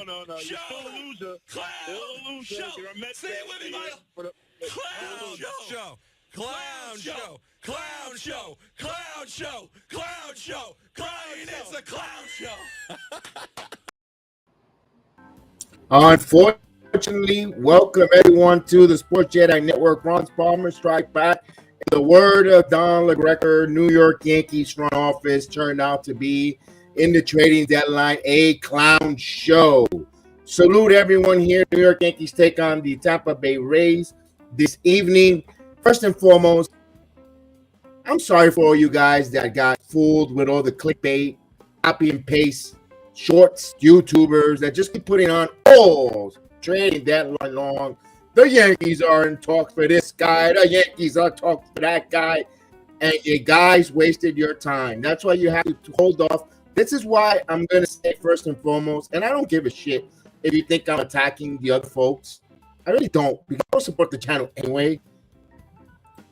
No. You're Show. still a loser. Clown. Still a loser. Show. You're a Mets Say it with me, Mike. Clown show. Clown show. Clown show. Clown show. Clown show. Clown. It's a clown show. Unfortunately, welcome everyone to the Sports Jedi Network. Ron Palmer strike back. The word of Don LaGreca, New York Yankees front office turned out to be, in the trading deadline, a clown show. Salute everyone here. New York Yankees take on the Tampa Bay Rays this evening. First and foremost, I'm sorry for all you guys that got fooled with all the clickbait, copy and paste, shorts, YouTubers that just keep putting on trading deadline long. The Yankees are in talks for this guy. The Yankees are talking for that guy. And you guys wasted your time. That's why you have to hold off. This is why I'm going to say first and foremost, and I don't give a shit if you think I'm attacking the other folks. I really don't, because I don't support the channel anyway.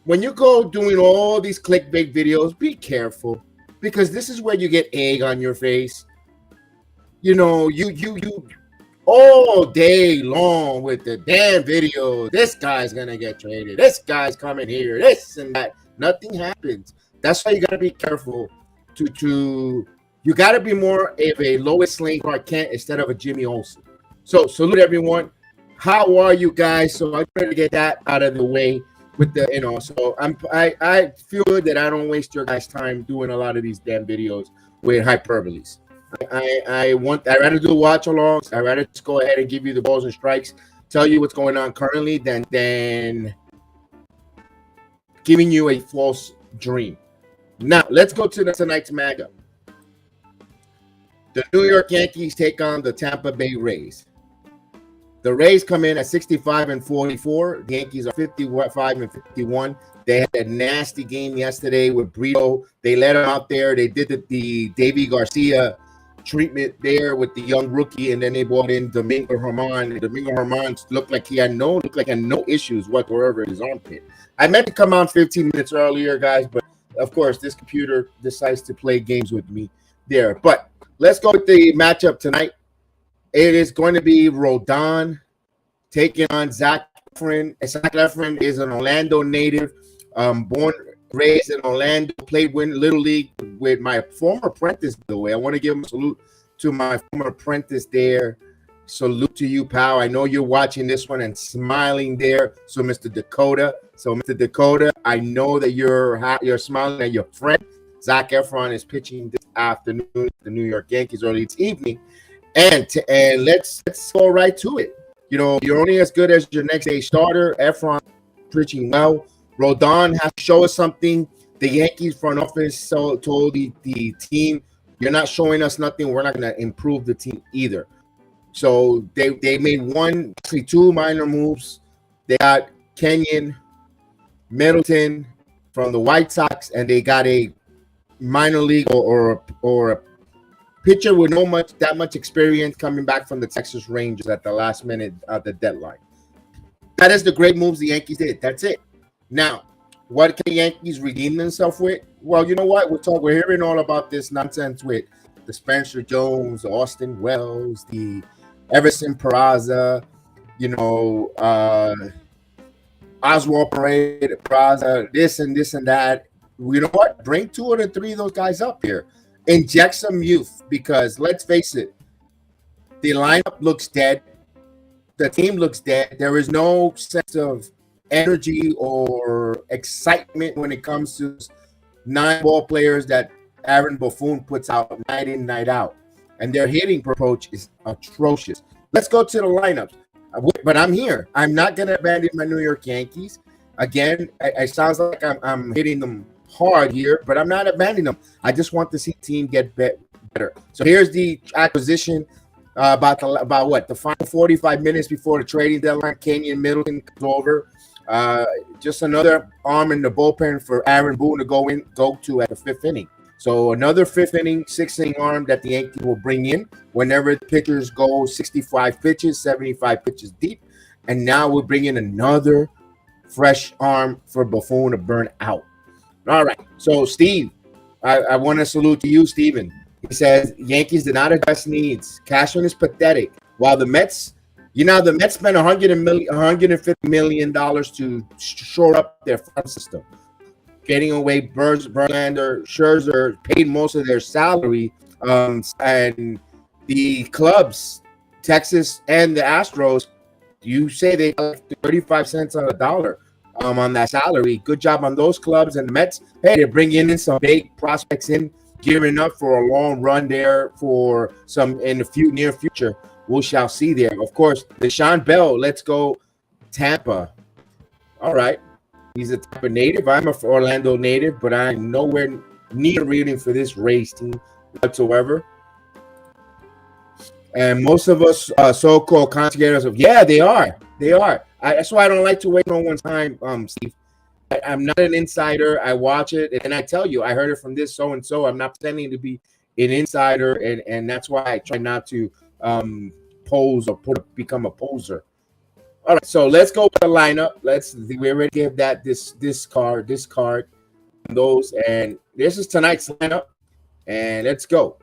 When you go doing all these clickbait videos, be careful, because this is where you get egg on your face. You know, you all day long with the damn video. This guy's going to get traded. This guy's coming here. This and that. Nothing happens. That's why you got to be careful you got to be more of a Lois Lane Clark Kent instead of a Jimmy Olsen. So salute everyone. How are you guys? So I wanted to get that out of the way with the, so I feel good that I don't waste your guys' time doing a lot of these damn videos with hyperboles. I'd rather do watch alongs. I'd rather just go ahead and give you the balls and strikes, tell you what's going on currently than giving you a false dream. Now, let's go to tonight's MAGA. The New York Yankees take on the Tampa Bay Rays. The Rays come in at 65-44. The Yankees are 55-51. They had a nasty game yesterday with Brito. They let him out there. They did the Davy Garcia treatment there with the young rookie, and then they brought in Domingo Germán. Domingo Germán looked like he had no issues whatsoever in his armpit. I meant to come on 15 minutes earlier, guys, but of course this computer decides to play games with me there. But let's go with the matchup tonight. It is going to be Rodon taking on Zach Eflin. Zach Eflin is an Orlando native, born, raised in Orlando, played Little League with my former apprentice, by the way. I want to give a salute to my former apprentice there. Salute to you, pal. I know you're watching this one and smiling there. So, Mr. Dakota, I know that you're smiling at your friend. Zach Eflin is pitching this afternoon at the New York Yankees early this evening. And let's go right to it. You're only as good as your next day starter. Eflin pitching well. Rodon has to show us something. The Yankees front office told the team, you're not showing us nothing. We're not going to improve the team either. So they made two minor moves. They got Kenyon Middleton from the White Sox, and they got a minor league or a pitcher with that much experience coming back from the Texas Rangers at the last minute of the deadline. That is the great moves the Yankees did. That's it. Now, what can the Yankees redeem themselves with? Well, you know what? We're hearing all about this nonsense with the Spencer Jones, the Austin Wells, the Everson Peraza, Oswald Peraza, this and that. You know what? Bring 2 or 3 of those guys up here. Inject some youth, because let's face it, the lineup looks dead. The team looks dead. There is no sense of energy or excitement when it comes to 9 ball players that Aaron Buffoon puts out night in, night out. And their hitting approach is atrocious. Let's go to the lineups. But I'm here. I'm not going to abandon my New York Yankees. Again, it sounds like I'm hitting them hard here, but I'm not abandoning them. I just want to see the team get better. So here's the acquisition about the final 45 minutes before the trading deadline. Kenyon Middleton comes over. Just another arm in the bullpen for Aaron Boone to go to at the 5th inning. So another 5th inning, 6th inning arm that the Yankees will bring in whenever the pitchers go 65 pitches, 75 pitches deep. And now we'll bring in another fresh arm for Buffoon to burn out. All right. So, Steve, I want to salute to you, Steven. He says, Yankees did not address needs. Cashman is pathetic. While the Mets, the Mets spent $150 million to shore up their farm system, getting away Verlander, Scherzer paid most of their salary, and the clubs, Texas and the Astros, you say they got 35 cents on a dollar on that salary. Good job on those clubs. And the Mets, hey, they're bringing in some big prospects in, gearing up for a long run there for some in the near future. We shall see there. Of course, Deshaun Bell, let's go Tampa. All right. He's a Tampa native. I'm a Orlando native, but I'm nowhere near rooting for this Rays team whatsoever. And most of us so-called concierge of, yeah, they are. That's why I don't like to waste no one's time, Steve. I'm not an insider. I watch it, and I tell you, I heard it from this so-and-so. I'm not pretending to be an insider, and that's why I try not to pose or become a poser. All right, so let's go with the lineup. We already gave that this card, those, and this is tonight's lineup, and let's go.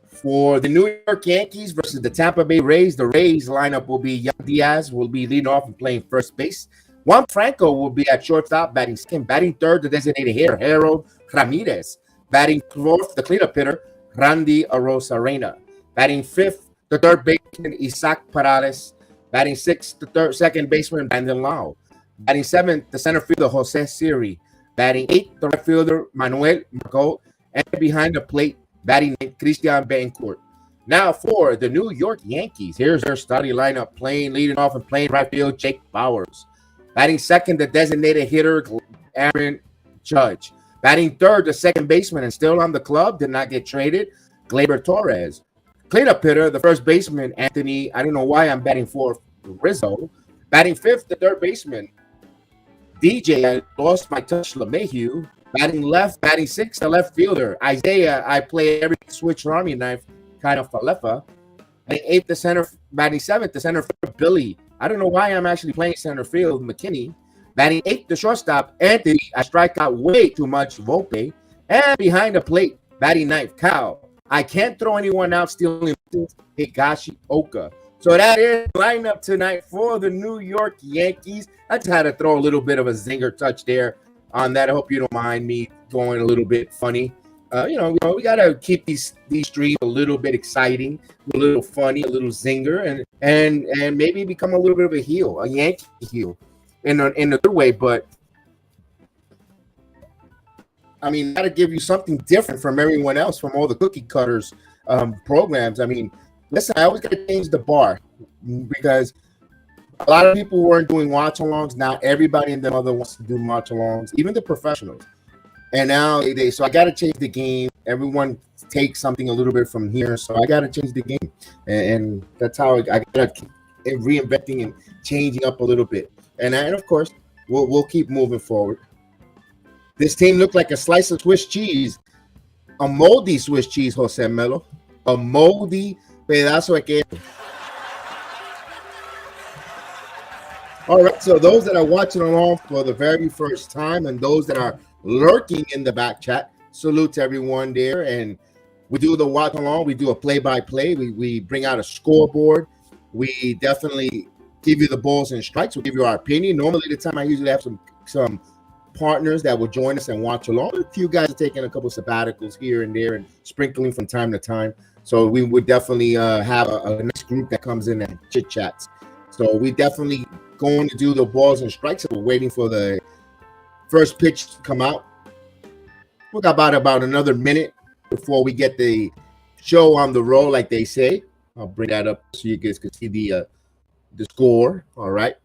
For the New York Yankees versus the Tampa Bay Rays, the Rays lineup will be Young Diaz will be leading off and playing first base. Juan Franco will be at shortstop, batting second. Batting third, the designated hitter, Harold Ramirez. Batting fourth, the cleanup hitter, Randy Arozarena. Batting fifth, the third baseman, Isaac Parales. Batting sixth, the second baseman, Brandon Lau. Batting seventh, the center fielder, Jose Siri. Batting eighth, the right fielder, Manuel Margot. And behind the plate, batting Christian Betancourt. Now for the New York Yankees, here's their starting lineup, leading off and playing right field, Jake Bauers. Batting second, the designated hitter, Aaron Judge. Batting third, the second baseman, and still on the club, did not get traded, Gleyber Torres. Cleanup hitter, the first baseman, Anthony, I don't know why I'm batting fourth, Rizzo. Batting fifth, the third baseman, DJ, I lost my touch, LeMahieu. Batting sixth, the left fielder, Isaiah, I play every switch army knife, kind of Falefa. Batting eighth, batting seventh, the center fielder, Billy. I don't know why I'm actually playing center field, McKinney. Batting eighth, the shortstop, Anthony, I strike out way too much, Volpe. And behind the plate, batting ninth, Cal. I can't throw anyone out stealing Higashi Oka. So that is the lineup tonight for the New York Yankees. I just had to throw a little bit of a zinger touch there on that. I hope you don't mind me going a little bit funny. We gotta keep these streams a little bit exciting, a little funny, a little zinger, and maybe become a little bit of a heel, a Yankee heel, in a good way. But I mean, gotta give you something different from everyone else, from all the cookie cutters programs. I mean, listen, I always gotta change the bar because a lot of people weren't doing watch-alongs. Now everybody in the mother wants to do watch-alongs, even the professionals. And now so I got to change the game. Everyone takes something a little bit from here, so I got to change the game, and that's how I got to keep reinventing and changing up a little bit. And of course, we'll keep moving forward. This team looked like a slice of Swiss cheese, a moldy Swiss cheese, Jose Melo, a moldy pedazo de queso. All right, so those that are watching along for the very first time and those that are lurking in the back chat, salute to everyone there. And we do the watch along, we do a play-by-play, we bring out a scoreboard, we definitely give you the balls and strikes, we'll give you our opinion. Normally the time I usually have some partners that will join us and watch along. A few guys are taking a couple sabbaticals here and there and sprinkling from time to time, so we would definitely have a nice group that comes in and chit chats. So we definitely going to do the balls and strikes. We're waiting for the first pitch to come out. We got about another minute before we get the show on the roll, like they say. I'll bring that up so you guys can see the score. All right.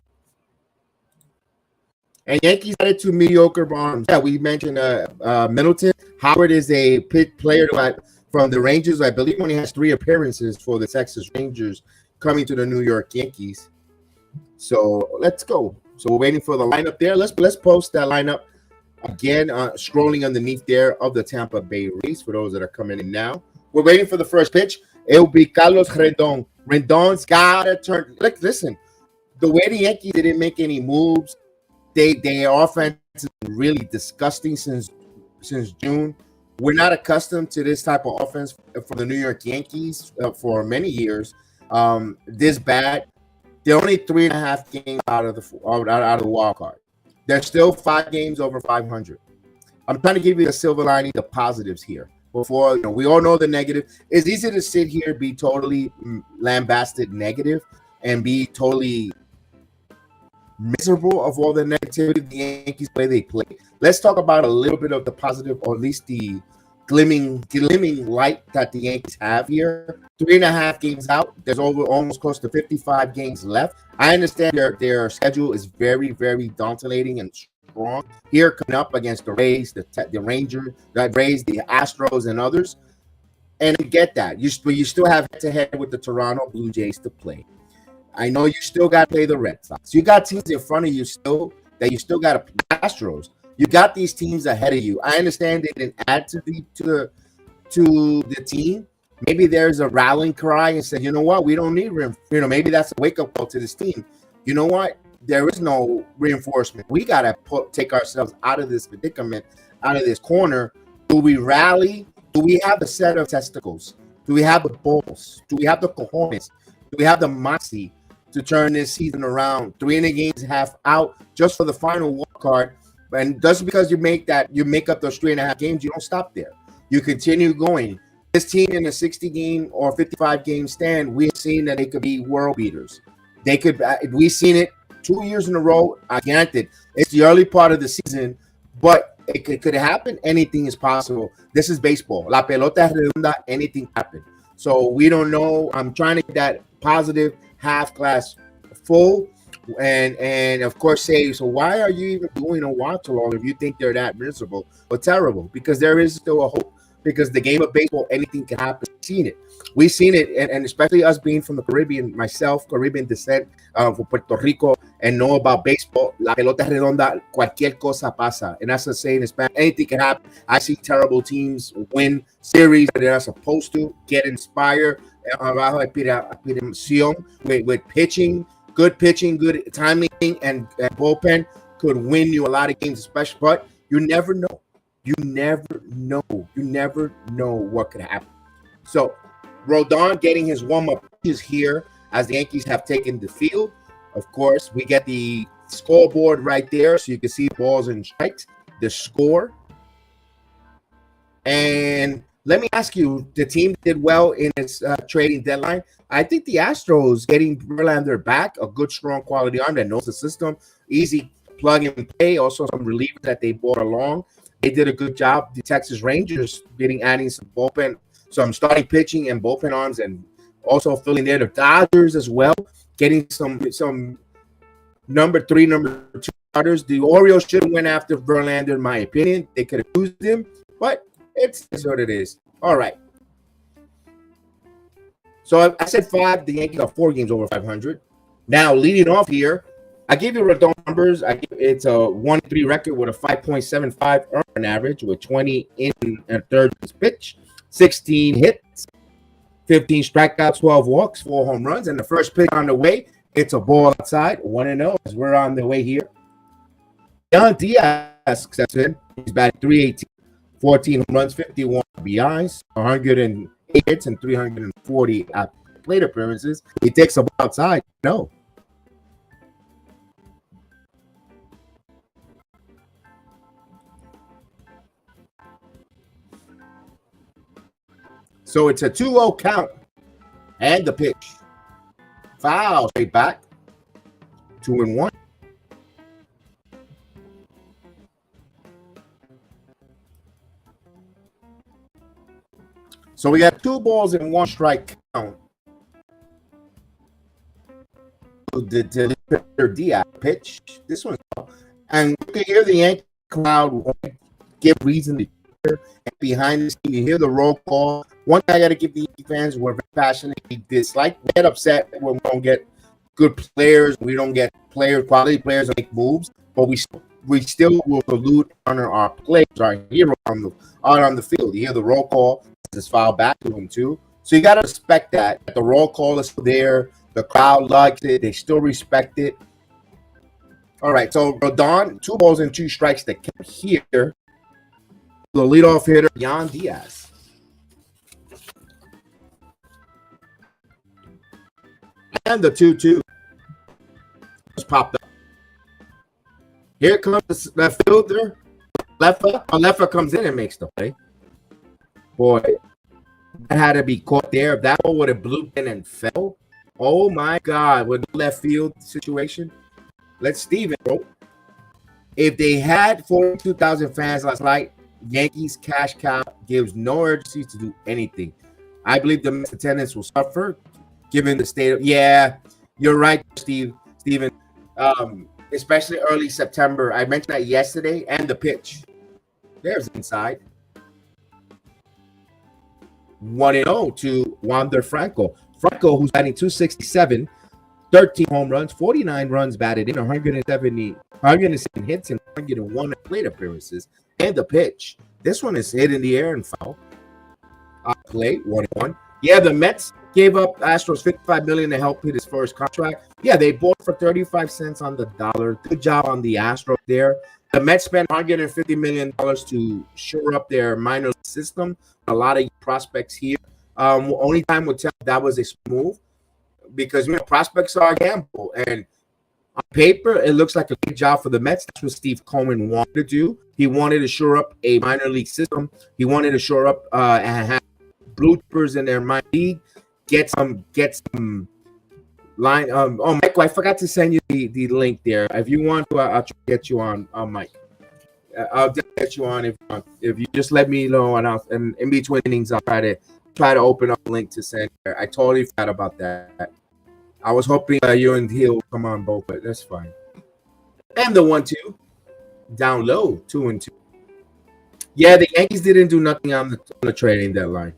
And Yankees added two mediocre arms. Yeah, we mentioned Middleton. Howard is a player from the Rangers. I believe only has 3 appearances for the Texas Rangers coming to the New York Yankees. So let's go. So we're waiting for the lineup there. Let's post that lineup again, scrolling underneath there of the Tampa Bay Rays for those that are coming in now. We're waiting for the first pitch. It will be Carlos Rendon. Rendon's got to turn. Listen, the way the Yankees didn't make any moves, their offense is really disgusting since June. We're not accustomed to this type of offense from the New York Yankees for many years. this bad. They're only 3.5 games out of the wild card. They're still 5 games over 500. I'm trying to give you the silver lining, the positives here. Before, we all know the negative. It's easy to sit here, be totally lambasted negative, and be totally miserable of all the negativity the Yankees play. They play. Let's talk about a little bit of the positive, or at least the glimming light that the Yankees have here. 3.5 games out. There's almost close to 55 games left. I understand their schedule is very, very daunting and strong here, coming up against the Rays, the Rangers, the Rays, the Astros, and others. And I get that. You still have head-to-head with the Toronto Blue Jays to play. I know you still got to play the Red Sox. You got teams in front of you still that you still got to play. Astros. You got these teams ahead of you. I understand they didn't add to the team. Maybe there's a rallying cry and say, you know what, we don't need maybe that's a wake-up call to this team. You know what? There is no reinforcement. We got to take ourselves out of this predicament, out of this corner. Do we rally? Do we have a set of testicles? Do we have the balls? Do we have the cojones? Do we have the moxie to turn this season around? 3 games, half out, just for the final wild card. And just because you make up those 3.5 games, you don't stop there. You continue going. This team in a 60-game or 55-game stand, we've seen that they could be world beaters. They could. We've seen it 2 years in a row. Granted, it's the early part of the season, but it could happen. Anything is possible. This is baseball. La pelota es redonda. Anything happen. So we don't know. I'm trying to get that positive half glass full. And of course say, so why are you even doing a watch along if you think they're that miserable or terrible? Because there is still a hope. Because the game of baseball, anything can happen. We've seen it, and especially us being from the Caribbean, myself, Caribbean descent, from Puerto Rico, and know about baseball. La pelota es redonda, cualquier cosa pasa. And that's the saying in Spanish. Anything can happen. I see terrible teams win series that they're not supposed to, get inspired, with pitching. Good pitching, good timing, and bullpen could win you a lot of games, especially. But you never know. You never know. You never know what could happen. So, Rodon getting his warm-up is here as the Yankees have taken the field. Of course, we get the scoreboard right there, so you can see balls and strikes, the score. And let me ask you, the team did well in its trading deadline. I think the Astros getting Verlander back, a good, strong quality arm that knows the system, easy plug and play, also some relievers that they brought along. They did a good job. The Texas Rangers adding some bullpen, some starting pitching and bullpen arms, and also filling there the Dodgers as well, getting some number 3, number 2 starters. The Orioles should have went after Verlander, in my opinion. They could have used him, but it's what it is. All right. So I said 5. The Yankees are 4 games over 500. Now, leading off here, I gave you Rodon numbers. It's a 1-3 record with a 5.75 earned average with 20 in and third pitch, 16 hits, 15 strikeouts, 12 walks, 4 home runs. And the first pitch on the way, it's a ball outside, 1-0 as we're on the way here. Yan Diaz steps in. He's batting .318, 14 home runs, 51 RBIs, 108 hits, and 340 plate appearances. He takes a ball outside. No. So it's a 2-0 count. And the pitch. Foul. Straight back. 2-1. So we got 2 balls and 1 strike count. The Diaz pitch. This one. And you can hear the Yankee crowd give reason to cheer. And behind the scene, you hear the roll call. One thing I got to give the Yankee fans, we're very passionate. We dislike, we get upset when we don't get good players. We don't get quality players that make moves. But we still will salute, honor our players, our hero out on the field. You hear the roll call. This foul back to him too. So you got to respect that. The roll call is still there. The crowd likes it. They still respect it. All right. So Rodon, 2 balls and 2 strikes that kept here. The leadoff hitter, Yan Diaz. And the 2-2 just popped up. Here comes the left fielder. Leffa comes in and makes the play. Boy, that had to be caught there. If that one would have blew in and fell, oh my God, with the left field situation. Let's Steven, bro. If they had 42,000 fans last night, Yankees cash cow gives no urgency to do anything. I believe the Mets attendance will suffer, given the state of. Yeah, you're right, Steven. Especially early September. I mentioned that yesterday, and the pitch. There's inside. 1-0 to Wander Franco. Franco, who's batting 267, 13 home runs, 49 runs batted in, 107 hits, and 101 plate appearances. And the pitch. This one is hit in the air and foul. Play 1-1. Yeah, the Mets gave up Astros $55 million to help hit his first contract. Yeah, they bought for 35 cents on the dollar. Good job on the Astros there. The Mets spent $150 million to shore up their minor system. A lot of prospects here. Only time will tell if that was a move, because prospects are a gamble. And on paper, it looks like a good job for the Mets. That's what Steve Coleman wanted to do. He wanted to shore up a minor league system. He wanted to shore up and have blue chippers in their minor league. Get some line. Oh, Michael, I forgot to send you the link there. If you want to, I'll try to get you on, Mike. I'll get you on if you just let me know, and in between innings, I'll try to open up a link to send there. I totally forgot about that. I was hoping you and he'll come on both, but that's fine. And the 1-2 down low, 2-2. Yeah, the Yankees didn't do nothing on the trading deadline.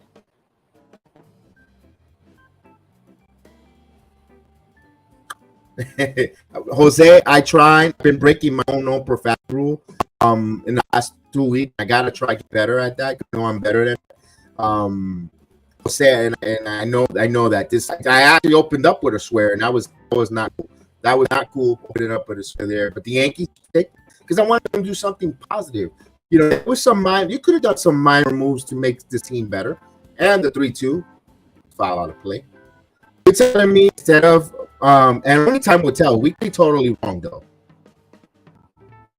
Jose, I tried. I've been breaking my own perfect rule in the last 2 weeks. I gotta try to get better at that. I know I'm better than Jose, and I know that this. I actually opened up with a swear, and that was not cool. That was not cool opening up with a swear there. But the Yankees, because I wanted them to do something positive. There was you could have done some minor moves to make this team better. And the 3-2 foul out of play. You're telling me instead of and only time will tell. We could be totally wrong though.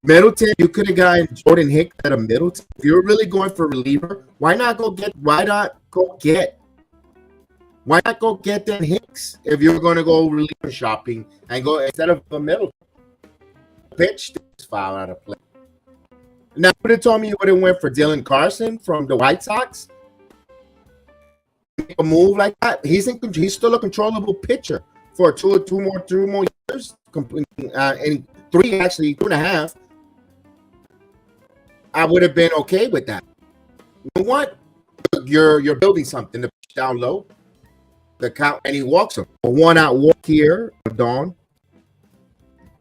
Middleton, you could have gotten Jordan Hicks at a Middleton. If you're really going for reliever, why not go get Dan Hicks if you're going to go reliever shopping and go instead of a Middleton? Pitch this foul out of play. Now, would have told me you would have went for Dylan Carson from the White Sox. Make a move like that. He's still a controllable pitcher for two more years, and 2.5. I would have been okay with that. You know what? You're building something. The pitch down low, the count, and he walks him. A 1-out walk here, Dawn.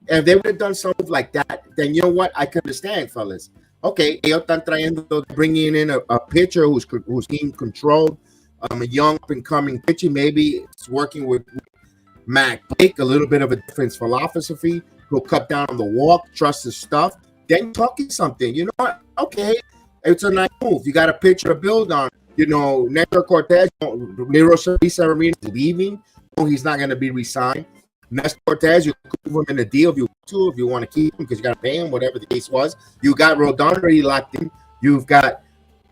And if they would have done something like that, then you know what? I can understand, fellas. Okay, ellos están bringing in a pitcher who's team controlled, a young up-and-coming pitcher. Maybe it's working with Mac Blake, a little bit of a different philosophy. He'll cut down on the walk, trust his stuff. Then talking something. You know what? Okay, it's a nice move. You got a pitcher to build on. Nestor Cortez, Miro Severino is leaving. He's not going to be re-signed. Nestor Cortez, you can move him in a deal if you want to keep him because you got to pay him, whatever the case was. You got Rodon already locked in. You've got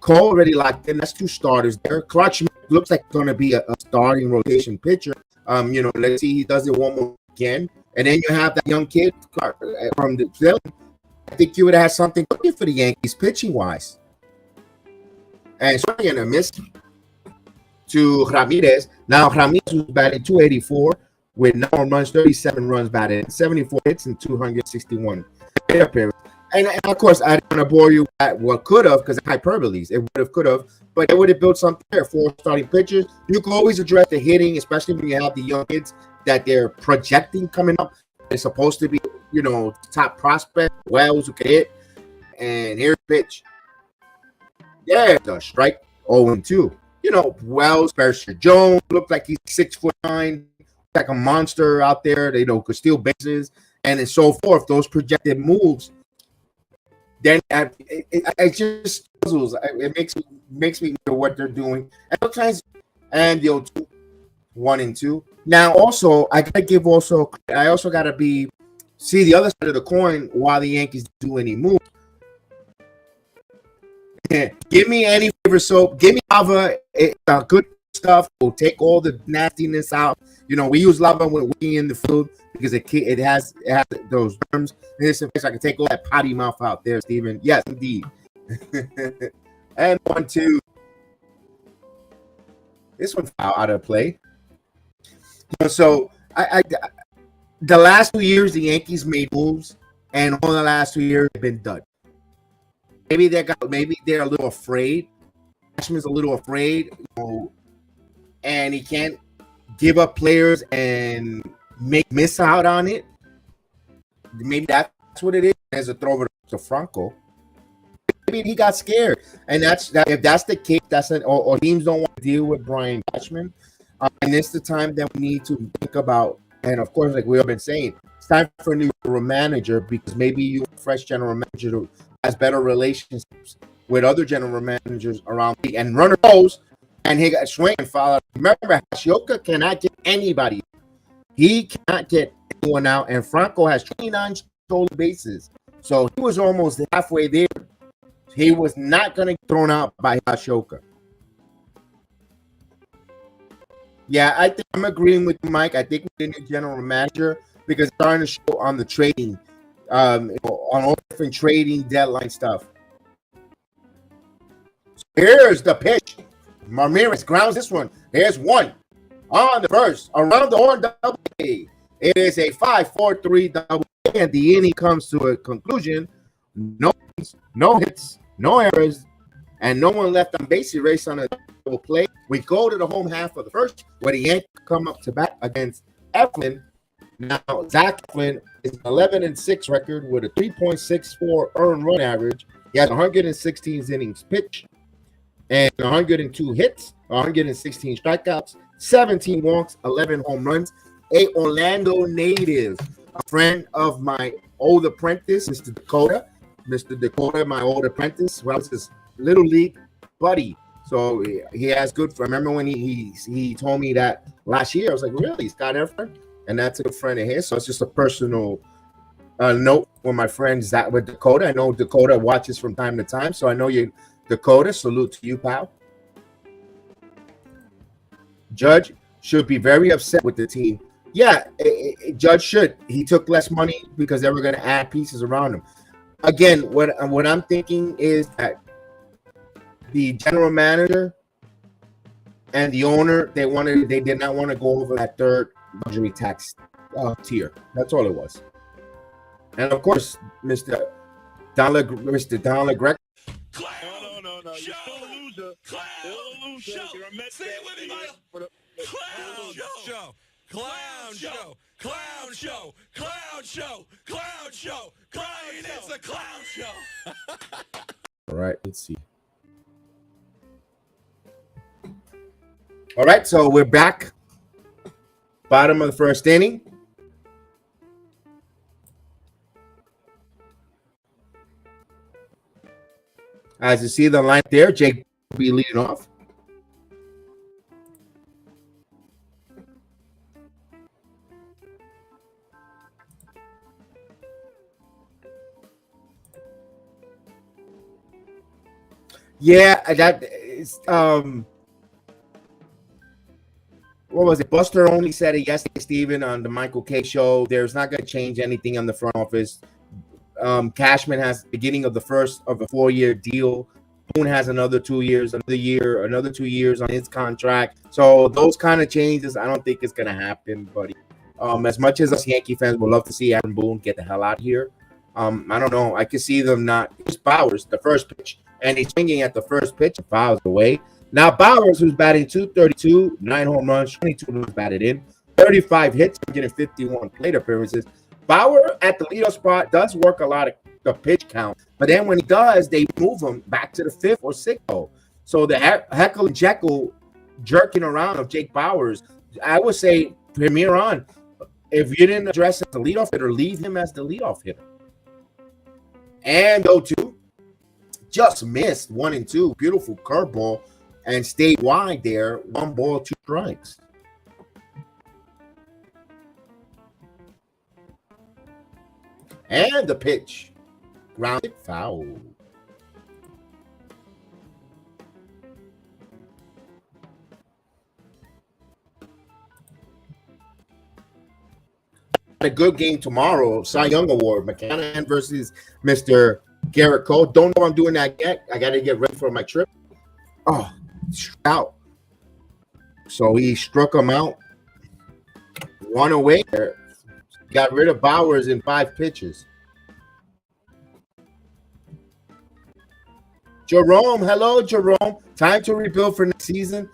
Cole already locked in. That's 2 starters there. Clark Schmidt looks like going to be a starting rotation pitcher. Let's see he does it one more again. And then you have that young kid from the Philly. I think you would have had something cooking for the Yankees pitching-wise. And swinging a miss to Ramirez. Now, Ramirez was batting 284 with 9 home runs, 37 runs batted, 74 hits, and 261 appearances. And of course, I don't want to bore you at what could have, because hyperboles. It could have, but it would have built something there. 4 starting pitchers. You can always address the hitting, especially when you have the young kids that they're projecting coming up. They're supposed to be, top prospect, Wells who can hit. And here's pitch. Yeah, the strike 0-2. Wells, Spencer Jones looked like he's 6'9", like a monster out there. They could steal bases and so forth. Those projected moves. Then it just puzzles. It makes me know what they're doing. And sometimes, and the 0-2 1-2. Now, also, I also gotta see the other side of the coin while the Yankees do any moves. Give me any favorite soap. Give me lava. It's good stuff. We'll take all the nastiness out. You know, we use lava when we're in the field because it has those germs. In this case, I can take all that potty mouth out there, Steven. Yes, indeed. And 1-2. This one foul out of play. So the last 2 years the Yankees made moves, and all the last 2 years have been done. Maybe they're a little afraid. Cashman's a little afraid, and he can't give up players and miss out on it. Maybe that's what it is. As a throw over to Franco. Maybe he got scared, and if that's the case, or teams don't want to deal with Brian Cashman. And it's the time that we need to think about. And of course, like we've been saying, it's time for a new general manager, because maybe you a fresh general manager who has better relationships with other general managers around the league and runner goes, and he got swing and foul. Remember, Hashioka cannot get anybody. He cannot get anyone out, and Franco has 29 stolen bases. So he was almost halfway there. He was not going to get thrown out by Hashioka. Yeah, I think I'm agreeing with you, Mike. I think we need a new general manager, because it's starting to show on the trading, on all different trading deadline stuff. So here's the pitch. Ramirez grounds this one. There's one on the first, around the horn, double A. It is a 5-4-3 double A, and the inning comes to a conclusion. No hits, no errors, and no one left on base. Erase on a double play. We go to the home half of the first, where the Yankees come up to bat against Eflin. Now, Zach Eflin is an 11-6 record with a 3.64 earned run average. He has 116 innings pitched and 102 hits, 116 strikeouts, 17 walks, 11 home runs. A Orlando native, a friend of my old apprentice, Mr. Dakota. Mr. Dakota, my old apprentice, well, it's his little league buddy. So he has good. I remember when he told me that last year. I was like, really, Scott Eflin? And that's a good friend of his. So it's just a personal note with my friends with Dakota. I know Dakota watches from time to time, so I know you, Dakota. Salute to you, pal. Judge should be very upset with the team. Yeah, Judge should. He took less money because they were going to add pieces around him. Again, what I'm thinking is that the general manager and the owner, they did not want to go over that third luxury tax tier. That's all it was. And of course, Mr. Don LeGrec. No. Show. Clown. Show. Say it with me, Michael. Clown show. Clown show. Clown show. Clown show. Clown show. Clown. It's a clown show. All right, let's see. All right, so we're back. Bottom of the first inning. As you see the line there, Jake will be leading off. Yeah, that is what was it? Buster only said it yesterday, Steven, on the Michael K show. There's not going to change anything on the front office. Cashman has beginning of the first of a 4-year deal. Boone has another 2 years, another 2 years on his contract. So those kind of changes, I don't think it's going to happen, buddy. As much as us Yankee fans would love to see Aaron Boone get the hell out of here, I don't know. I could see them not. It's Bowers, the first pitch, and he's swinging at the first pitch and fouls away. Now Bowers, who's batting .232, 9 home runs, 22 runs batted in, 35 hits, getting 51 plate appearances. Bauer at the leadoff spot does work a lot of the pitch count, but then when he does, they move him back to the 5th or 6th hole. So the Heckle and Jekyll jerking around of Jake Bowers, I would say from here on, if you didn't address him as the leadoff hitter, leave him as the leadoff hitter. And 0-2, just missed 1-2, beautiful curveball, and stayed wide there, 1 ball, 2 strikes. And the pitch. Grounded foul. A good game tomorrow. Cy Young Award. McCann versus Mr. Garrett Cole. Don't know I'm doing that yet. I got to get ready for my trip. Oh, out. So he struck him out. One away. Got rid of Bowers in 5 pitches. Jerome, hello, Jerome. Time to rebuild for next season.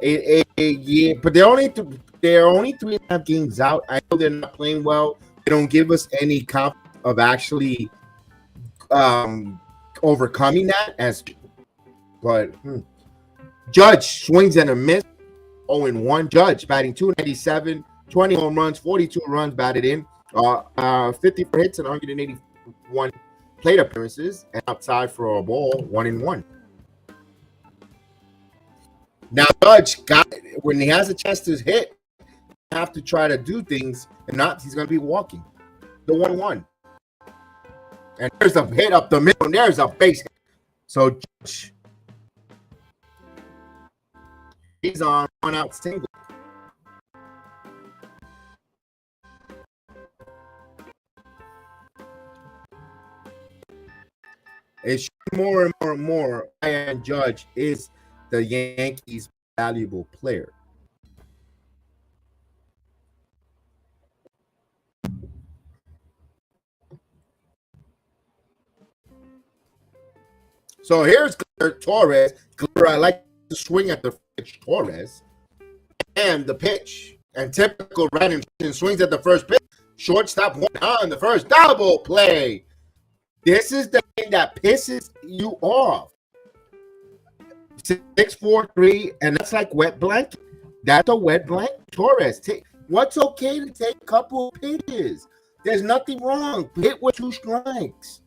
Yeah, but they're only 3.5 games out. I know they're not playing well. They don't give us any comp of actually overcoming that. But Judge swings and a miss. 0-1. Judge batting 297, 20 home runs, 42 runs batted in, 54 hits and 181 plate appearances, and outside for a ball, 1-1. Now, Judge when he has a chance to hit, have to try to do things, and not he's going to be walking. The 1-1, and there's a hit up the middle, and there's a base hit. So Judge, he's on 1-out single. It's more and more and more. And Judge is the Yankees' valuable player. So here's Torres. I like to swing at the pitch, Torres, and the pitch. And typical Brandon swings at the first pitch. Shortstop 1 on the first double play. This is the thing that pisses you off. 6-4-3, and that's like wet blanket. That's a wet blanket. Torres, what's okay to take a couple of pitches? There's nothing wrong. Hit with 2 strikes.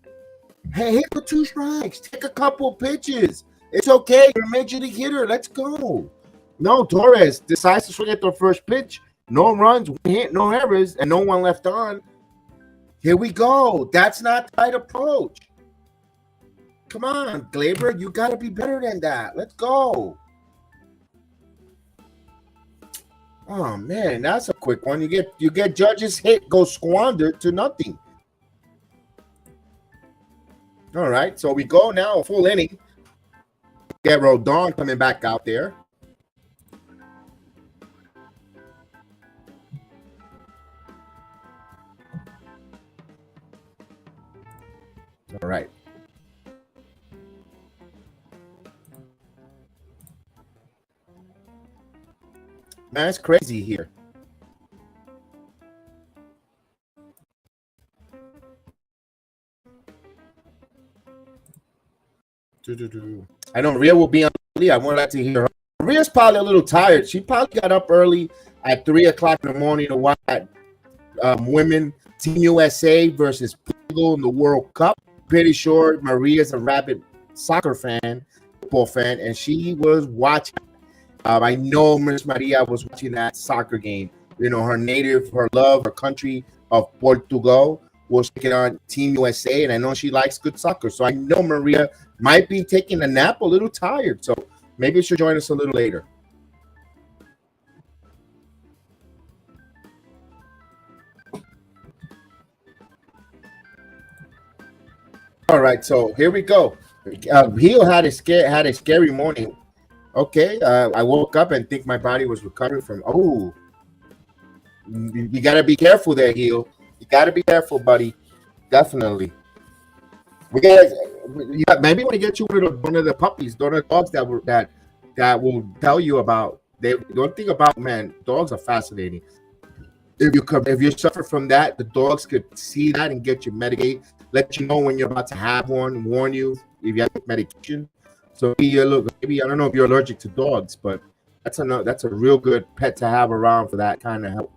Hey, hit with 2 strikes. Take a couple of pitches. It's okay. You're a major league hitter. Let's go. No, Torres decides to swing at the first pitch. No runs, 1 hit, no errors, and no one left on. Here we go. That's not the right approach. Come on, Glaber. You got to be better than that. Let's go. Oh, man. That's a quick one. You get Judge's hit go squandered to nothing. All right. So we go now a full inning. Get Rodon coming back out there. All right. Man, it's crazy here. I know Rhea will be on. I would like to hear her. Rhea's probably a little tired. She probably got up early at 3 o'clock in the morning to watch women Team USA versus Portugal in the World Cup. Pretty sure Maria's a rabid soccer fan, football fan, and she was watching. I know Miss Maria was watching that soccer game. You know, her love, her country of Portugal was taking on Team USA, and I know she likes good soccer. So I know Maria might be taking a nap, a little tired. So maybe she'll join us a little later. All right, so here we go. Heel had a scary morning. Okay, I woke up and think my body was recovering from. Oh, you got to be careful there, Heel. You got to be careful, buddy. Definitely. Maybe when you get you one of the puppies, one of the dogs that will tell you about. They don't think about, man. Dogs are fascinating. If you suffer from that, the dogs could see that and get you medicated. Let you know when you're about to have one. Warn you if you have medication. So maybe I don't know if you're allergic to dogs, but that's a real good pet to have around for that kind of help.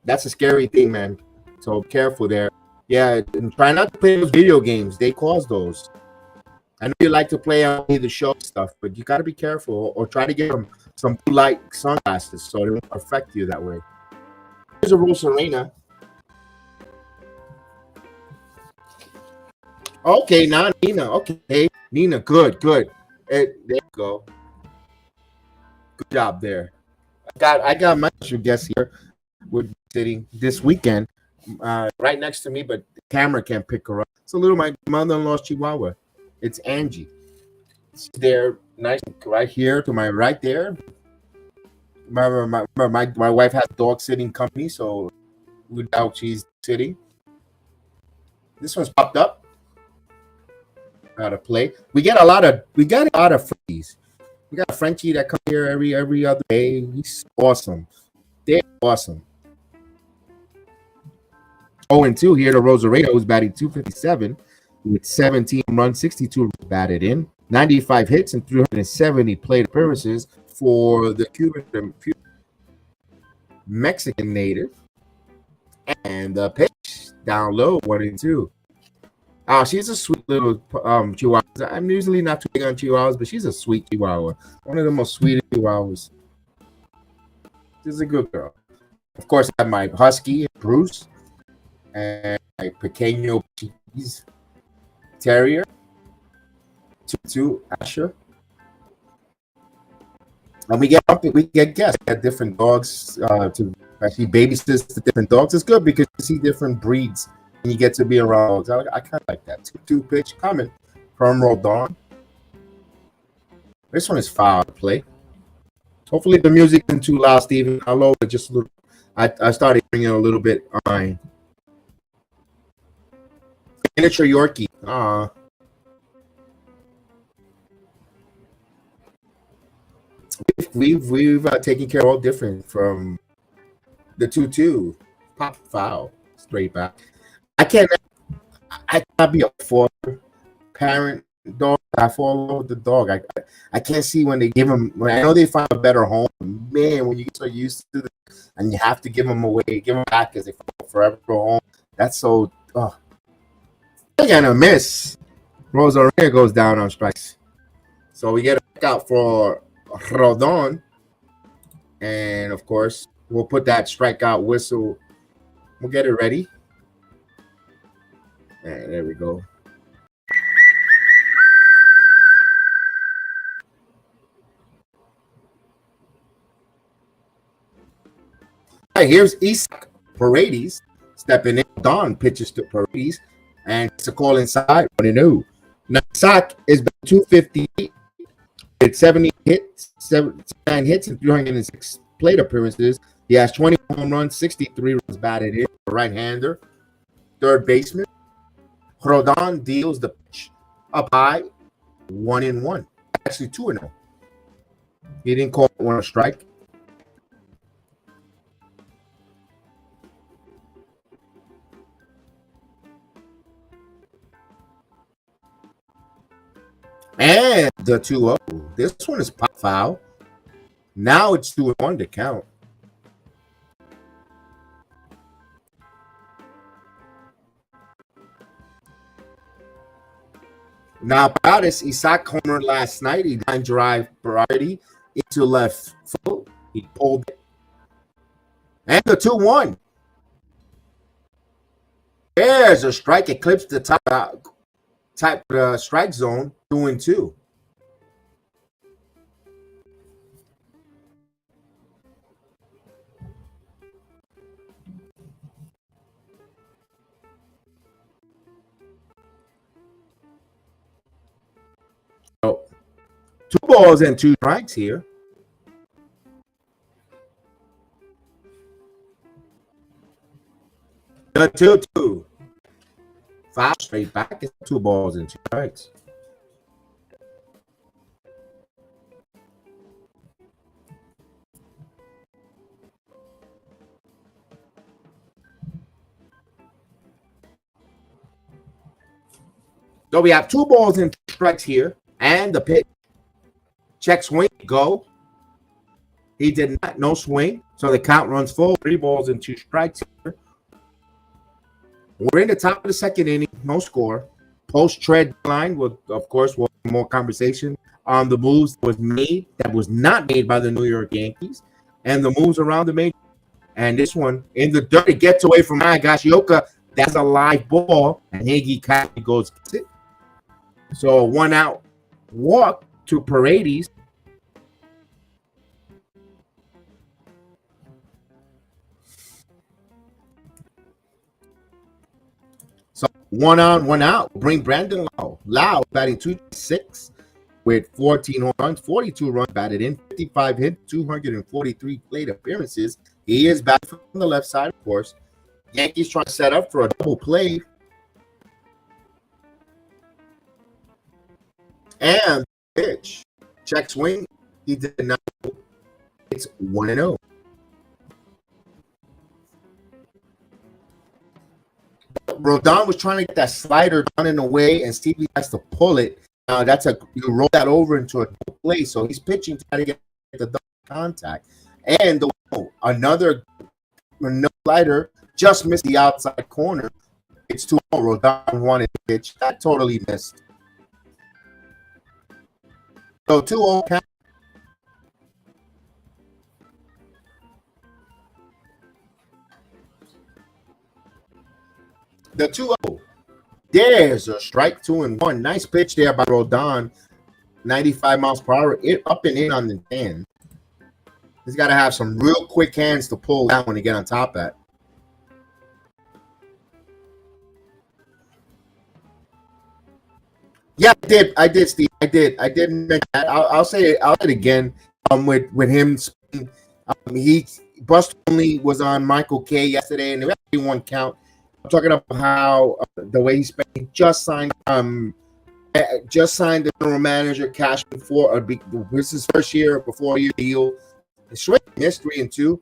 That's a scary thing, man. So careful there. Yeah, and try not to play those video games. They cause those. I know you like to play on the show stuff, but you got to be careful or try to get some blue light sunglasses so it won't affect you that way. Here's a Rose Serena. Okay, now Nina. Okay, Nina. Good, good. There you go. Good job there. I got my special guest here. Would be sitting this weekend right next to me, but the camera can't pick her up. It's a little my mother-in-law's Chihuahua. It's Angie. She's there, nice, right here to my right there. My wife has dog sitting company, so without she's sitting. This one's popped up. How to play? We got a lot of Frenchies. We got a Frenchie that comes here every other day. He's awesome. They're awesome. 0-2 here to Rosarito, who's batting 257 with 17 runs, 62 runs batted in, 95 hits, and 370 plate appearances for the Cuban Mexican native. And the pitch down low, 1-2. She's a sweet little Chihuahua. I'm usually not too big on Chihuahuas, but she's a sweet Chihuahua. One of the most sweetest Chihuahuas. She's a good girl. Of course, I have my Husky, Bruce, and my Pequeño Cheese Terrier, 2 Asher. And we get guests, we get different dogs to actually babysit the different dogs. It's good because you see different breeds and you get to be around dogs. I kind of like that. 2 pitch coming from Rodon. This one is foul to play. Hopefully the music isn't too loud, Steven. I'll lower it just a little. I started hearing it a little bit on miniature Yorkie. We've taken care of all different from the 2-2 pop foul straight back. I cannot be a four parent dog. I follow the dog. I can't see when they give them. I know they find a better home. Man, when you get so used to it and you have to give them away, give them back because they find forever home. That's so. They're gonna miss. Rosario goes down on strikes, so we get a back out for Rodon, and of course we'll put that strikeout whistle. We'll get it ready, and there we go. All right, here's Isaac Paredes stepping in. Don pitches to Paredes, and it's a call inside. 1-0. Now Isaac is 250. It's 70 hits, 79 hits, and 306 plate appearances. He has 20 home runs, 63 runs batted in. Right-hander, third baseman. Rodon deals the pitch up high, 1-1. Actually 2-0. He didn't call one a strike. And the 2-0. This one is pop foul. Now it's 2-1 to count. Now, Paredes, Isaac homered last night. He line drive priority into left field. He pulled it. And the 2-1. There's a strike. Eclipse the type strike zone, 2-2. So 2 balls and 2 strikes here. The 2-2. 5 straight back. It's 2 balls and 2 strikes. So we have 2 balls and 2 strikes here, and the pitch. Check swing, go. He did not, no swing, so the count runs full. 3 balls and 2 strikes here. We're in the top of the second inning, no score. Post-trade line, will, of course, we'll have more conversation on the moves that was not made by the New York Yankees, and the moves around the major. And this one, in the dirt, it gets away from Higashioka. That's a live ball, and Higgy goes, gets it. So 1 out walk to Paredes. So 1 on, 1 out. Bring Brandon Lau. Lau batting 2-6 with 14 home runs, 42 runs batted in, 55 hits, 243 plate appearances. He is back from the left side, of course. Yankees trying to set up for a double play. And pitch. Check swing. He did not. It's 1-0. Rodon was trying to get that slider down and away, and Stevie has to pull it. You roll that over into a double play, so he's pitching to try to get the double contact. And another slider just missed the outside corner. It's 2-0. Rodon wanted to pitch. That totally missed. So 2-0 count. The 2-0. There's a strike, 2-1. Nice pitch there by Rodon. 95 miles per hour. Up and in on the hand. He's got to have some real quick hands to pull that one to get on top of that. Yeah, I did, Steve. I did mention that. I'll say it again. With him, he Bust only was on Michael K yesterday, and they actually one count. I'm talking about how the way he spent. He just signed the general manager Cashman for this is his first year before a year deal. Schwinn missed 3-2,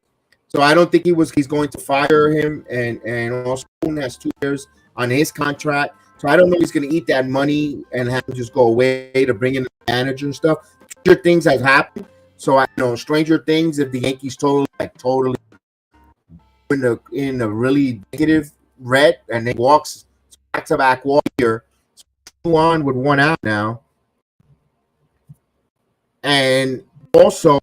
so I don't think he's going to fire him. And also has 2 years on his contract. So I don't know if he's going to eat that money and have to just go away to bring in the manager and stuff. Stranger things have happened. So I know stranger things if the Yankees totally in a really negative red and they walks back-to-back walk here. So on with 1 out now. And also,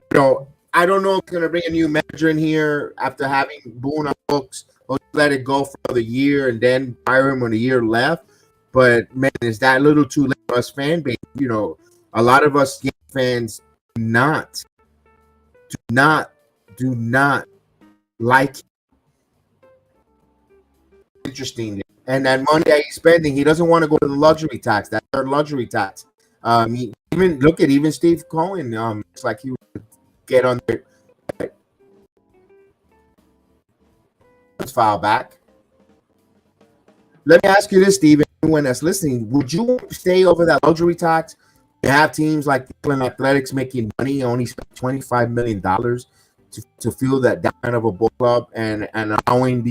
I don't know if it's going to bring a new manager in here after having Boone on books or let it go for another year and then fire him when a year left. But, man, is that a little too late for us fan base? A lot of us fans do not like him. Interesting. And that money that he's spending, he doesn't want to go to the luxury tax. That third luxury tax. Even Steve Cohen. It's like he would get on there. Let's file back. Let me ask you this, Steven. Anyone that's listening, would you stay over that luxury tax? You have teams like the Cleveland Athletics making money, only spend $25 million to fill that kind of a ball club and allowing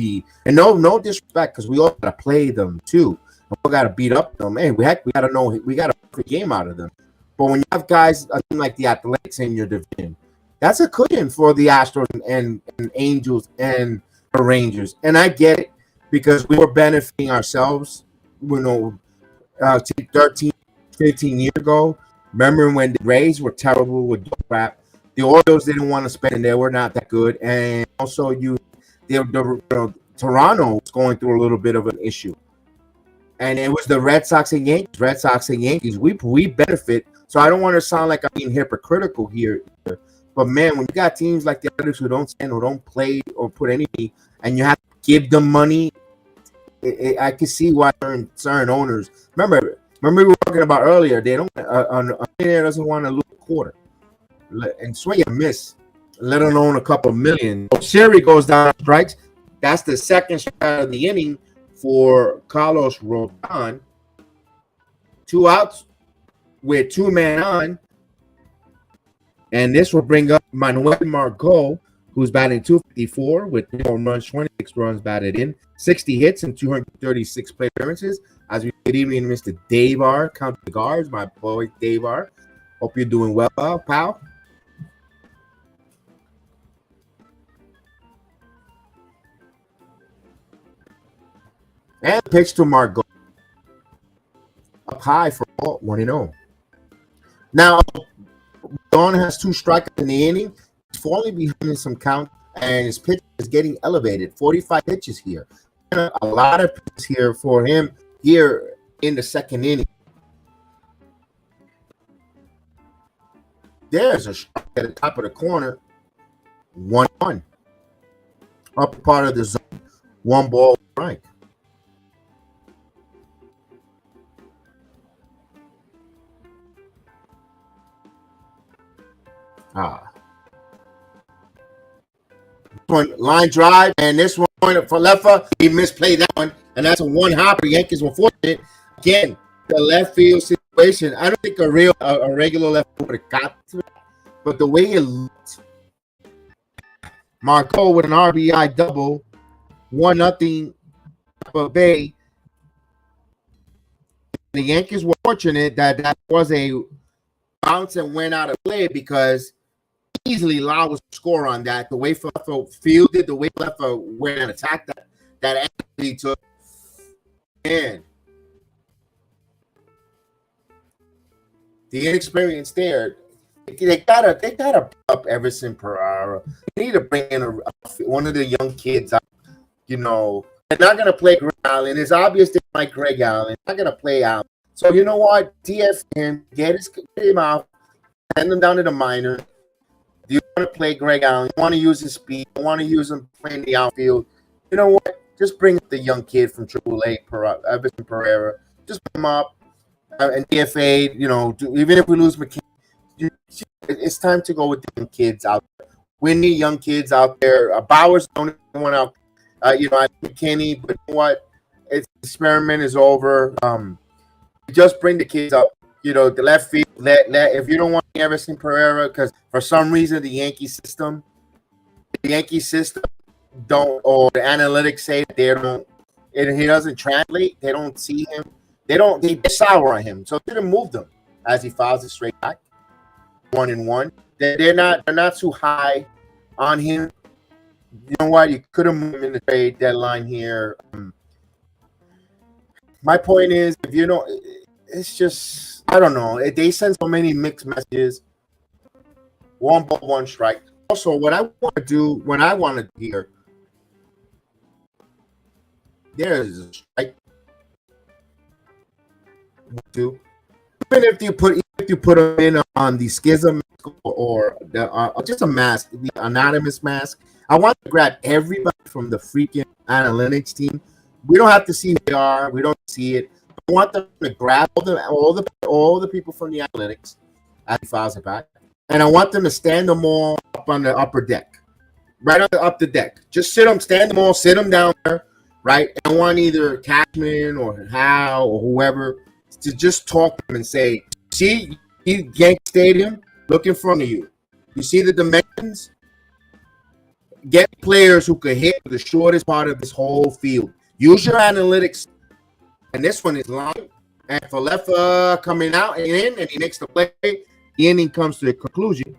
no disrespect, because we all got to play them too. We all got to beat up them. Man, we got to make a game out of them. But when you have guys like the Athletics in your division, that's a cushion for the Astros and Angels and the Rangers. And I get it, because we were benefiting ourselves, 13, 15 years ago. Remember when the Rays were terrible with crap? The Orioles didn't want to spend, and they were not that good. And also, Toronto was going through a little bit of an issue. And it was the Red Sox and Yankees. We benefit. So I don't want to sound like I'm being hypocritical here. But, man, when you got teams like the others who don't stand, who don't play or put anything, and you have to give them money, I can see why certain owners. Remember we were talking about earlier. They don't. A millionaire doesn't want to lose a quarter and swing and miss, let alone a couple million. Siri goes down strikes. That's the second strike of the inning for Carlos Rodon. 2 outs with 2 men on, and this will bring up Manuel Margot, who's batting .254 with 3 home runs, 26 runs batted in, 60 hits, and 236 plate appearances. As we good evening, Mr. Davar, count the guards, my boy Davar. Hope you're doing well, pal. And pitch to Margot. Up high for ball, 1-0. Now, Dawn has 2 strikeouts in the inning. He's falling behind in some count, and his pitch is getting elevated. 45 pitches here. And a lot of pitches here for him here in the second inning. There's a strike at the top of the corner. 1-1. Upper part of the zone. 1 ball strike. One line drive, and this one for Leffa, he misplayed that one, and that's a one hopper. Yankees were fortunate. Again, the left field situation. I don't think a regular left would have got to it, but the way it looked, Marco with an RBI double, 1-0 Tampa Bay. The Yankees were fortunate that was a bounce and went out of play, because easily Lau was score on that. The way Leffa fielded, the way Leffa went and attacked that he took. And the inexperience there, they gotta up Everson Pereira. They need to bring in one of the young kids. You know, they're not gonna play Greg Allen. It's obvious they like Greg Allen. They're not gonna play Allen. So you know what? DF him, get him out, send him down to the minor. Do you want to play Greg Allen? You want to use his speed? You want to use him playing the outfield? You know what? Just bring up the young kid from AAA, Everson Pereira. Just put him up and DFA. You know, even if we lose McKinney, it's time to go with the young kids out there. We need young kids out there. Bowers don't want out. You know, I McKinney, but you know what? Its experiment is over. Just bring the kids up. You know, the left field. If you don't want Everson Pereira, because for some reason the Yankee system don't, or the analytics say that he doesn't translate. They don't see him. They sour on him. So they should have moved him as he files it straight back. 1-1. They're not too high on him. You know what? You could have moved him in the trade deadline here. My point is, if you don't, it's just, I don't know. They send so many mixed messages. 1 ball, 1 strike. Also, what I want to do, when I want to hear, there's a strike. 2. Even if you put them in on the schism or just a mask, the anonymous mask, I want to grab everybody from the freaking analytics team. We don't have to see who they are. We don't see it. I want them to grab all the people from the analytics as he files it back, and I want them to stand them all up on the upper deck, right up the deck. Just stand them all, sit them down there, right? And I want either Cashman or Hal or whoever to just talk to them and say, "See, Yankee Stadium, look in front of you. You see the dimensions? Get players who could hit the shortest part of this whole field. Use your analytics." And this one is long. And for Leffa coming out and in, and he makes the play, the inning comes to the conclusion.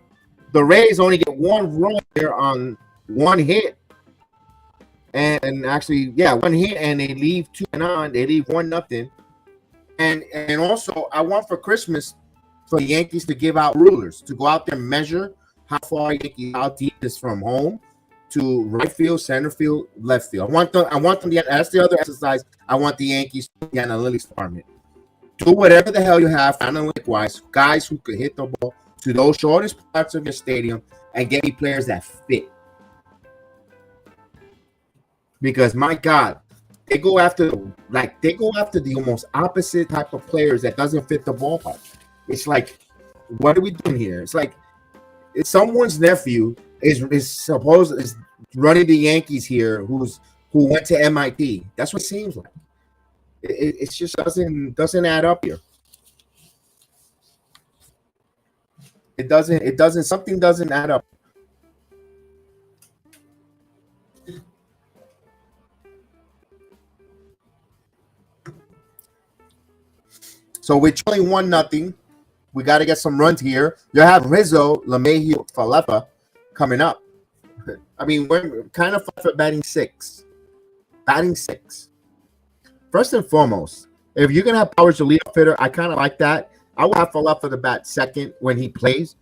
The Rays only get 1 run there on 1 hit. And actually, 1 hit, and they leave 2 and on. They leave 1-0. And also, I want for Christmas for the Yankees to give out rulers, to go out there and measure how far Yankees how deep is from home to right field, center field, left field. I want them. That's the other exercise. I want the Yankees, the analytics department, do whatever the hell you have analytic-wise, guys who could hit the ball to those shortest parts of your stadium and get me players that fit. Because my God, they go after the almost opposite type of players that doesn't fit the ballpark. It's like, what are we doing here? It's like it's someone's nephew is running the Yankees here who went to MIT. That's what it seems like. It just doesn't add up here. It doesn't something doesn't add up. So we're trailing 1-0. We got to get some runs here. You have Rizzo, LeMahieu, Falefa coming up. I mean, we're kind of for batting 6. Batting 6. First and foremost, if you're going to have Powers to lead off hitter, I kind of like that. I will have Falefa to bat second when he plays.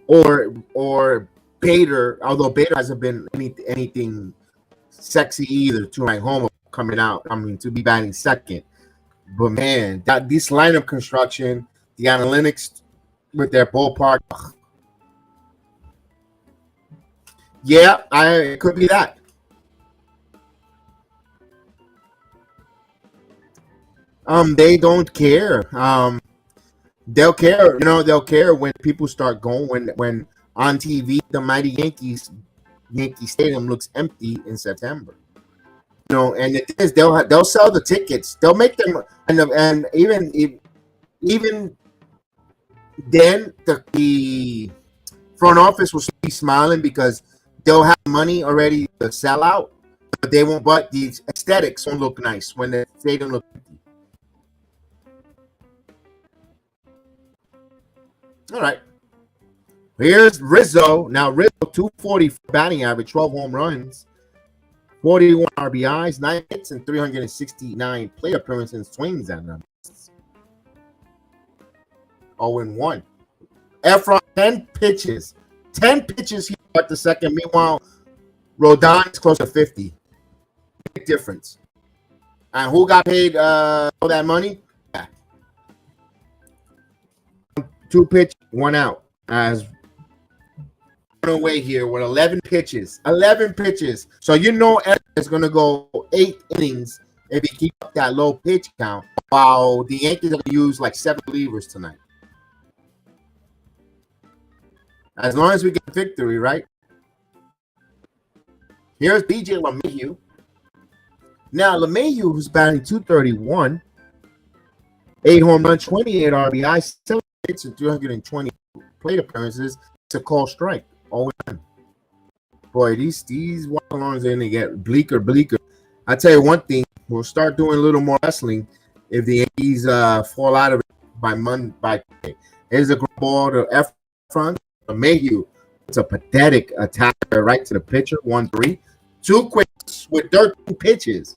Or Bader, although Bader hasn't been anything sexy either to my home coming out. I mean, to be batting second. But man, this lineup construction, the analytics with their ballpark. Yeah, it could be that. They don't care. They'll care. They'll care when people start going. When on TV, the mighty Yankee Stadium looks empty in September. And the thing is, they'll sell the tickets. They'll make them, and even then, the front office will be smiling because they'll have money already to sell out, but they won't. But the aesthetics won't look nice when the stadium looks empty. All right. Here's Rizzo. Now Rizzo, 240 batting average, 12 home runs, 41 RBIs, 9 hits, and 369 plate appearances and swings at numbers. 0-1. Efron, 10 pitches. 10 pitches here at the second. Meanwhile, Rodon is close to 50. Big difference. And who got paid all that money? Yeah. 2 pitch, 1 out. As away here with 11 pitches. 11 pitches. So Eric is going to go 8 innings if he keeps up that low pitch count, while the Yankees are going to use like 7 relievers tonight. As long as we get victory, right? Here's DJ LeMahieu. Now, LeMahieu, who's batting 231, 8 home runs, 28 RBIs, 7 hits, and 320 plate appearances. It's a call strike. Oh, boy, these walk-alongs are going to get bleaker. I tell you one thing, we'll start doing a little more wrestling if the Yankees fall out of it by today. Here's a ground ball to F front. Mayhew. It's a pathetic attacker right to the pitcher. 1-3. 2 quicks with 13 pitches.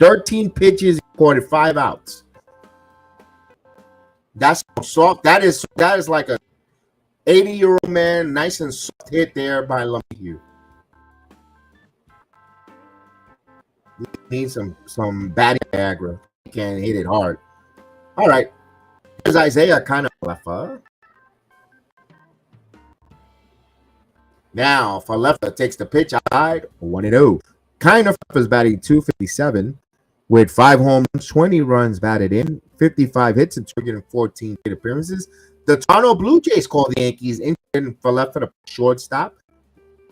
13 pitches, recorded 5 outs. That's soft. That is like a 80-year-old man, nice and soft hit there by LeMahieu. Needs some batting aggro. He can't hit it hard. All right. Here's Isaiah kind of Falefa. Now Falefa takes the pitch outside. 1-0. Kind of is batting 257 with 5 home runs, 20 runs batted in, 55 hits, and 214 plate appearances. The Toronto Blue Jays called the Yankees in Falefa the shortstop.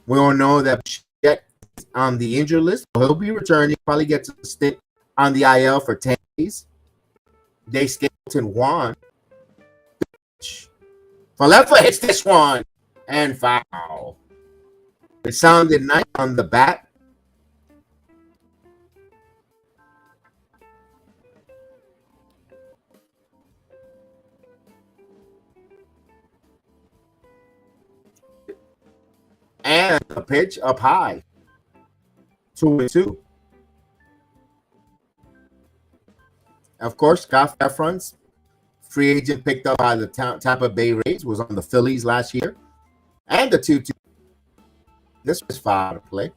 We all know that Jet is on the injured list. He'll be returning. Probably gets a stint on the IL for 10 days. They Skeleton Juan. Falefa hits this one and foul. It sounded nice on the bat. And a pitch up high. 2-2. Of course, Scott Efron's free agent picked up by the Tampa Bay Rays, was on the Phillies last year. And the 2-2. This was foul to play.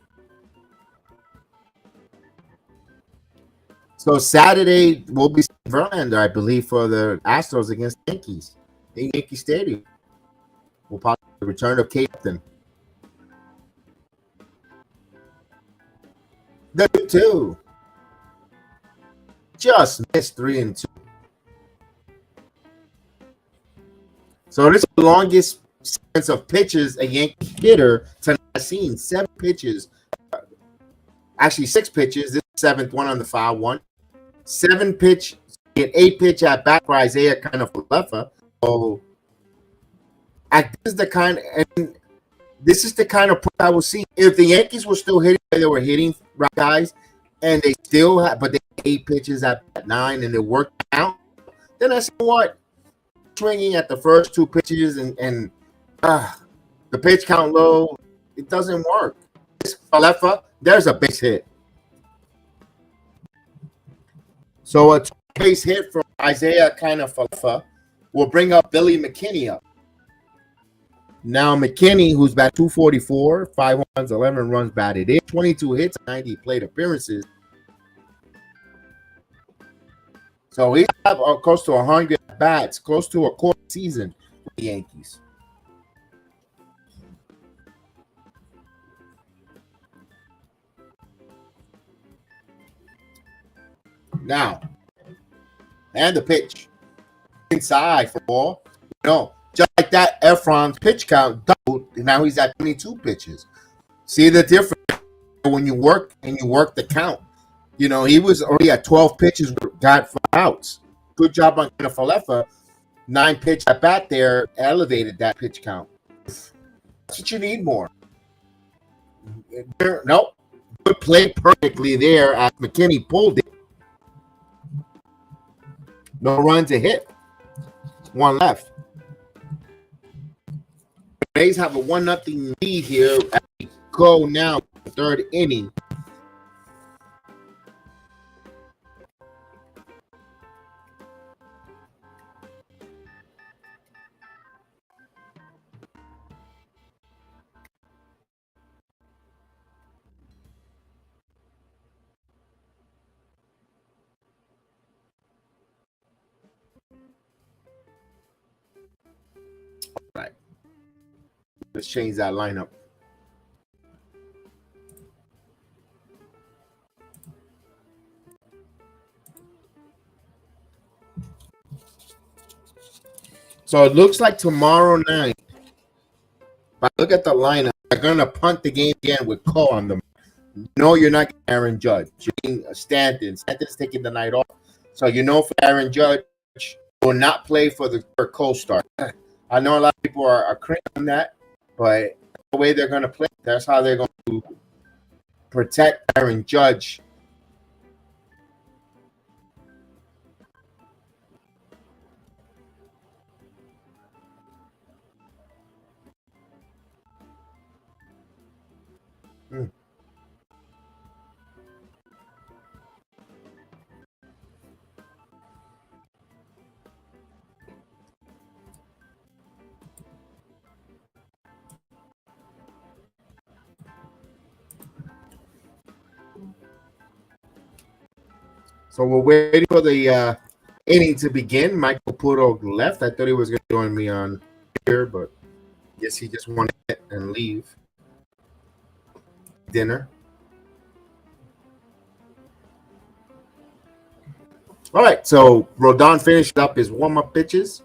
So Saturday will be Verlander, I believe, for the Astros against the Yankees in Yankee Stadium. We'll possibly return of Captain. The 2 just missed 3-2. So this is the longest sequence of pitches a Yankee hitter tonight has seen. 7 pitches. Actually, 6 pitches. This 7th one on the foul one. 7 pitch, an 8 pitch at bat for Isaiah kind of Falefa. So this is the kind of I will see if the Yankees were still hitting where they were hitting guys, and they still have, but they 8 pitches at 9 and it worked out. Then I said, what? Swinging at the first 2 pitches and the pitch count low, it doesn't work. This Falefa, there's a base hit. So a base hit from Isaiah kind of Falefa will bring up Billy McKinney up. Now McKinney, who's batted 244, 5 runs, 11 runs batted in, 22 hits, 90 plate appearances. So he's close to 100 at-bats, close to a quarter season with the Yankees. Now, and the pitch. Inside for ball. No, just like that, Efron's pitch count doubled. Now he's at 22 pitches. See the difference when you work and you work the count. You know, he was already at 12 pitches, got 5 outs. Good job on Falefa. 9 pitch at bat there elevated that pitch count. That's what you need more. Nope. Good play perfectly there as McKinney pulled it. No runs a hit. 1 left. The Rays have a 1-0 lead here as we go now, 3rd inning. Right. Let's change that lineup. So it looks like tomorrow night, if I look at the lineup, they're going to punt the game again with Cole on them. No, you're not getting Aaron Judge. You're getting Stanton. Stanton's taking the night off. So you know for Aaron Judge will not play for Cole start. I know a lot of people are cringing on that, but the way they're going to play, that's how they're going to protect Aaron Judge. So we're waiting for the inning to begin. Michael Puro left. I thought he was going to join me on here, but I guess he just wanted to and leave. Dinner. All right, so Rodon finished up his warm-up pitches.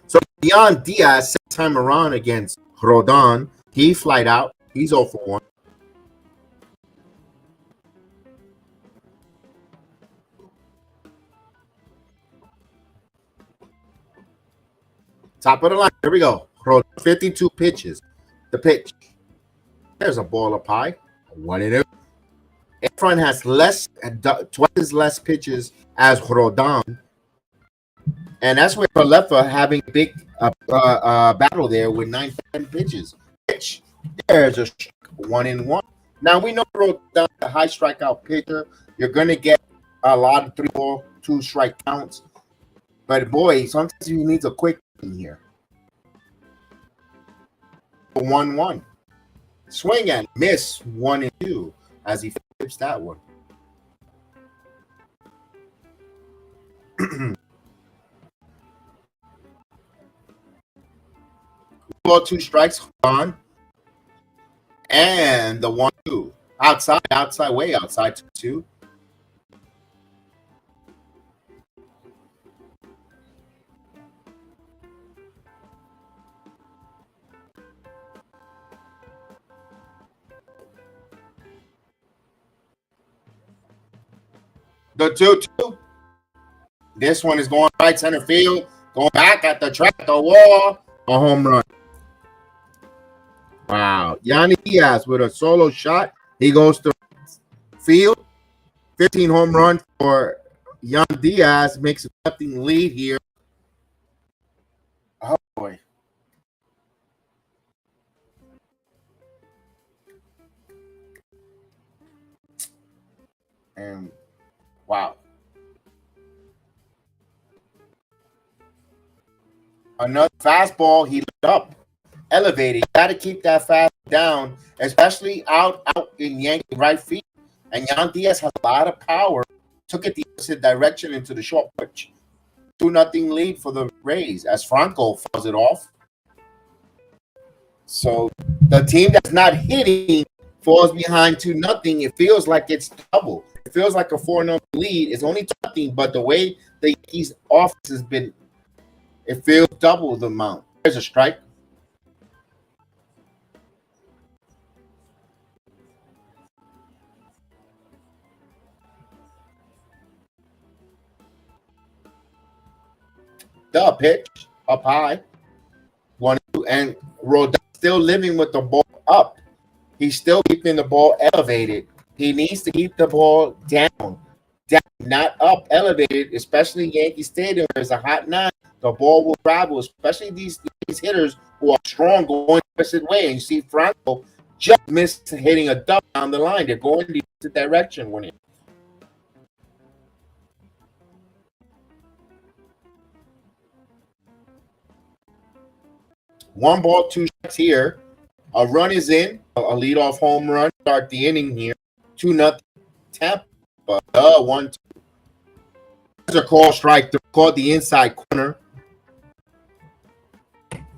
So Yan Diaz, second time around against Rodon, he flied out. He's 0 for 1. Top of the line. Here we go. 52 pitches. The pitch. There's a ball up high. 1-0. Efron has twice as less pitches as Rodon. And that's where Falefa having a big battle there with 9-10 pitches. Pitch. There's a 1-1. Now we know Rodon, a high strikeout pitcher. You're going to get a lot of 3-ball, 2-strike counts. But boy, sometimes he needs a quick in here. 1-1. Swing and miss 1-2 as he flips that one. Ball, 2 strikes on. And the 1-2. Outside, way outside 2. The 2-2. This one is going right center field. Going back at the track, the wall. A home run. Wow. Yanni Diaz with a solo shot. He goes to field. 15 home run for Yan Diaz. Makes a 0 lead here. Oh, boy. And wow. Another fastball. He lit up. elevated. You got to keep that fast down, especially out in Yankee right field. And Yan Diaz has a lot of power. Took it the opposite direction into the short pitch. 2-0 lead for the Rays as Franco fouls it off. So the team that's not hitting falls behind 2-0. It feels like it's double. It feels like a 4-0 lead. It's only 2-0, but the way the Yankees offense has been, it feels double the amount. There's a strike. The pitch up high. 1-2, and Rodon still living with the ball up. He's still keeping the ball elevated. He needs to keep the ball down, not up, elevated, especially Yankee Stadium. There's a hot night. The ball will travel, especially these hitters who are strong going the opposite way. And you see Franco just missed hitting a double down the line. They're going the opposite direction when it. One ball, two strikes here. A run is in. A leadoff home run. Start the inning here. 2-0 Tampa. 1-2. There's a call strike. They're called the inside corner.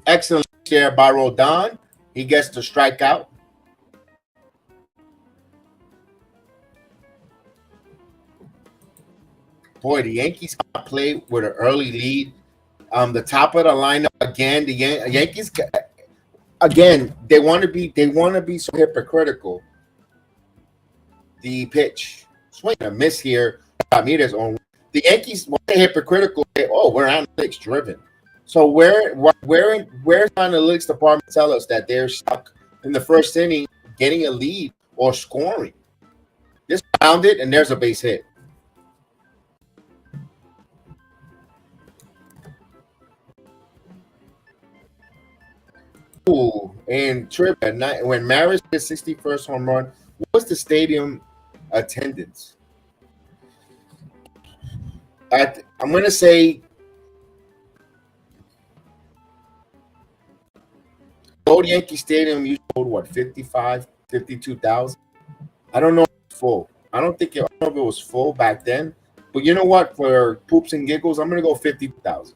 Excellent share by Rodon. He gets the strikeout. Boy, the Yankees play with an early lead. The top of the lineup again. The Yankees again. They want to be so hypocritical. The pitch, swing and a miss here. Ramirez on the Yankees. Want to hypocritical? Oh, we're analytics driven. So where the analytics department tell us that they're stuck in the first inning, getting a lead or scoring? This found it, and there's a base hit. Ooh, and trivia, when Maris hit 61st home run, what was the stadium attendance? I'm going to say old Yankee Stadium, you showed what, 55, 52,000? I don't know if it's full. I don't know if it was full back then. But you know what? For poops and giggles, I'm going to go 50,000.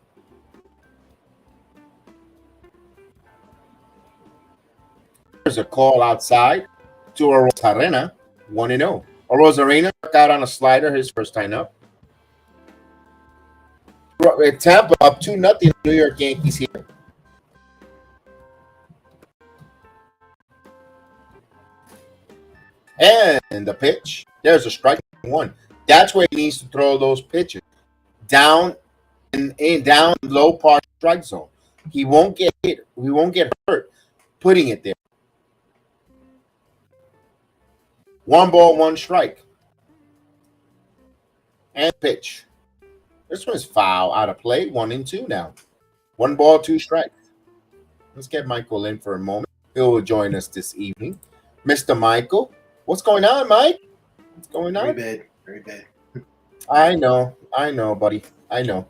There's a call outside to Rosarena, 1-0. Rosarena struck out on a slider his first time up. Tampa up 2-0 New York Yankees here. And the pitch. There's a strike one. That's where he needs to throw those pitches. Down and down low part strike zone. He won't get hit. He won't get hurt putting it there. 1 ball, 1 strike. And pitch. This one's foul, out of play. 1-2 now. 1 ball, 2 strikes. Let's get Michael in for a moment. He will join us this evening. Mr. Michael. What's going on, Mike? What's going on? Very bad. I know, buddy. I know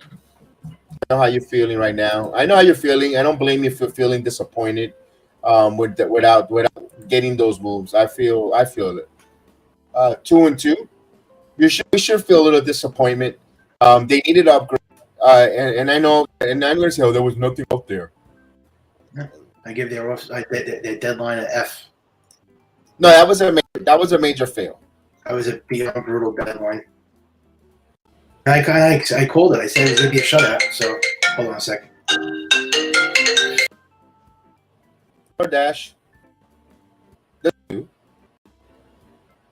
how you're feeling right now. I know how you're feeling. I don't blame you for feeling disappointed without getting those moves. I feel it. 2-2. We should feel a little disappointment. They needed to upgrade. And I know, and I'm going to say, there was nothing out there. I give their deadline an F. No, that was a major fail. That was a beyond brutal deadline. I called it. I said it was going to be a shutout. So hold on a second. Dash.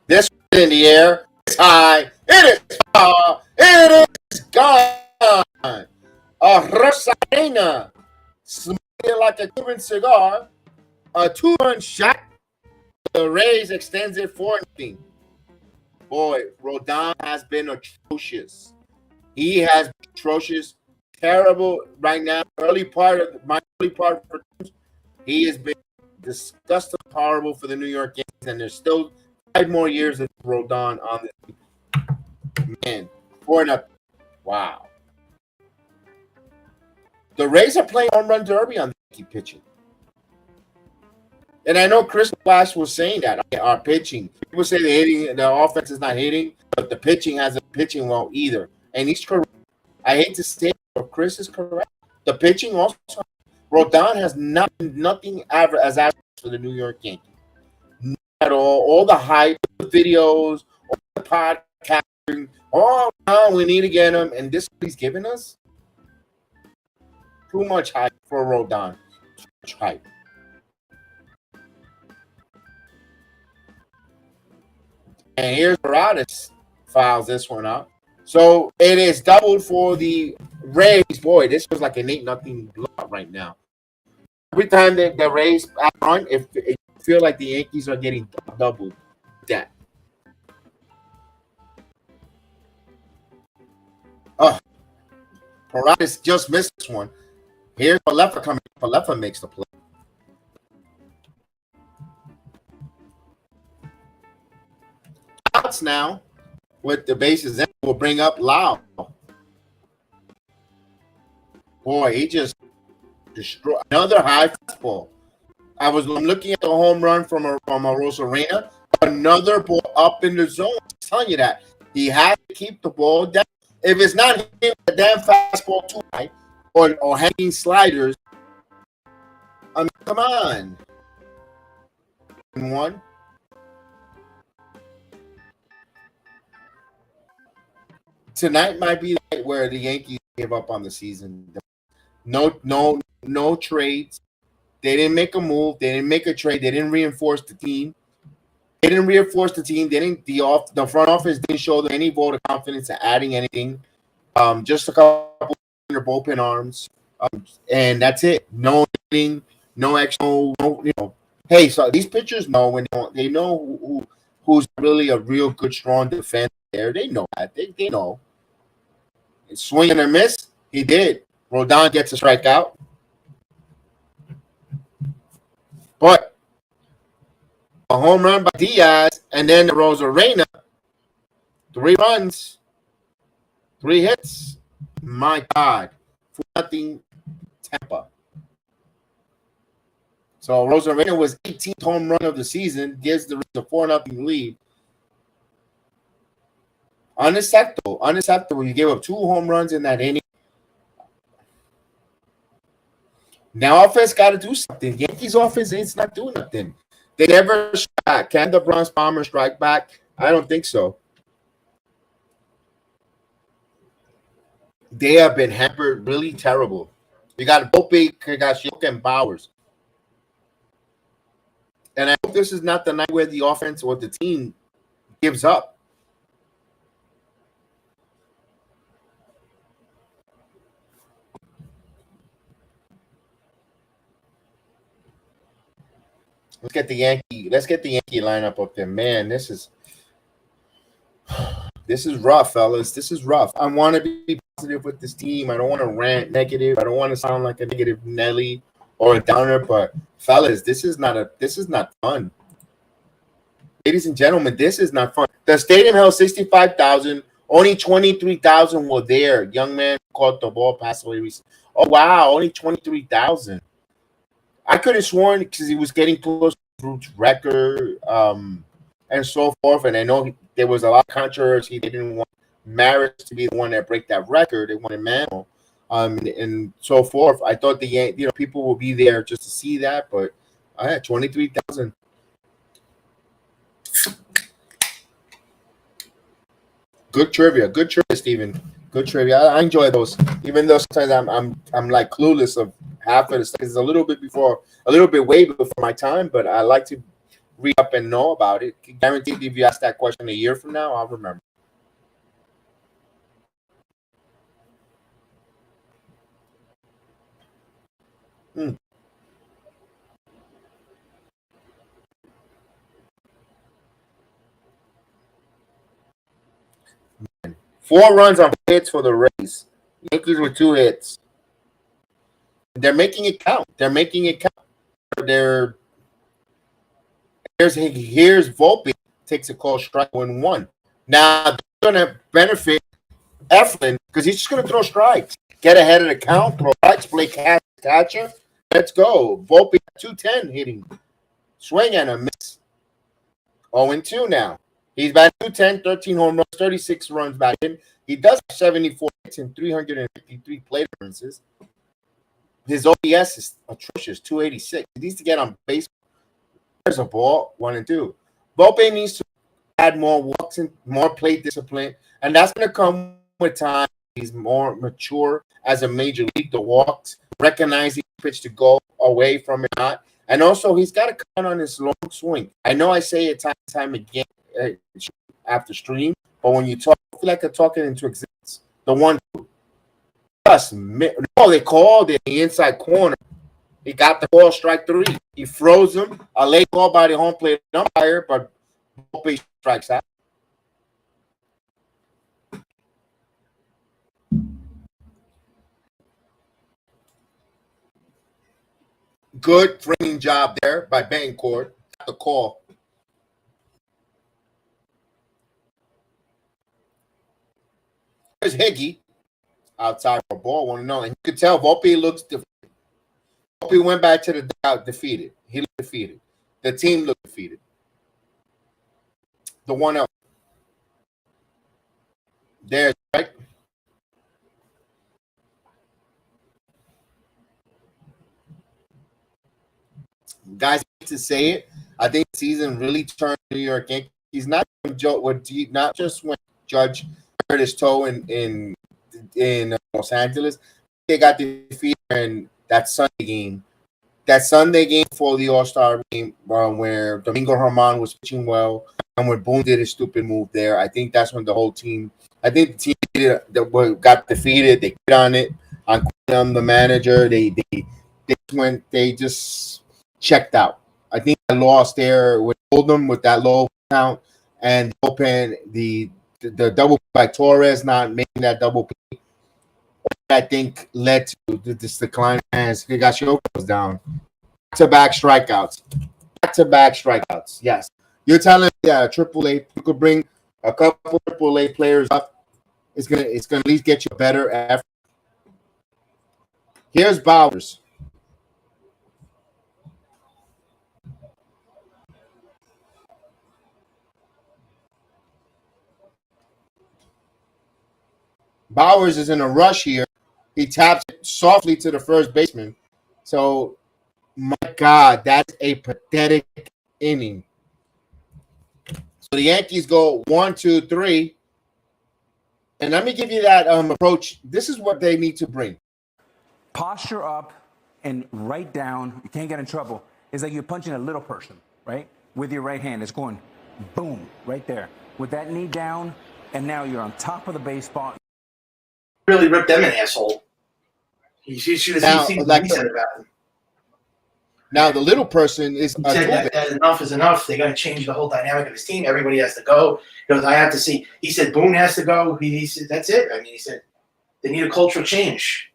This in the air. It's high. It is far. It is gone. Rosarena, smoking like a Cuban cigar. A 2-run shot. The Rays extends it 4-0. Boy, Rodon has been atrocious. He has been atrocious, terrible right now. Early part for he has been disgusting, horrible for the New York Yankees, and there's still 5 more years of Rodon on this. Man, 4-0. Wow. The Rays are playing home run derby on the Yankee pitching. And I know Chris Flash was saying that our pitching. People say the offense is not hitting, but the pitching hasn't pitching well either. And he's correct. I hate to say it, but Chris is correct. The pitching also. Rodon has nothing as average for the New York Yankees. Not at all. All the hype, the videos, all the podcasting. Oh, no, we need to get him. And this he's giving us? Too much hype for Rodon. Too much hype. And here's Paradas files this one out. So it is doubled for the Rays. Boy, this was like an 8-0 blowout right now. Every time the Rays run, if you feel like the Yankees are getting doubled, that. Oh, Paradas just missed this one. Here's Palefa coming. Palefa makes the play. Outs now with the bases in, will bring up Lau. Boy, he just destroyed another high fastball. I'm looking at the home run from a Rosarena. Another ball up in the zone. I'm telling you that he has to keep the ball down. If it's not hitting the damn fastball too high or hanging sliders, I mean, come on. 1. Tonight might be the night where the Yankees gave up on the season. No trades. They didn't make a move. They didn't make a trade. They didn't reinforce the team. They didn't. The front office didn't show them any vote of confidence in adding anything. Just a couple of bullpen arms, and that's it. No hitting, no extra. No. Hey, so these pitchers know when they know who's really a real good, strong defense there. They know that. They know. Swing and a miss. He did. Rodon gets a strikeout. But a home run by Diaz, and then the Rosarena. 3 runs, 3 hits. My God. 4-0 Tampa. So Rosarena was 18th home run of the season, gives the 4-0 lead. Unacceptable. You gave up 2 home runs in that inning. Now offense got to do something. Yankees offense is not doing nothing. They never strike. Can the Bronx Bombers strike back? I don't think so. They have been hampered really terrible. You got Volpe, Higashioka, and Bowers. And I hope this is not the night where the offense or the team gives up. Let's get the Yankee lineup up there. Man, this is rough, fellas. This is rough. I want to be positive with this team. I don't want to rant negative. I don't want to sound like a negative Nelly or a downer, but fellas, this is not fun. Ladies and gentlemen, this is not fun. The stadium held 65,000. Only 23,000 were there. Young man caught the ball, passed away recently. Oh wow, only 23,000. I could have sworn because he was getting close to Bruce's record and so forth. And I know there was a lot of controversy. They didn't want Maris to be the one that break that record. They wanted Manuel and so forth. I thought people will be there just to see that, but I had 23,000. Good trivia, Steven. Good trivia. I enjoy those, even though sometimes I'm like clueless of half of the stuff. It's a little bit way before my time, but I like to read up and know about it. Guaranteed, if you ask that question a year from now, I'll remember. Hmm. 4 runs on hits for the Rays. Yankees with 2 hits. They're making it count. Here's Volpe takes a call strike 1-1. Now they're gonna benefit Eflin because he's just gonna throw strikes, get ahead of the count, throw strikes, play catcher. Let's go. Volpe 210 hitting. Swing and a miss. 0-2 now. He's batting 210, 13 home runs, 36 runs back in. He does have 74 hits and 353 plate appearances. His OPS is atrocious, 286. He needs to get on base. There's a ball, 1-2. Volpe needs to add more walks and more plate discipline, and that's going to come with time. He's more mature as a major league. The walks, recognizing pitch to go away from it, not. And also, he's got to count on his long swing. I know I say it time and time again after stream, but when you talk, I feel like I'm talking into existence. The 1-2. No, they called it the inside corner. He got the ball, strike 3. He froze him. A late call by the home plate umpire, but Volpe strikes out. Good framing job there by Bancourt. The call. There's Higgy outside for a ball, 1-0. And you could tell Volpe looks different. Volpe went back to the dugout defeated. He looked defeated. The team looked defeated. The 1-0. There's right. Guys, to say it, I think the season really turned New York Yankees. Not just when Judge hurt his toe in Los Angeles. They got defeated in that Sunday game. That Sunday game for the All-Star game where Domingo Germán was pitching well and when Boone did his stupid move there. I think that's when the whole team – I think the team got defeated. They quit on it. On the manager. They just checked out. I think I lost there with Oldham with that low count and open the double by Torres not making that double play. I think led to this decline as Higashioka was down. Back-to-back strikeouts. Yes. You're telling me that AAA, you could bring a couple AAA players up. It's gonna at least get you a better effort. Here's Bowers. Bowers is in a rush here. He taps it softly to the first baseman. So, my God, that's a pathetic inning. So the Yankees go 1, 2, 3. And let me give you that approach. This is what they need to bring. Posture up and right down. You can't get in trouble. It's like you're punching a little person, right? With your right hand. It's going boom, right there. With that knee down, and now you're on top of the baseball. Really ripped them an asshole. You should have seen what he said about him. Now the little person is he said that enough is enough. They got to change the whole dynamic of his team. Everybody has to go. He goes, I have to see. He said Boone has to go. He said that's it. I mean, he said they need a cultural change.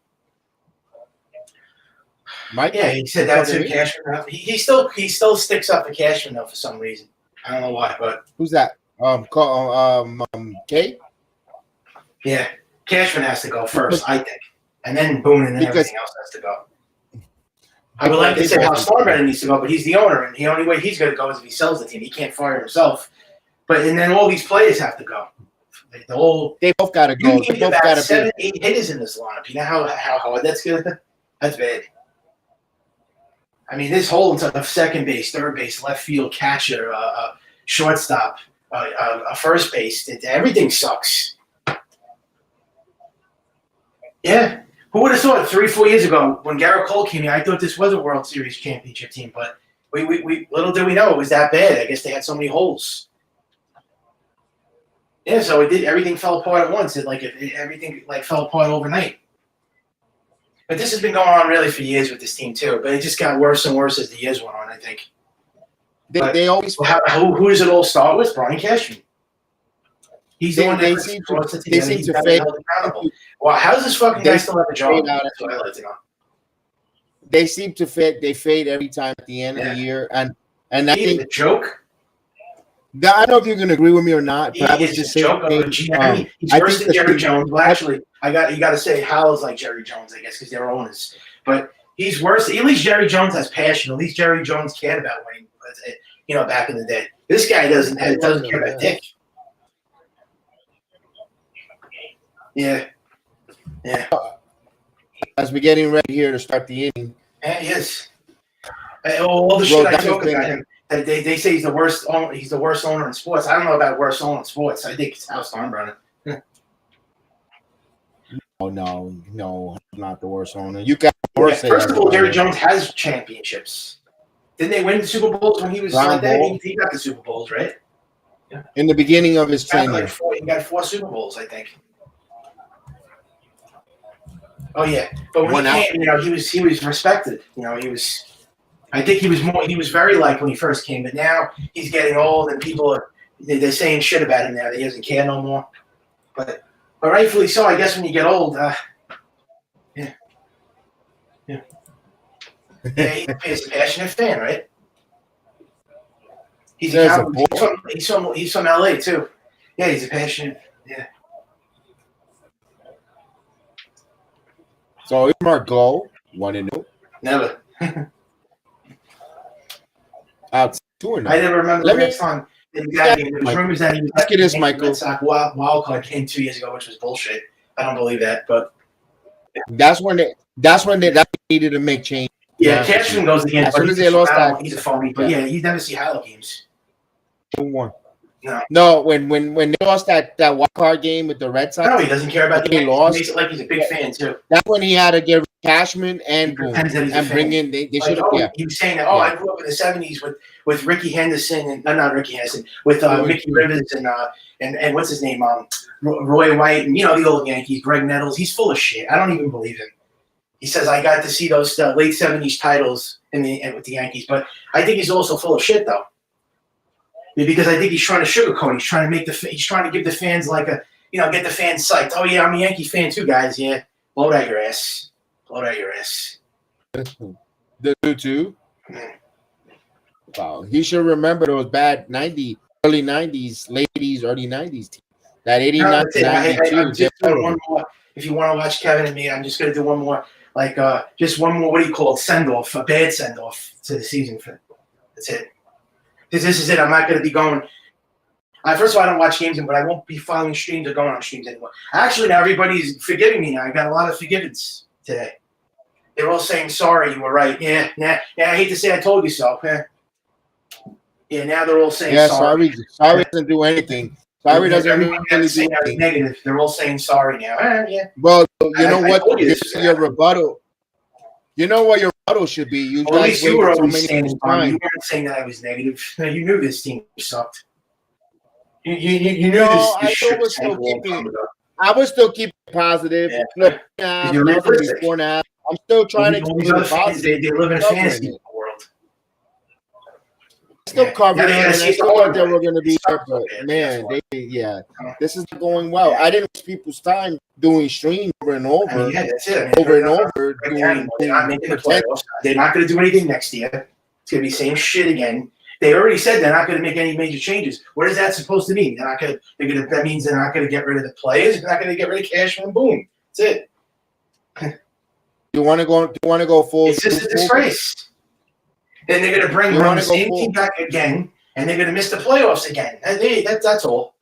Yeah, he said that's it. Cashman. He still sticks up for Cashman though for some reason. I don't know why, but who's that? Kay. Yeah, Cashman has to go first, I think, and then Boone, and then everything else has to go. I would like to say how Starbrenner needs to go, but he's the owner, and the only way he's going to go is if he sells the team. He can't fire himself. And then all these players have to go. They both got to go. You need about 7, 8 hitters in this lineup. You know how hard that's good? That's bad. I mean, this whole into second base, third base, left field, catcher, shortstop, first base, everything sucks. Yeah. Who would have thought 3 or 4 years ago when Garrett Cole came here, I thought this was a World Series championship team, but we little did we know it was that bad. I guess they had so many holes. Yeah, so everything fell apart at once. Everything fell apart overnight. But this has been going on really for years with this team too. But it just got worse and worse as the years went on, I think. They always who does it all start with? Brian Cashman. He's the one they seem to fade. Well, how does this fucking guy still have a job? That's what I'd like to know. They seem to fade. They fade every time at the end of the year, and I think a joke. I don't know if you can agree with me or not, but I was just saying. He's worse than Jerry Jones. Well, actually, you got to say Hal's like Jerry Jones, I guess, because they're owners. But he's worse. At least Jerry Jones has passion. At least Jerry Jones cared about winning. back in the day. This guy doesn't care about dick. Yeah. As we're getting ready here to start the inning. Yeah, he is. All the shit I talk about him. They say he's the worst owner. He's the worst owner in sports. I don't know about worst owner in sports. I think it's Hal Steinbrenner. Oh no, not the worst owner. You got worse. First of all, Jerry Jones has championships. Didn't they win the Super Bowls when he was on there? He got the Super Bowls, right? Yeah. In the beginning of his tenure, he got 4 Super Bowls, I think. Oh yeah, but when he came, he was respected. I think he was very liked when he first came, but now he's getting old and people they're saying shit about him now that he doesn't care no more. But rightfully so, I guess when you get old, yeah. He's a passionate fan, right? He's from LA too. Yeah, he's a passionate. Yeah. So Mark Goal 1-0. Never. Out 2-0. I never remember the next time. Exactly. There was rumors that he was at this, Michael. Wild card came 2 years ago, which was bullshit. I don't believe that, but that's when they needed to make change. Yeah, Cashman goes again. As soon as they lost that, he's a phony. But yeah, he's never seen Halo games. 2-1. No. When they lost that wild card game with the Red Sox, no, he doesn't care about the game. Lost. He makes it like he's a big fan too. That's when he had to get Cashman and bring in. They should have. He was saying that. I grew up in the '70s with Ricky Henderson and not Ricky Henderson, with Mickey Rivers and what's his name, Roy White, and the old Yankees, Greg Nettles. He's full of shit. I don't even believe him. He says I got to see those late '70s titles with the Yankees, but I think he's also full of shit though. Because I think he's trying to sugarcoat. He's trying to give the fans get the fans psyched. Oh yeah, I'm a Yankee fan too, guys. Yeah, blow it out your ass. The 2-2. Wow, he should remember those bad early '90s, late '80s, early '90s team. That '89, '92. One more. If you want to watch Kevin and me, I'm just going to do one more. Just one more. What do you call it? Send off. A bad send off to the season. That's it. This is it. I'm not going to be going. First of all, I don't watch games, but I won't be following streams or going on streams anymore. Actually, now everybody's forgiving me now. I got a lot of forgiveness today. They're all saying, sorry, you were right. Yeah, I hate to say I told you so. Yeah, now they're all saying sorry. Sorry doesn't do anything. Sorry doesn't really do anything. Negative. They're all saying sorry now. Yeah. Well, you know what? Your rebuttal. You know what your rebuttal should be. You guys you were always saying you weren't saying that I was negative. You knew this team sucked. You knew this shit was so I was still keeping positive. Yeah. Look, 4.5. I'm still trying to keep it positive. They live in a fantasy world. Still covered it, and I still thought they were going to be there, but man, this is not going well. I didn't waste people's time doing streams over and over, that's it. Over and over. They're not making the playoffs. They're not going to do anything next year. It's going to be the same shit again. They already said they're not going to make any major changes. What is that supposed to mean? They're not going to. That means they're not going to get rid of the players. They're not going to get rid of Cashman. Boom. That's it. You want to go full? It's just a disgrace. Then they're going to bring the same team back again, and they're going to miss the playoffs again. That's all.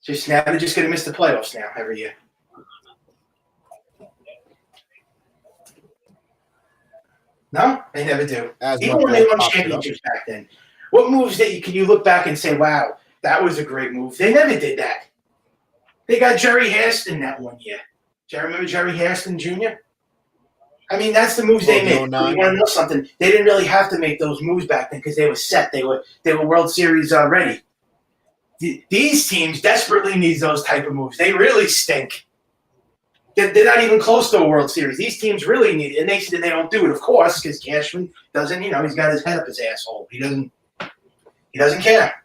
Just now, they're just going to miss the playoffs now every year. No, they never do. Even when they won championships back then. What moves can you look back and say, wow, that was a great move? They never did that. They got Jerry Hairston that one year. Do you remember Jerry Hairston Jr.? I mean, that's the moves they made. You want to know something? They didn't really have to make those moves back then because they were set. They were World Series ready. These teams desperately need those type of moves. They really stink. They're not even close to a World Series. These teams really need it, and they don't do it, of course, because Cashman doesn't. He's got his head up his asshole. He doesn't care.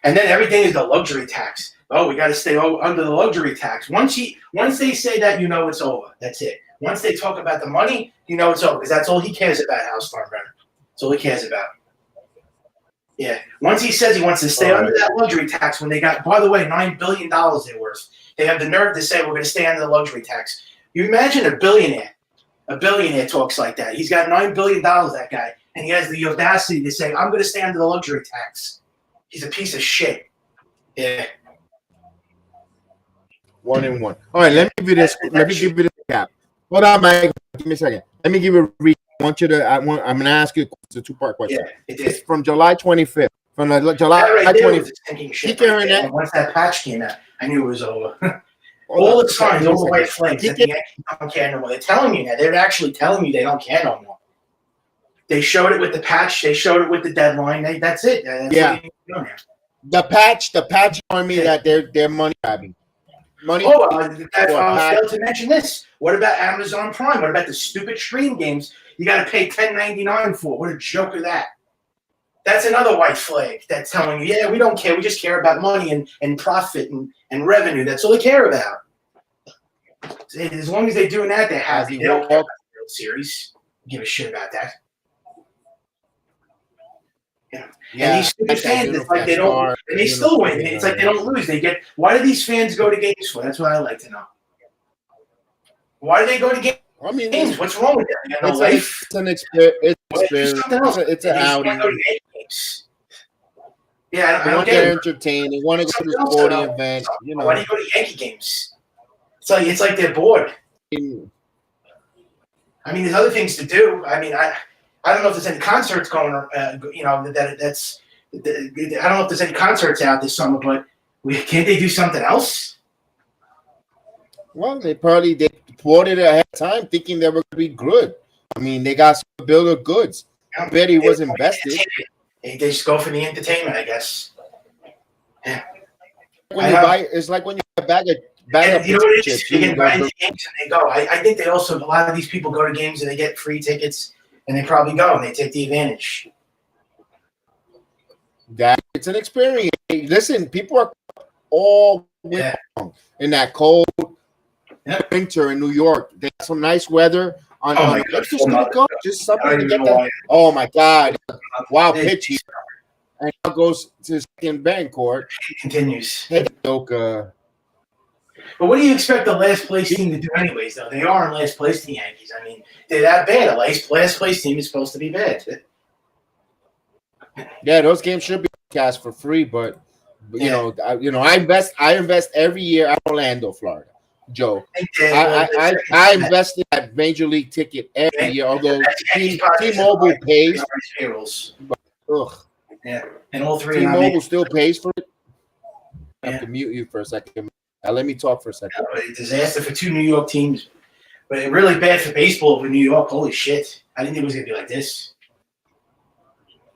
And then everything is the luxury tax. Oh, we got to stay under the luxury tax. Once they say that, it's over. That's it. Once they talk about the money, it's over because that's all he cares about. Hal Steinbrenner. That's all he cares about. Yeah. Once he says he wants to stay under that luxury tax, when they got, by the way, $9 billion they're worth, they have the nerve to say we're going to stay under the luxury tax. You imagine a billionaire A billionaire talks like that. He's got $9 billion, that guy, and he has the audacity to say, I'm going to stay under the luxury tax. He's a piece of shit. Yeah. 1-1. All right, let me give you this. Let me give you this cap. Hold on, Mike. Give me a second. Let me give you a read. I'm going to ask you a two-part question. Yeah, it It's is. from July 25th. From the July Right 25th. Once that patch came out, I knew it was over. All the signs, all the white flags that the Yankees don't care no more. They're telling you that. They're actually telling you they don't care no more. They showed it with the patch. They showed it with the deadline. That's it. That's yeah. The patch showing me that they're money grabbing. I failed to mention this. What about Amazon Prime? What about the stupid stream games you got to pay $10.99 for? What a joke of that. That's another white flag that's telling you, yeah, we don't care. We just care about money and profit and revenue. That's all they care about. As long as they're doing that, they're happy. They don't care about the World Series. Give a shit about that. Yeah. And these stupid fans, it's like they don't, and they still win. It's like they don't lose. They get. Why do these fans go to games for? That's what I like to know. Why do they go to games? I mean, what's wrong with that? You know, it's an experience. It's an outing. Yeah, they want to entertain. They want to go to the sporting event. You know. Why do you go to Yankee games? It's like they're bored. I mean, there's other things to do. I mean, I don't know if there's any concerts going. I don't know if there's any concerts out this summer, but can't they do something else? Well, they bought it ahead of time, thinking they were going to be good. I mean, they got some bill of goods. I bet he was invested. They just go for the entertainment, I guess. Yeah. It's like when you buy a bag of chips. You can buy into games and they go. I think they also, a lot of these people go to games and they get free tickets and they probably go and they take the advantage. It's an experience. Listen, people are all winter in that cold winter in New York. They have some nice weather. Let's just go. Just something to get that. Oh my God! Wow, pitch here. And now goes to second bank court. It continues. But what do you expect the last place team to do anyways, though? They are in last place, the Yankees. I mean, they're that bad. A last place team is supposed to be bad. Yeah, those games should be cast for free, but you know, I invest every year at Orlando, Florida. Joe, I invested that major league ticket every year, although T-Mobile pays. But, yeah, and all three. T-Mobile still pays for it. I have to mute you for a second. Let me talk for a second. A disaster for two New York teams, but really bad for baseball for New York. Holy shit! I didn't think it was gonna be like this.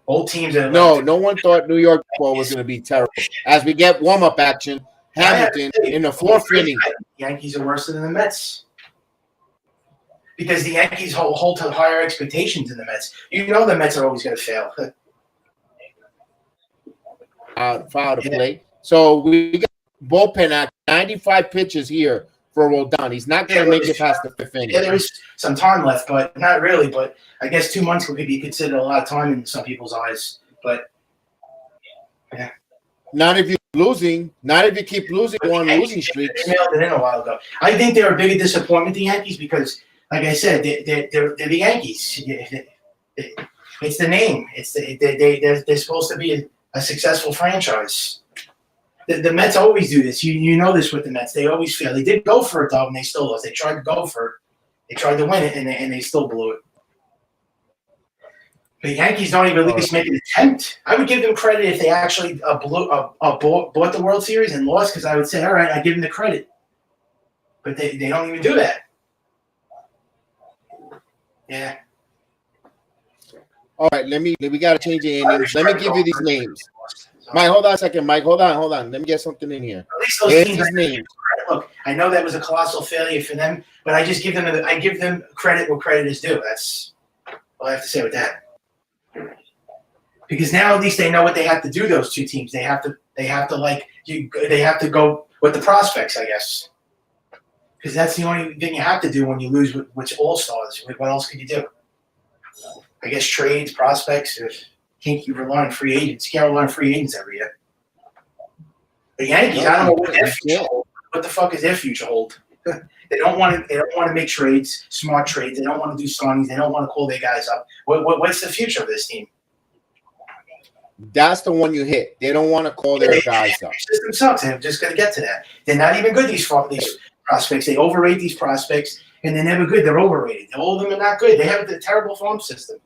Both teams are. No one thought New York ball was gonna be terrible. As we get warm-up action, Hamilton in the fourth inning. The Yankees are worse than the Mets because the Yankees hold to higher expectations than the Mets. You know the Mets are always going to fail. Foul to play. So we got bullpen at 95 pitches here for Rodon. He's not going to make it past the fifth inning. Yeah, there is some time left, but not really. But I guess 2 months could be considered a lot of time in some people's eyes. But yeah. Not if you're losing. Not if you keep losing on losing streaks. They mailed it in a while ago. I think they're a bigger disappointment, the Yankees, because, like I said, they're the Yankees. It's the name. They're supposed to be a successful franchise. The Mets always do this. You know this with the Mets. They always fail. They did go for it, though, and they still lost. They tried to go for it. They tried to win it, and they still blew it. The Yankees don't even at least make an attempt. I would give them credit if they actually bought the World Series and lost, because I would say, all right, I give them the credit. But they don't even do that. Yeah. All right, we got to change the innings. Let me give you these names. Mike, hold on a second. Mike, hold on. Let me get something in here. At least those teams names. Look, I know that was a colossal failure for them, but I give them credit where credit is due. That's all I have to say with that. Because now at least they know what they have to do. Those two teams, they have to go with the prospects, I guess. Because that's the only thing you have to do when you lose with all-stars. What else can you do? I guess trades, prospects. Can't you rely on free agents? You can't rely on free agents every year. The Yankees, I don't know what their future hold. What the fuck is their future hold? They don't want to. They don't want to make trades, smart trades. They don't want to do signings. They don't want to call their guys up. What's the future of this team? That's the one you hit. They don't want to call their guys up. The system sucks. I'm just going to get to that. They're not even good. These prospects. They overrate these prospects, and they're never good. They're overrated. All of them are not good. They have a terrible farm system.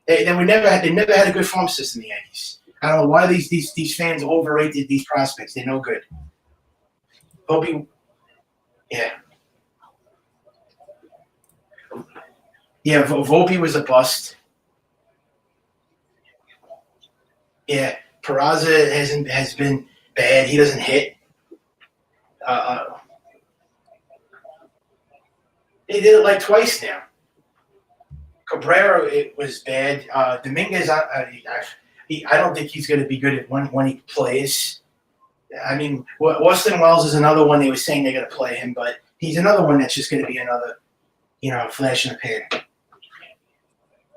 They never had a good farm system. The Yankees. I don't know why these fans overrated these prospects. They're no good. Volpe, yeah. Yeah, Volpe was a bust. Yeah, Peraza has been bad. He doesn't hit. They did it like twice now. Cabrera, it was bad. Dominguez, I don't think he's going to be good when he plays. I mean, Austin Wells is another one. They were saying they're going to play him, but he's another one that's just going to be another, flash in the pan.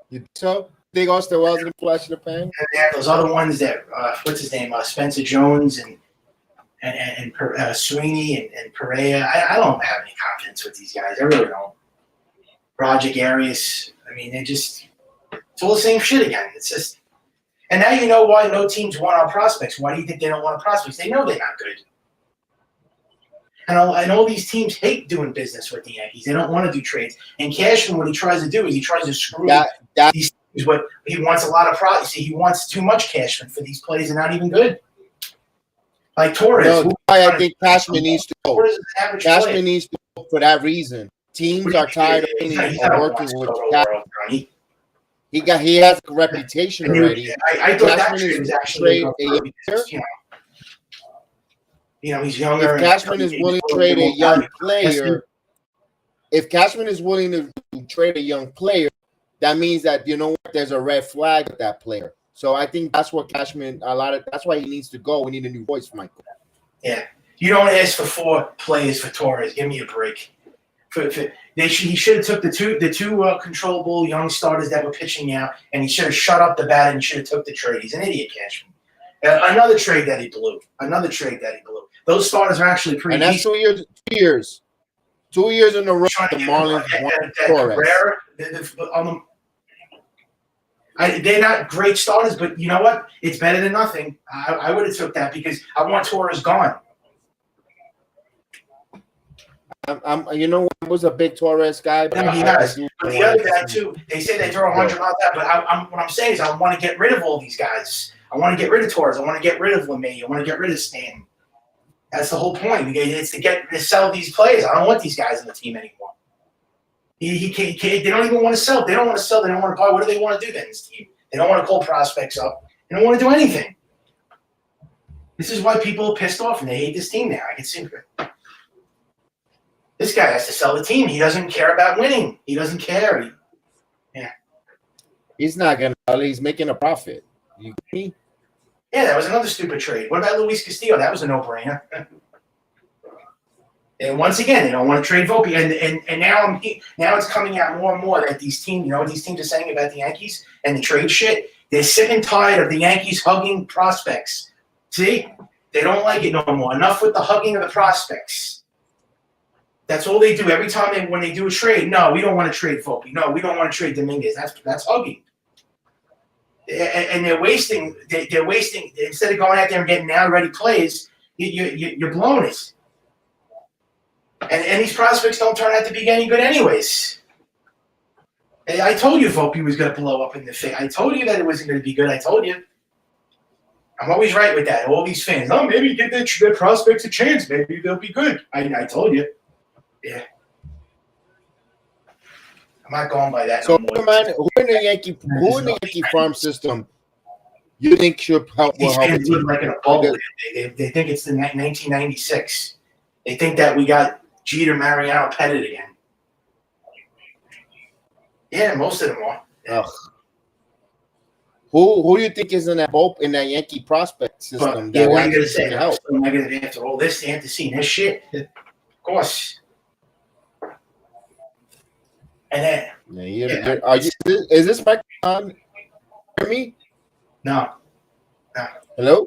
You so think Austin Wells is a flash in the pan? And they have those other ones that what's his name, Spencer Jones and Sweeney and Perea. I don't have any confidence with these guys. I really don't. Roger Arias. I mean, it's all the same shit again. It's just. And now you know why no teams want our prospects. Why do you think they don't want our prospects? They know they're not good. And all these teams hate doing business with the Yankees. They don't want to do trades. And Cashman, what he tries to do is he tries to screw these teams. But he wants a lot of product. See, he wants too much Cashman for these players. They're not even good. Like Torres. No, I think Cashman needs to go. Cashman needs to go for that reason. Teams are tired of working with Cashman. He has a reputation already. I thought that trade was actually a young player. He's younger. If Cashman is willing to trade a young player, that means that there's a red flag with that player. So I think that's what Cashman that's why he needs to go. We need a new voice, Michael. Yeah, you don't ask for 4 players for Torres. Give me a break. He should have took the two controllable young starters that were pitching out, and he should have shut up the bat and should have took the trade. He's an idiot, Cashman. Another trade that he blew. Those starters are actually pretty. And that's 2 years. 2 years in a row. The Marlins won Torres. They're not great starters, but you know what? It's better than nothing. I would have took that because I want Torres gone. I was a big Torres guy. But no, he has. But the other guy too. They say they throw 100 miles out, but what I'm saying is I want to get rid of all these guys. I want to get rid of Torres. I want to get rid of LeMay. I want to get rid of Stanton. That's the whole point. It's to sell these players. I don't want these guys on the team anymore. He can't. They don't even want to sell. They don't want to sell. They don't want to buy. What do they want to do then? This team. They don't want to call prospects up. They don't want to do anything. This is why people are pissed off and they hate this team now. I can see it. This guy has to sell the team. He doesn't care about winning. He doesn't care. He's not going to. He's making a profit. You get me? Yeah, that was another stupid trade. What about Luis Castillo? That was a no-brainer. And once again, they don't want to trade Volpe. And now it's coming out more and more that these teams, what these teams are saying about the Yankees and the trade shit? They're sick and tired of the Yankees hugging prospects. See? They don't like it no more. Enough with the hugging of the prospects. That's all they do every time when they do a trade. No, we don't want to trade Volpe. No, we don't want to trade Dominguez. That's hugging. And they're wasting. They're wasting instead of going out there and getting now-ready players. You're blowing it. And these prospects don't turn out to be any good anyways. I told you Volpe was going to blow up in the face. I told you that it wasn't going to be good. I told you. I'm always right with that. All these fans, maybe give their prospects a chance. Maybe they'll be good. I told you. Yeah. I'm not going by that. So, who in the Yankee farm system you think should help? These fans live like in a bubble. They think it's the 1996. They think that we got Jeter, Mariano, Pettit again. Yeah, most of them are. Yeah. Who do you think is in that Yankee prospect system? What are you going to say? After all this, they have to see this shit. Of course. And then, is this mic on? Hear me? No. Hello?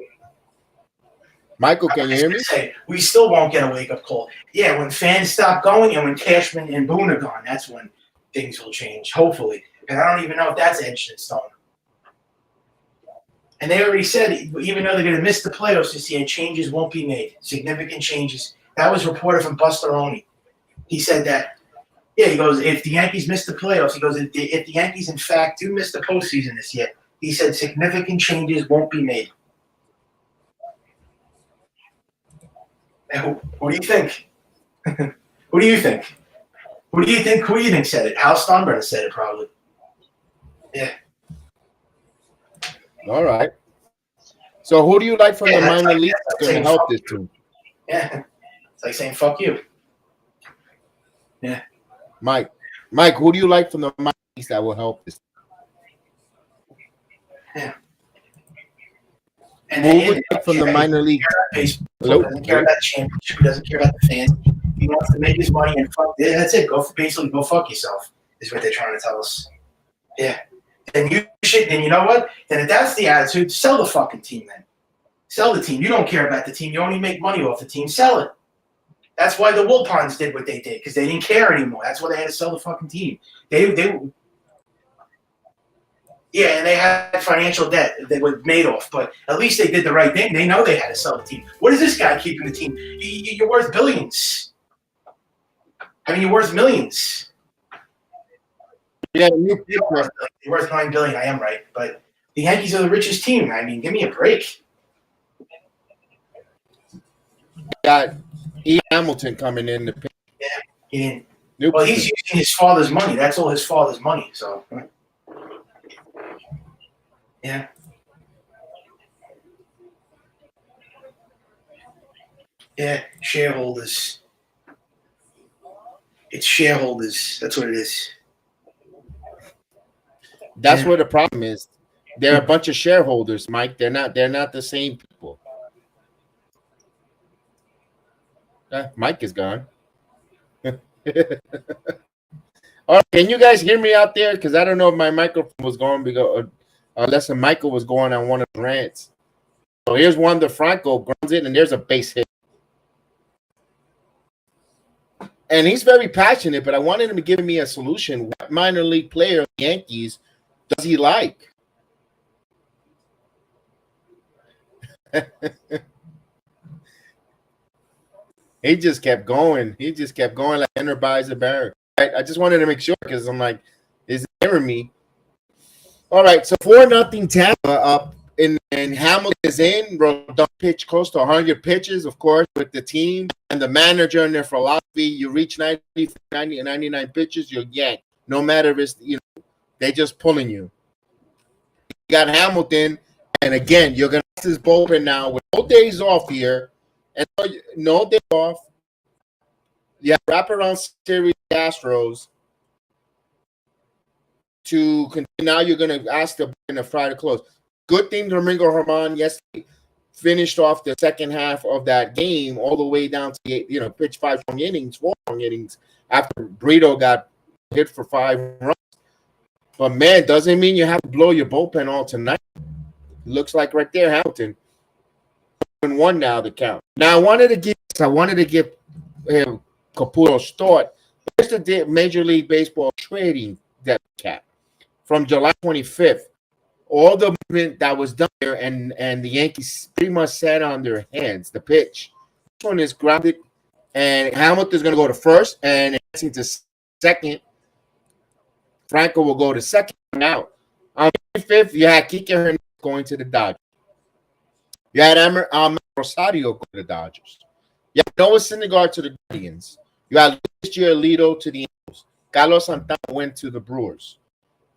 Michael, can you hear me? Say, we still won't get a wake-up call. Yeah, when fans stop going and when Cashman and Boone are gone, that's when things will change, hopefully. And I don't even know if that's etched in stone. And they already said, even though they're going to miss the playoffs this year, changes won't be made. Significant changes. That was reported from Buster Olney. He said that. Yeah, he goes, if the Yankees miss the playoffs, he goes, if the Yankees, in fact, do miss the postseason this year, he said significant changes won't be made. Now, what do you think? Who do you think? Who do you think said it? Hal Steinbrenner said it probably. Yeah. All right. So who do you like from the minor like, leagues that's going to help this team? Yeah. It's like saying fuck you. Yeah. Mike, who do you like from the minor leagues that will help this? Yeah. And who would you like from the minor league? Baseball, doesn't care about the championship. He doesn't care about the fans. He wants to make his money and fuck. That's it. Go fuck yourself. Is what they're trying to tell us. Yeah. Then you should. Then you know what? Then if that's the attitude, sell the fucking team. Then sell the team. You don't care about the team. You only make money off the team. Sell it. That's why the Wilpons did what they did, because they didn't care anymore. That's why they had to sell the fucking team. Yeah, and they had financial debt. They were Madoff, but at least they did the right thing. They know they had to sell the team. What is this guy keeping the team? You're worth billions. I mean, you're worth millions. Yeah, you're worth $9 billion. I am right, but the Yankees are the richest team. I mean, give me a break. Got E. Hamilton coming in to pay. Yeah, he didn't. Well, he's using his father's money. That's all his father's money. So, yeah. Yeah, shareholders. It's shareholders. That's what it is. That's where the problem is. They're a bunch of shareholders, Mike. They're not the same people. Mike is gone. All right, can you guys hear me out there? Because I don't know if my microphone was going because unless Michael was going on one of the rants. So here's one the Franco grounds it, and there's a base hit. And he's very passionate, but I wanted him to give me a solution. What minor league player of the Yankees does he like? He just kept going. He just kept going like Enter buys a barrack. Right? I just wanted to make sure because I'm like, is it hearing me? All right, so 4-0 Tampa up, and Hamilton is in. Rodon pitched close to 100 pitches, of course, with the team and the manager and their philosophy. You reach 90, 99 pitches, you're yanked. No matter if it's, they just pulling you. You got Hamilton, and again, you're going to have this bullpen now with no days off here. And no day off. Yeah, wraparound series Astros to continue. Now you're going to ask the Friday close. Good thing Domingo Germán yesterday finished off the second half of that game all the way down to pitch 4 strong innings after Brito got hit for 5 runs. But man, doesn't mean you have to blow your bullpen all tonight. Looks like right there, Hamilton. 1 now the count. Now I wanted to give him Caputo's thought. Here's the Major League Baseball trading depth cap from July 25th. All the movement that was done there, and the Yankees pretty much sat on their hands. The pitch. This one is grounded, and Hamilton's going to go to first, and advancing to second. Franco will go to second now. On the 25th, you had Kike Hernandez going to the Dodgers. You had Rosario go to the Dodgers. You had Noah Syndergaard to the Guardians. You had Luis Giolito to the Angels. Carlos Santana went to the Brewers.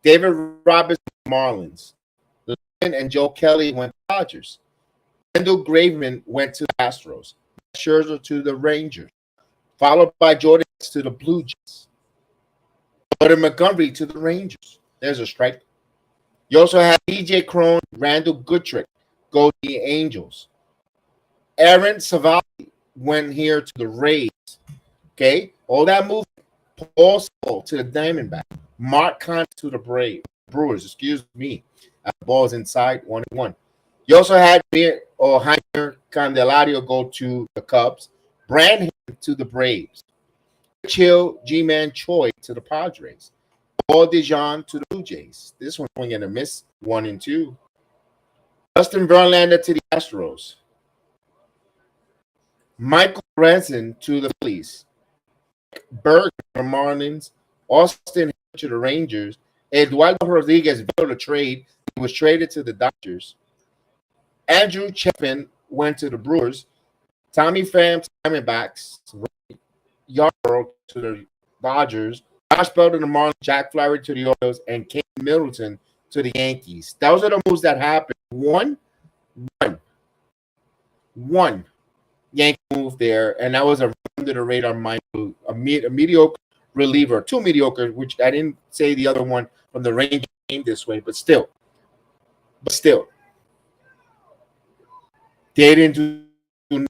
David Roberts to the Marlins. Lynn and Joe Kelly went to the Dodgers. Wendell Graveman went to the Astros. Scherzer to the Rangers. Followed by Jordan to the Blue Jays. Jordan Montgomery to the Rangers. There's a strike. You also have DJ Cron, Randall Goodrick go to the Angels. Aaron Savali went here to the Rays. Okay, all that movement. Paul Sewell to the Diamondbacks. Mark Kahn to the Brewers. Excuse me. Ball's inside 1-1. You also had Jaime Candelario go to the Cubs, Branham to the Braves, Chill G-Man Choi to the Padres, Paul DeJong to the Blue Jays. This one's going to miss 1 and 2. Justin Verlander to the Astros, Michael Branson to the Phillies, Berg to the Marlins, Austin to the Rangers, Eduardo Rodriguez failed to trade. He was traded to the Dodgers. Andrew Chapin went to the Brewers. Tommy Pham to the Diamondbacks. Yarbrough to the Dodgers. Josh Bell to the Marlins. Jack Flaherty to the Orioles. And Kane Middleton to the Yankees. Those are the moves that happened. One Yankee move there, and that was a under the radar move. A mediocre reliever, 2 mediocre, which I didn't say the other one from the Rangers came this way, but still. They didn't do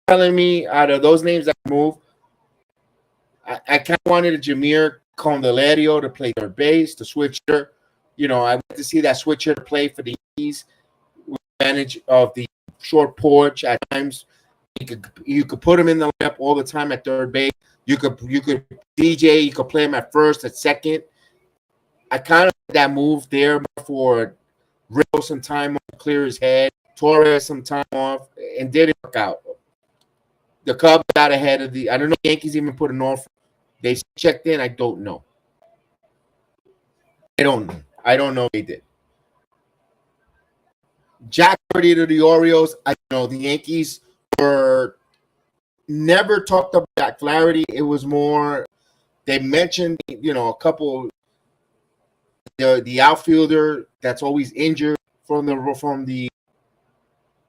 telling me out of those names that move. I kind of wanted a Jameer Candelario to play third base, the switcher. You know, I want to see that switcher to play for the Yankees with advantage of the short porch at times. You could put him in the lineup all the time at third base. You could DJ. You could play him at first, at second. I kind of that move there for Riddle some time off to clear his head, Torres some time off, and didn't work out. The Cubs got ahead of the. I don't know. The Yankees even put an offer. They checked in. I don't know. I don't know. They did. Jack Flaherty to the Orioles. I know the Yankees were never talked about Jack Flaherty. It was more they mentioned, you know, a couple the outfielder that's always injured from the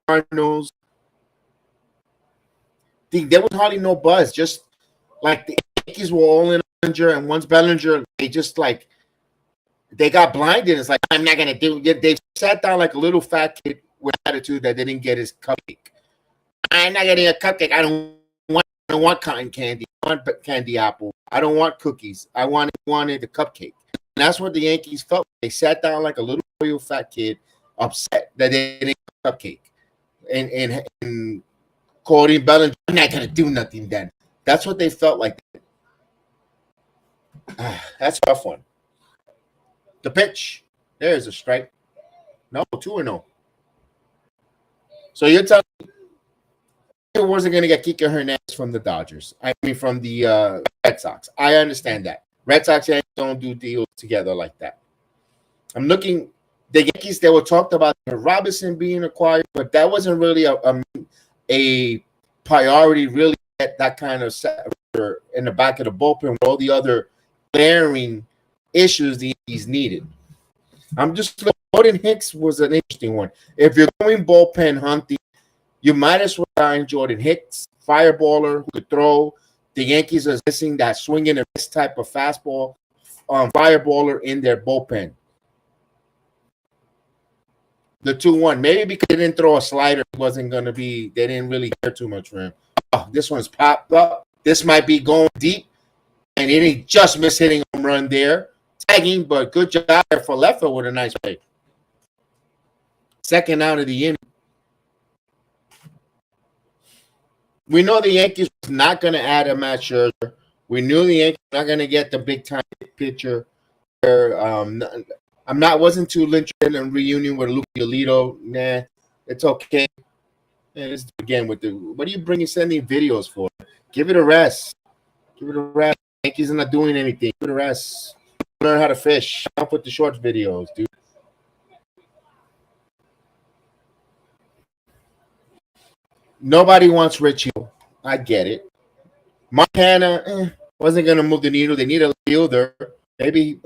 Cardinals. There was hardly no buzz. Just like the Yankees were all in Bellinger, and once Bellinger, they just like they got blinded. It's like I'm not gonna do. They sat down like a little fat kid with attitude that they didn't get his cupcake. I'm not getting a cupcake. I don't want cotton candy. I want candy apple. I don't want cookies. I wanted the cupcake. And that's what the Yankees felt. They sat down like a little royal fat kid, upset that they didn't get a cupcake. And Cody Bellinger, I'm not gonna do nothing then. That's what they felt like. That's a tough one. The pitch. There's a strike. No, 2-0. So you're telling me it wasn't going to get Kike Hernandez from the Dodgers. I mean, from the Red Sox. I understand that. Red Sox don't do deals together like that. I'm looking. The Yankees, they were talked about Robinson being acquired, but that wasn't really a priority, really, at that kind of in the back of the bullpen with all the other glaring issues the Yankees needed. I'm just looking. Jordan Hicks was an interesting one. If you're going bullpen hunting, you might as well sign Jordan Hicks, fireballer who could throw. The Yankees are missing that swinging and miss type of fastball fireballer in their bullpen. The 2-1, maybe because they didn't throw a slider, it wasn't going to be. They didn't really care too much for him. Oh, this one's popped up. This might be going deep, and it ain't just miss hitting home run there. Tagging, but good job there for left field with a nice play. Second out of the inning. We know the Yankees was not going to add a Matt Scherzer. We knew the Yankees were not going to get the big time pitcher. Wasn't too interested in reunion with Luke Giolito. Nah, it's okay. And this again with the what are you sending videos for? Give it a rest. Yankees are not doing anything. Give it a rest. Learn how to fish. Stop with the short videos, dude. Nobody wants Rich Hill. I get it. Montana wasn't going to move the needle. They need a fielder. Maybe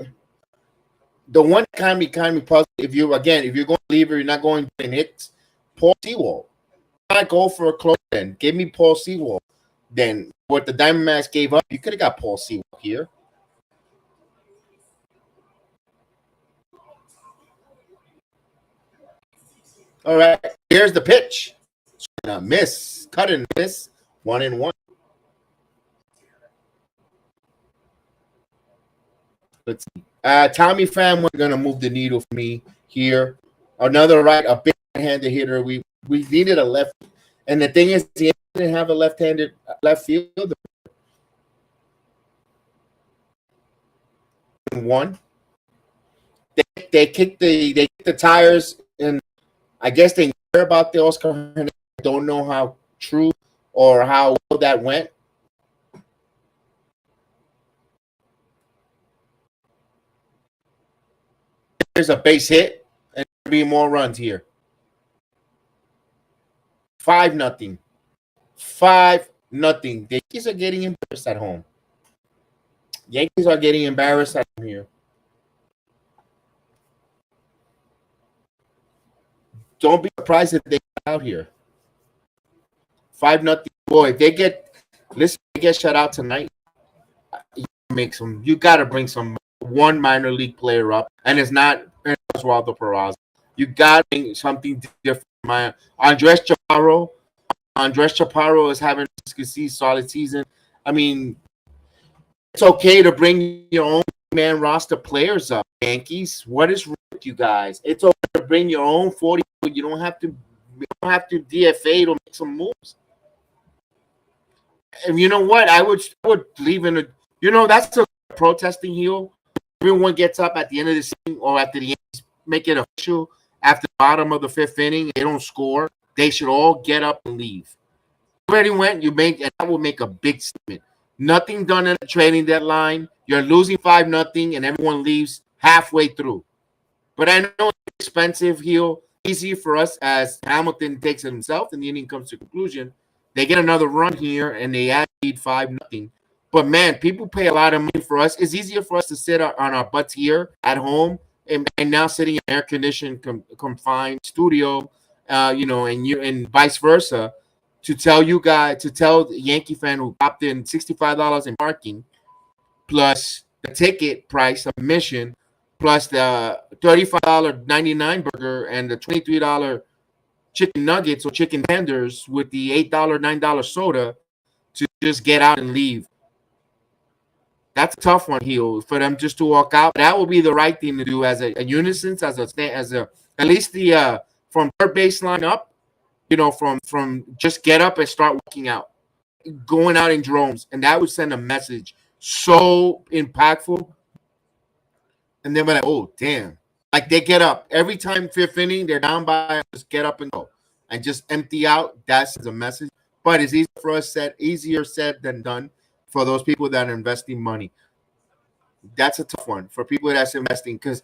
the one kind of puzzle. If you're going to leave her, you're not going to Hicks. Paul Sewald. Why not go for a close then? Give me Paul Sewald. Then what the Diamondbacks gave up, you could have got Paul Sewald here. All right, here's the pitch. Miss, cut and miss, 1-1. Let's see. Tommy Pham was gonna move the needle for me here. A big right-handed hitter. We needed a left, and the thing is, he didn't have a left-handed left fielder. One, they kicked the tires, and I guess they care about the Oscar Hernandez. I don't know how true or how well that went. There's a base hit, and there'll be more runs here. 5-0. 5-0. The Yankees are getting embarrassed at home. Yankees are getting embarrassed at home here. Don't be surprised if they get out here. 5-0. Boy, if they get shut out tonight, you got to bring one minor league player up, and it's not Oswaldo Peraza. You got to bring something different. Andres Chaparro is having a solid season. I mean, it's okay to bring your own man roster players up, Yankees. What is wrong with you guys? It's okay to bring your own 40. You don't have to DFA to make some moves. And you know what? I would leave in that's a protesting heel. Everyone gets up at the end of the season or after the Yankees make it official after the bottom of the 5th inning. They don't score. They should all get up and leave. Already went. And that will make a big statement. Nothing done at the trading deadline. You're losing 5-0, and everyone leaves halfway through. But I know it's expensive heel. Easy for us as Hamilton takes it himself, and the inning comes to conclusion. They get another run here, and they add 5-0. But man, people pay a lot of money for us. It's easier for us to sit on our butts here at home and now sitting in an air-conditioned, confined studio, and vice versa. To tell the Yankee fan who popped in $65 in parking, plus the ticket price of admission, plus the $35.99 burger and the $23 chicken nuggets or chicken tenders with the $8, $9 soda to just get out and leave. That's a tough one, heel, for them just to walk out. That will be the right thing to do as a unison, as at least the from third baseline up. From just get up and start walking out, going out in drones, and that would send a message so impactful. And they're like, "Oh, damn!" Like they get up every time 5th inning, they're down by, just get up and go, and just empty out. That's the message. But it's easier said than done for those people that are investing money. That's a tough one for people that's investing because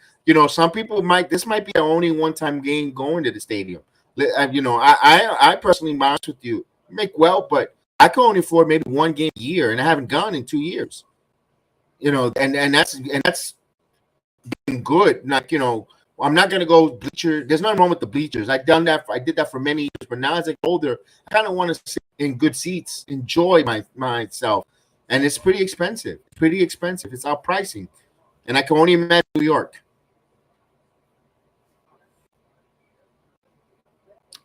some people this might be the only one-time game going to the stadium. I personally, be honest with you, make well, but I can only afford maybe one game a year, and I haven't gone in 2 years. And that's been good. Like I'm not gonna go bleacher. There's nothing wrong with the bleachers. I did that for many years, but now as I get older, I kind of want to sit in good seats, enjoy myself, and it's pretty expensive. It's out pricing, and I can only imagine New York.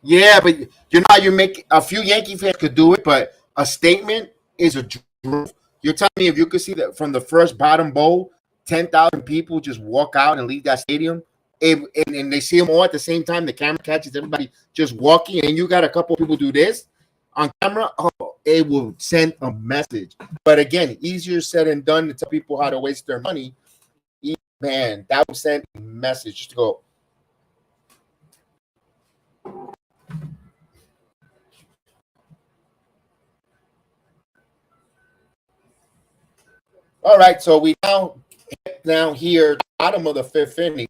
Yeah, but you make a few Yankee fans could do it, but a statement is a drill. You're telling me if you could see that from the first bottom bowl, 10,000 people just walk out and leave that stadium, and they see them all at the same time. The camera catches everybody just walking, and you got a couple people do this on camera. Oh, it will send a message. But again, easier said than done to tell people how to waste their money. Man, that would send a message just to go. All right, so we now here, bottom of the 5th inning.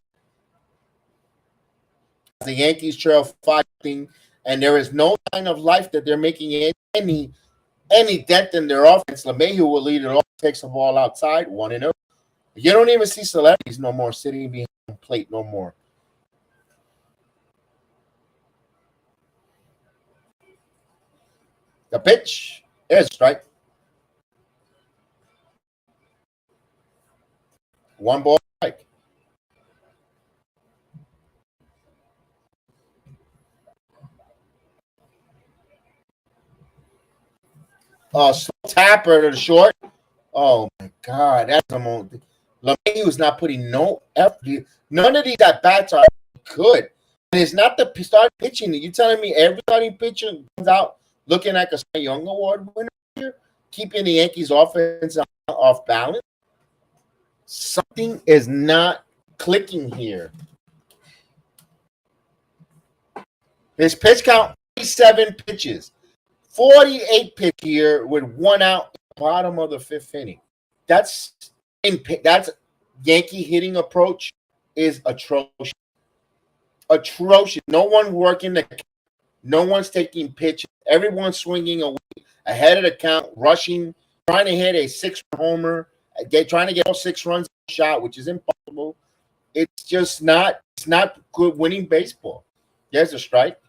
The Yankees trail 5-0, and there is no sign of life that they're making any dent in their offense. LeMahieu will lead it off, takes the ball outside, 1-0. You don't even see celebrities no more sitting behind the plate no more. The pitch is a strike. 1 ball strike. Tapper to the short. Oh my God, that's a moment. LeMahieu was not putting no effort. None of these at bats are good. And it's not the start pitching. You telling me every starting pitcher comes out looking like a Cy Young Award winner here, keeping the Yankees offense off balance? Something is not clicking here. His pitch count, 47 pitches. 48 pitch here with 1 out at the bottom of the 5th inning. That's Yankee hitting approach is atrocious. Atrocious. No one working the count. No one's taking pitches. Everyone's swinging away ahead of the count, rushing, trying to hit a 6-run homer, trying to get all 6 runs shot, which is impossible. It's just not. It's not good winning baseball. There's a strike.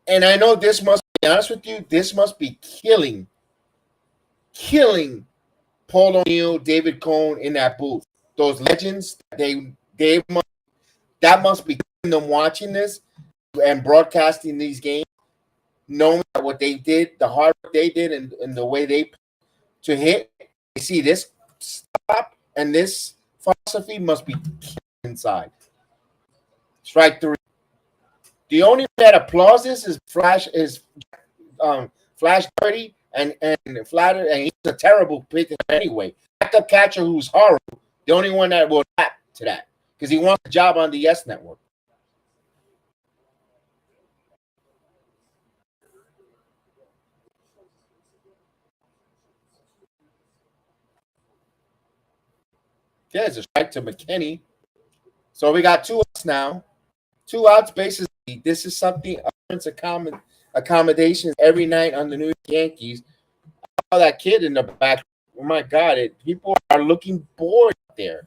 And I know this must be honest with you. This must be killing Paul O'Neill, David Cohn in that booth. Those legends, that must be killing them watching this and broadcasting these games, knowing what they did, the hard work they did, and the way they to hit. You see this stop and this philosophy must be killing inside. Strike 3. The only that applauds this is Flash Dirty and Flatter, and he's a terrible pitcher anyway. Backup catcher who's horrible. The only one that will tap to that because he wants a job on the Yes Network. There's a strike to McKinney. So we got 2 outs now. 2 outs, bases. This is something accommodations every night on the New York Yankees. Oh, that kid in the back. Oh my God! People are looking bored there.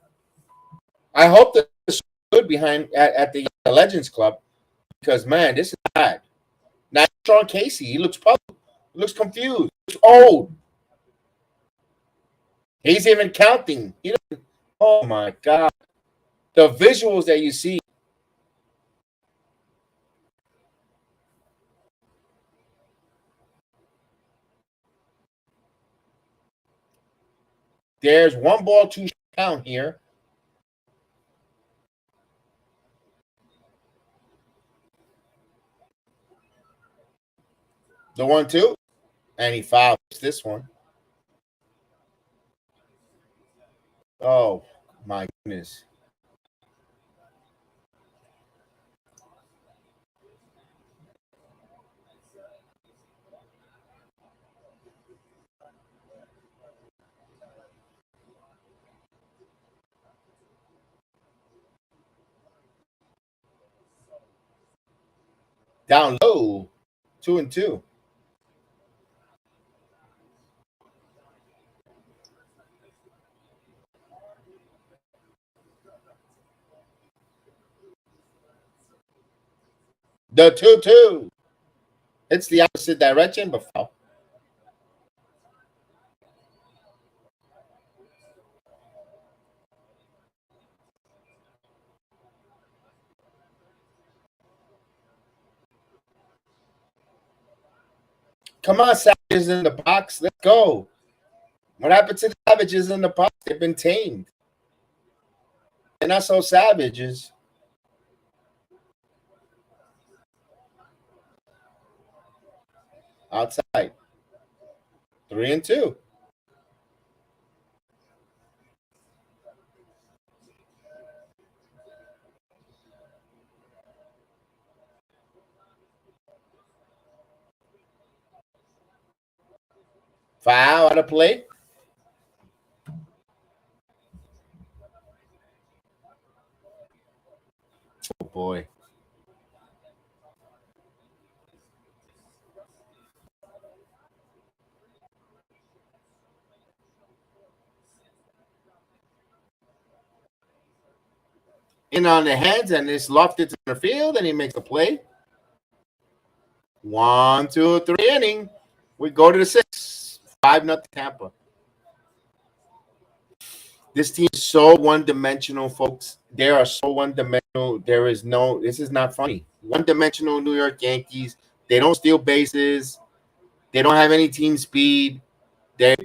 I hope that this is good behind at the Legends Club because man, this is bad. Now Sean Casey, he looks puzzled, looks confused, looks old. He's even counting. Oh my God! The visuals that you see. There's 1 ball, 2 count here. The 1-2, and he fouls this one. Oh my goodness. Down low, 2-2. The 2-2. It's the opposite direction, but foul. Come on, Savages in the box. Let's go. What happened to the Savages in the box? They've been tamed. They're not so savages. Outside. 3-2. Foul out of play. Oh boy. In on the heads, and it's lofted to the field, and he makes a play. 1, 2, 3 inning. We go to the 6th. 5-0 Tampa. This team is so one-dimensional, folks. They are so one-dimensional. This is not funny. One-dimensional New York Yankees. They don't steal bases. They don't have any team speed. They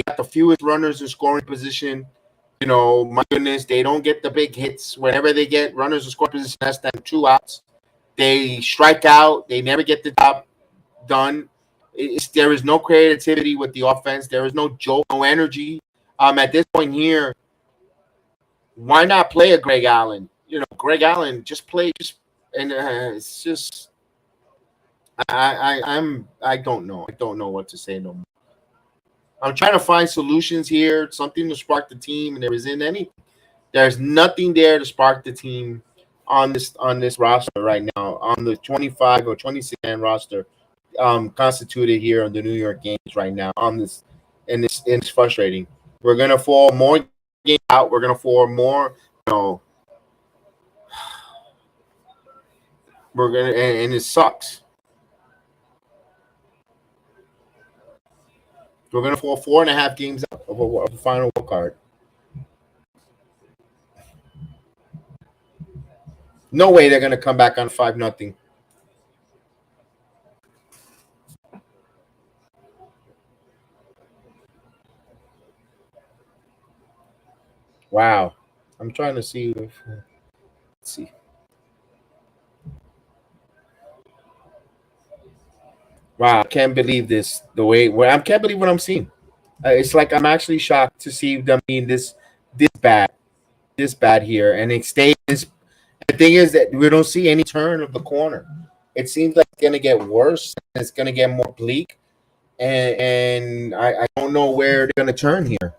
got the fewest runners in scoring position. my goodness, they don't get the big hits. Whenever they get runners in score position, less than 2 outs, they strike out. They never get the job done. There is no creativity with the offense. There is no jolt, no energy. At this point here, why not play a Greg Allen? Greg Allen just play, and it's just I don't know. I don't know what to say no more. I'm trying to find solutions here, something to spark the team, and there isn't any. There's nothing there to spark the team on this roster right now, on the 25 or 26 man roster constituted here on the New York Yankees right now. And it's frustrating. We're gonna fall more games out. We're gonna fall more. We're gonna, and it sucks. We're going to fall 4.5 games out of a final wild card. No way they're going to come back on 5-0. Wow. I'm trying to see. Let's see. Wow, I can't believe this. I can't believe what I'm seeing. It's like I'm actually shocked to see them being this bad here, and it stays. The thing is that we don't see any turn of the corner. It seems like it's gonna get worse. It's gonna get more bleak, and I don't know where they're gonna turn here.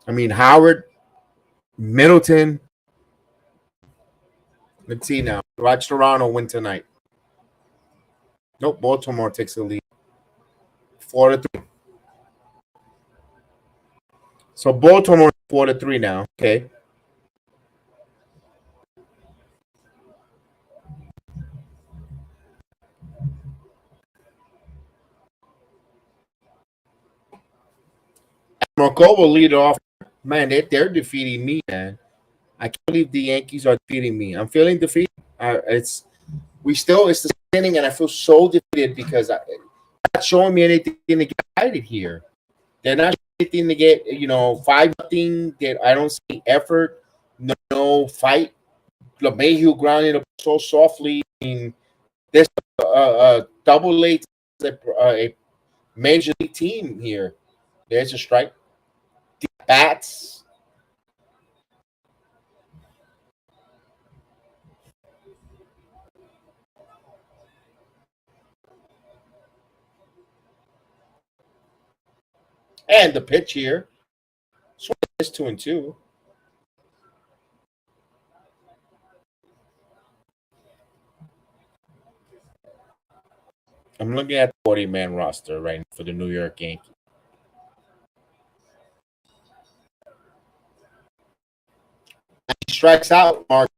I mean, Howard, Middleton. Let's see now. Watch Toronto win tonight. Nope, Baltimore takes the lead. 4-3. So Baltimore 4-3 now. Okay. Marco will lead off. Man, they're defeating me, man. I can't believe the Yankees are defeating me. I'm feeling defeated. It's the inning, and I feel so defeated because they're not showing me anything to get excited here. They're not showing anything to get 5-0. That I don't see effort, no fight. LeMahieu grounded up so softly. I mean, there's a double A, a major league team here. There's a strike. The bats. And the pitch here. So it's 2-2. I'm looking at the 40-man roster right now for the New York Yankees. He strikes out, Marco.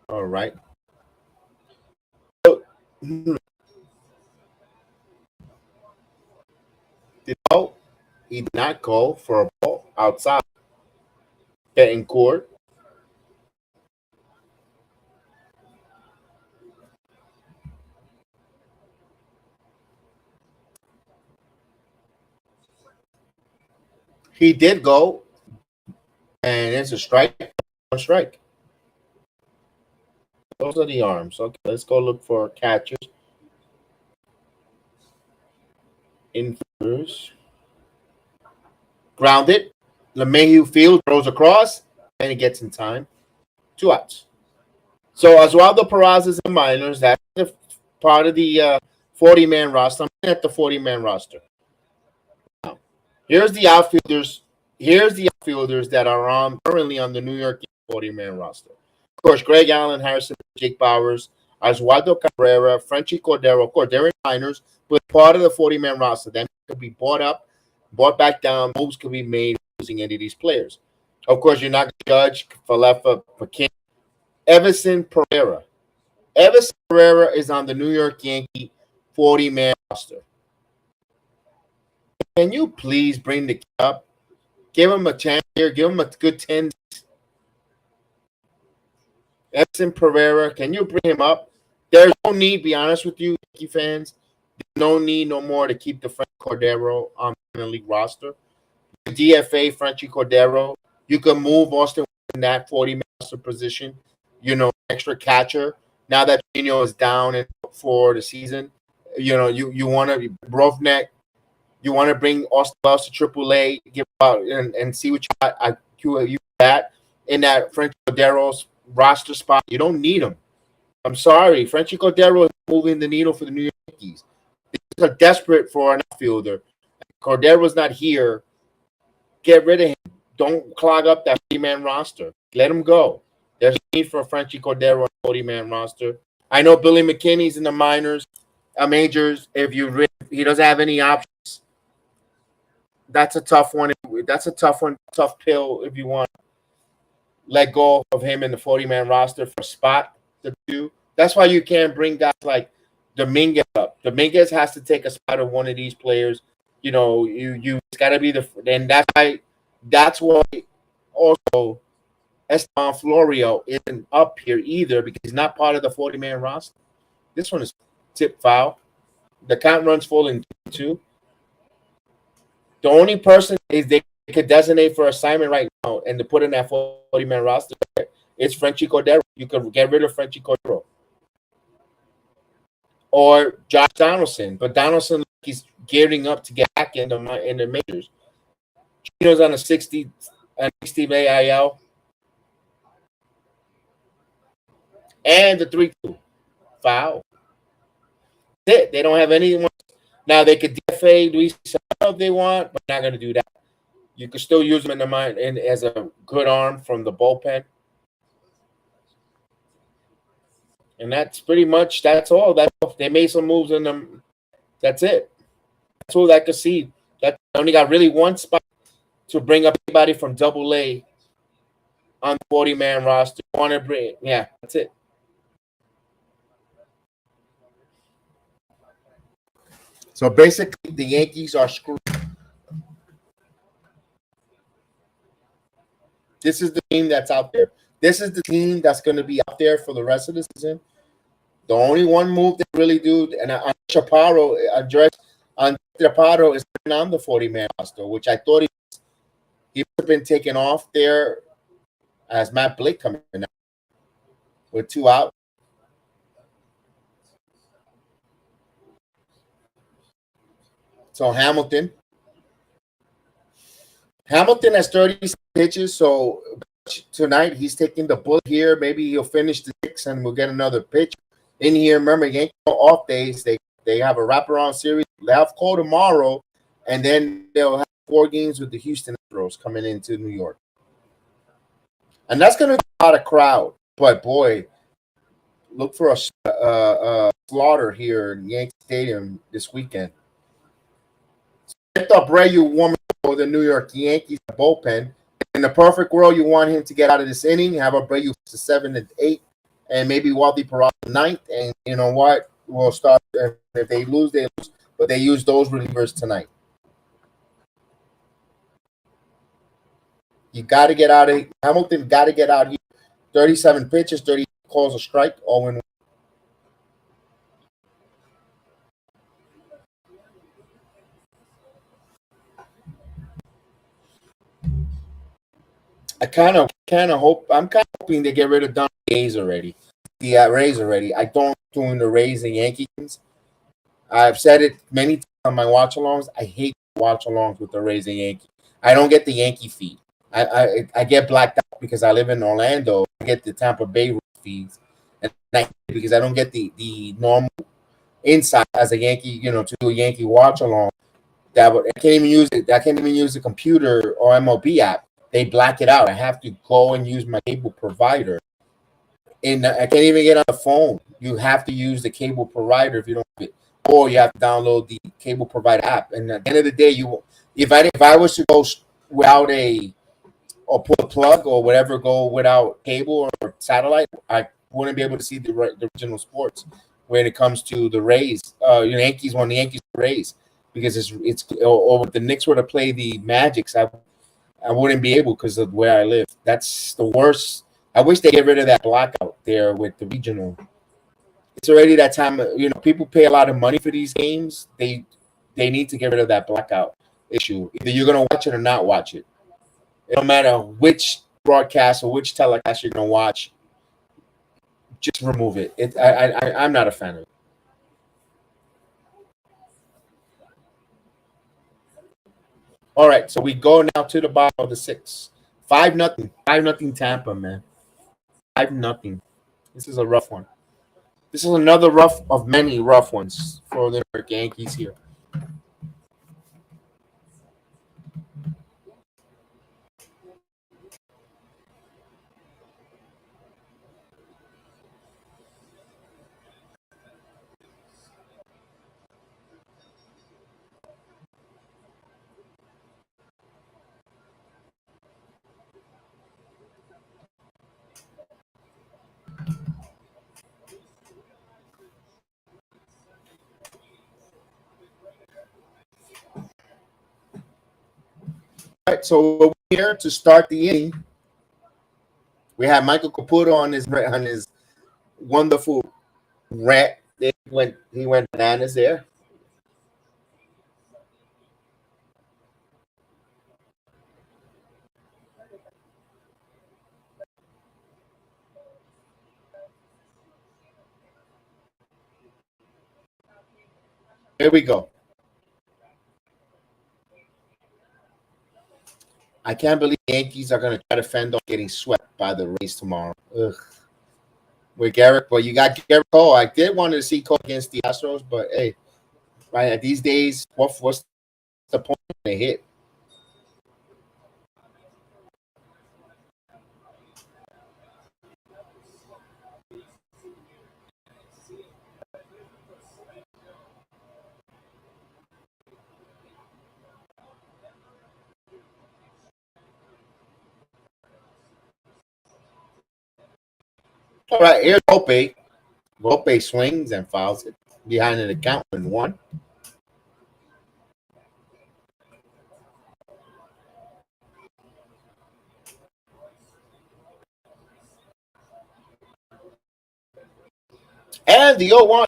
All right. He did not go for a ball outside. Getting court. He did go, and it's a strike. One strike. Those are the arms. Okay, let's go look for catchers. Infielders. Grounded. LeMahieu field throws across, and he gets in time. 2 outs. So Oswaldo Peraza is in minors. That's part of the 40-man roster. I'm looking at the 40-man roster. Now, here's the outfielders. Here's the outfielders that are currently on the New York 40-man roster. Of course, Greg Allen, Harrison, Jake Bowers, Oswaldo Cabrera, Frenchie Cordero. Of course, they're in minors, but part of the 40-man roster. Then could be bought up, bought back down. Moves could be made using any of these players. Of course, you're not going to judge Falefa, McKinney. Everson Pereira. Everson Pereira is on the New York Yankee 40-man roster. can you please bring the kid up? Give him a chance here. Give him a good 10. Edson Pereira, can you bring him up? There's no need, be honest with you, Yankee fans. There's no need no more to keep the Frank Cordero on the league roster. DFA Frenchy Cordero. You can move Austin in that 40 master position. Extra catcher. Now that Pino is down for the season, you want to Brovnek. You want to bring Austin Wells to AAA, give out and see what you got. You that in that Frenchy Cordero's roster spot. You don't need him. I'm sorry, Frenchy Cordero is moving the needle for the New York Yankees. They are desperate for an outfielder. Cordero's not here. Get rid of him. Don't clog up that 40-man roster. Let him go. There's a need for a Frenchy Cordero on a 40-man roster. I know Billy McKinney's in the majors. If he doesn't have any options, that's a tough one. That's a tough pill if you want to let go of him in the 40-man roster for a spot to do. That's why you can't bring guys like Dominguez up. Dominguez has to take a spot of one of these players. It's got to be and that's why also Esteban Florio isn't up here either, because he's not part of the 40-man roster. This one is tip foul. The count runs full in 2. The only person is they could designate for assignment right now and to put in that 40-man roster is Frenchy Cordero. You could get rid of Frenchy Cordero. Or Josh Donaldson. But Donaldson, he's gearing up to get back in the majors. Chino's on a 60 AIL. And the 3-2. Foul. That's it. They don't have anyone. Now, they could DFA Luis if they want, but not going to do that. You could still use him as a good arm from the bullpen. And that's all. They made some moves in them. That's it. That's all I could see. That only got really one spot to bring up anybody from AA on the 40-man roster. That's it. So basically, the Yankees are screwed. This is the team that's out there. This is the team that's going to be out there for the rest of the season. The only one move they really do, and on Chaparro is on the 40-man roster, which I thought he would have been taken off there as Matt Blake coming out with 2 out. So Hamilton has 30 pitches. So tonight he's taking the bullet here. Maybe he'll finish the 6 and we'll get another pitch in here. Remember, Yankees off days. They have a wraparound series. They have Cole tomorrow, and then they'll have 4 games with the Houston Astros coming into New York. And that's going to be a lot of crowd. But, boy, look for a slaughter here in Yankee Stadium this weekend. Abreu warming up for the New York Yankees bullpen. In the perfect world, you want him to get out of this inning, have Abreu to 7 and 8, and maybe Waldy Peralta 9th. And you know what? We'll start. If they lose, they lose. But they use those relievers tonight. You got to get out of Hamilton. Got to get out here. 37 pitches, 30 calls a strike, all in. I kind of hope. I'm kind of hoping they get rid of the Rays already. I don't doing the Rays and Yankees. I've said it many times on my watch-alongs. I hate watch-alongs with the Rays and Yankees. I don't get the Yankee feed. I get blacked out because I live in Orlando. I get the Tampa Bay Rays feeds, and because I don't get the normal insight as a Yankee, to do a Yankee watch-along. I can't even use it. I can't even use the computer or MLB app. They black it out. I have to go and use my cable provider. And I can't even get on the phone. You have to use the cable provider if you don't have it. Or you have to download the cable provider app. And at the end of the day, if I was to go without or pull a plug or whatever, go without cable or satellite, I wouldn't be able to see the original sports when it comes to the Rays. Yankees when the Yankees Rays. because it's or if the Knicks were to play the Magics, I wouldn't be able because of where I live. That's the worst. I wish they get rid of that blackout there with the regional. It's already that time. You know, people pay a lot of money for these games. They need to get rid of that blackout issue. Either you're gonna watch it or not watch it. It don't matter which broadcast or which telecast you're gonna watch. Just remove it. I'm not a fan of it. All right, so we go now to the bottom of the 6. 5-0. 5-0 Tampa, man. 5-0. This is a rough one. This is another rough of many rough ones for the New York Yankees here. All right, so we're here to start the inning. We have Michael Caputo on his wonderful rant. He went bananas there. Here we go. I can't believe the Yankees are going to try to fend off getting swept by the Rays tomorrow. Ugh. With Garrett, but you got Garrett Cole. I did want to see Cole against the Astros, but hey, right at these days, what's the point of a hit? All right, here's Volpe. Volpe swings and fouls it behind an account in 1. And the 0-1.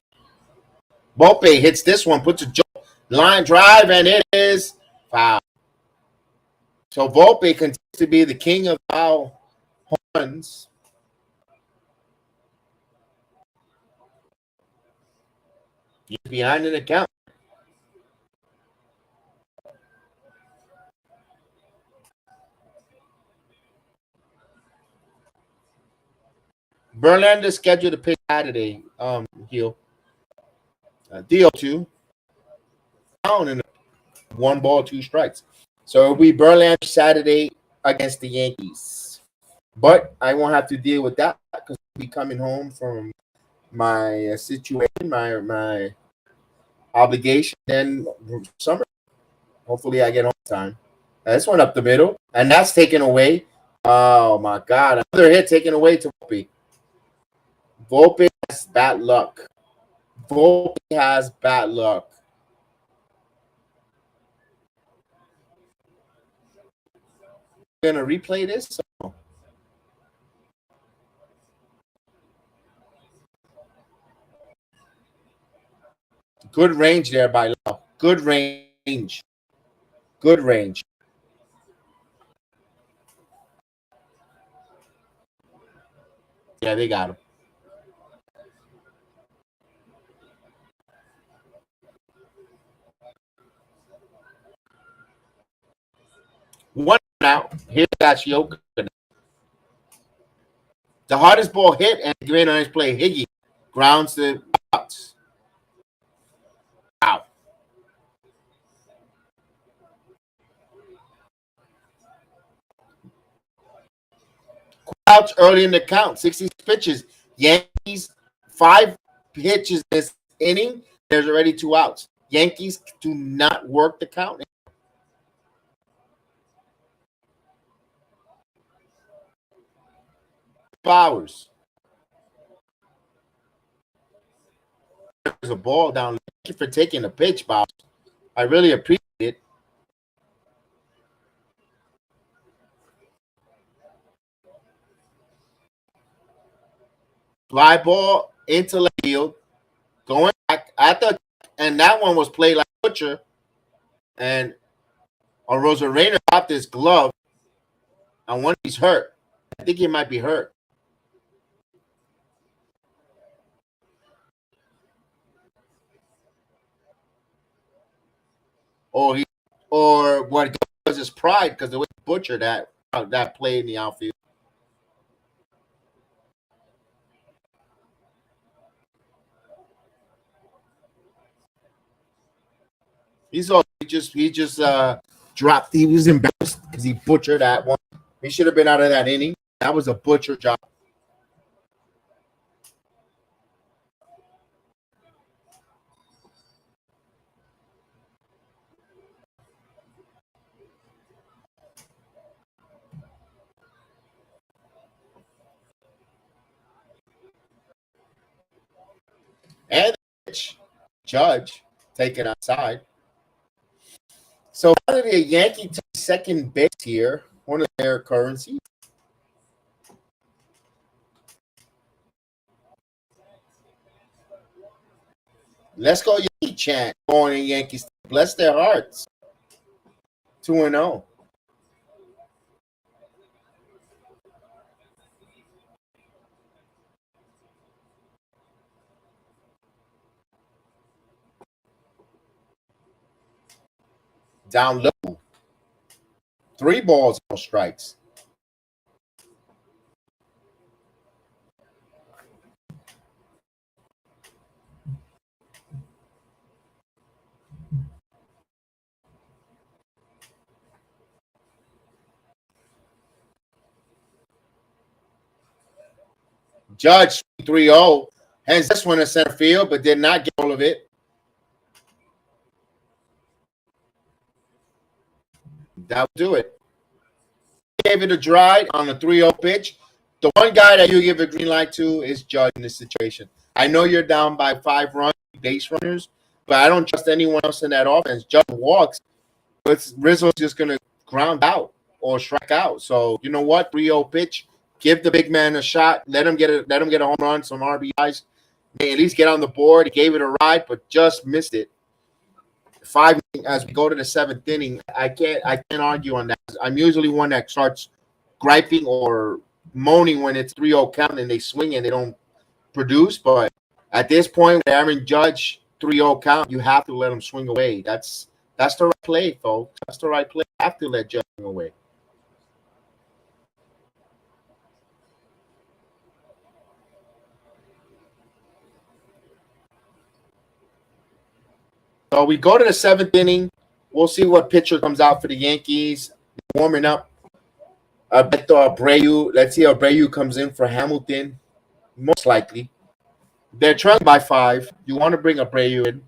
Volpe hits this one, puts a line drive, and it is foul. So Volpe continues to be the king of foul runs. He's behind an account. Verlander scheduled to pitch Saturday. He'll DO2 down in 1 ball, 2 strikes. So it'll be Verlander Saturday against the Yankees. But I won't have to deal with that because I'll be coming home from my situation, my obligation, then summer. Hopefully I get home time. This one up the middle, and that's taken away. Oh my God! Another hit taken away to Volpe. Volpe has bad luck. Volpe has bad luck. We're gonna replay this. Good range there by Lau. Good range. Good range. Yeah, they got him. One out. Here's Gachioka. The hardest ball hit and great on his play. Higgy grounds the outs. Wow. Outs early in the count. 66 pitches. Yankees 5 pitches this inning. There's already 2 outs. Yankees do not work the count. Flowers. There's a ball down. Thank you for taking the pitch, Bowers. I really appreciate it. Fly ball into left field, going back. And that one was played like Butcher, and Rosarena dropped his glove, and when he's hurt, I think he might be hurt. Or what was his pride because the way Butcher that play in the outfield. He just dropped. He was embarrassed because he butchered that one. He should have been out of that inning. That was a butcher job. And Judge taken outside. So how did a Yankee take second base here? One of their currency. Let's go Yankee chant. Going in Yankees. Bless their hearts. 2-0. Down low. 3 balls, no strikes. Judge 3-0. Hence this one in center field, but did not get all of it. That would do it. Gave it a dry on a 3-0 pitch. The one guy that you give a green light to is Judge in this situation. I know you're down by 5 runs, base runners, but I don't trust anyone else in that offense. Judge walks, but Rizzo's just going to ground out or strike out. So you know what? 3-0 pitch. Give the big man a shot. Let him get a home run, some RBIs. May at least get on the board. He gave it a ride, but just missed it. 5 as we go to the 7th inning. I can't argue on that. I'm usually one that starts griping or moaning when it's 3-0 count and they swing and they don't produce. But at this point, with Aaron Judge 3-0 count, you have to let him swing away. That's the right play, folks. That's the right play. You have to let Judge swing away. So we go to the 7th inning. We'll see what pitcher comes out for the Yankees. Warming up. Beto Abreu. Let's see how Abreu comes in for Hamilton. Most likely. They're trailing by 5. You want to bring Abreu in.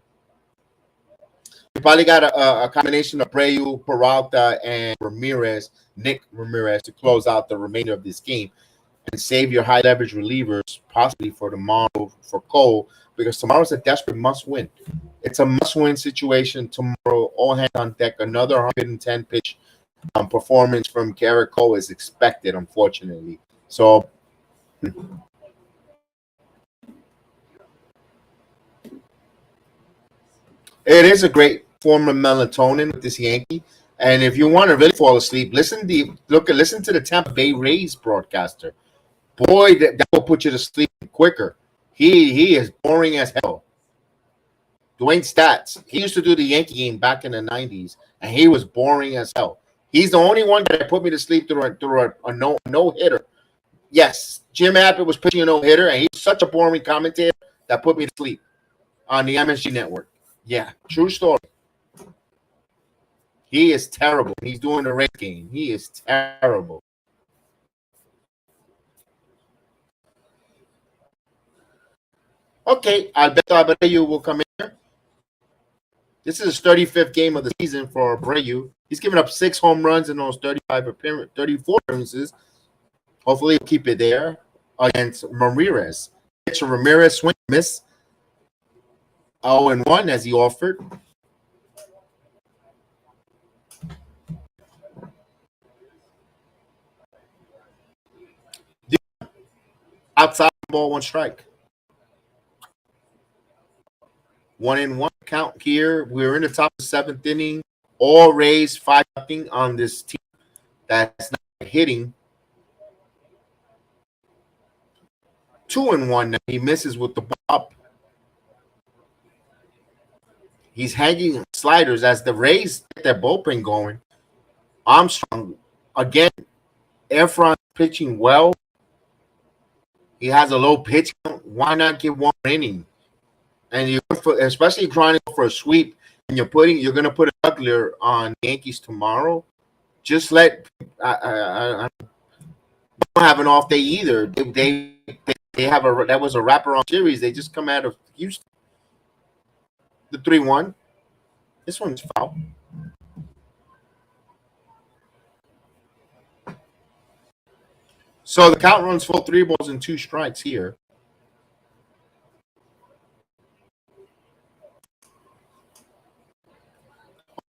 You probably got a combination of Abreu, Peralta, and Nick Ramirez, to close out the remainder of this game and save your high leverage relievers, possibly for tomorrow for Cole, because tomorrow's a desperate must-win. It's a must-win situation tomorrow. All hands on deck. Another 110 pitch performance from Garrett Cole is expected, unfortunately. So it is a great form of melatonin with this Yankee. And if you want to really fall asleep, listen to the Tampa Bay Rays broadcaster. Boy, that will put you to sleep quicker. He is boring as hell. Dwayne Stats. He used to do the Yankee game back in the 90s, and he was boring as hell. He's the only one that put me to sleep through a no-hitter. Yes, Jim Abbott was pitching a no-hitter, and he's such a boring commentator that put me to sleep on the MSG network. Yeah, true story. He is terrible. He's doing the Rays game. He is terrible. Okay, Alberto Abreu will come in here. This is his 35th game of the season for Abreu. He's given up 6 home runs in those 34 appearances. Hopefully he'll keep it there against Ramirez. Ramirez swing miss. 0-1 as he offered. Outside ball, 1 strike. 1-1 count here. We're in the top of the 7th inning. All Rays 5-0 on this team that's not hitting. 2-1 now. He misses with the ball up. He's hanging sliders as the Rays get their bullpen going. Armstrong, again, Efron pitching well. He has a low pitch count. Why not give 1 inning? And you, especially trying to go for a sweep, and you're going to put a juggler on the Yankees tomorrow. Just let I don't have an off day either. They have that was a wraparound series. They just come out of Houston. The 3-1. This one's foul. So the count runs full, 3 balls and 2 strikes here.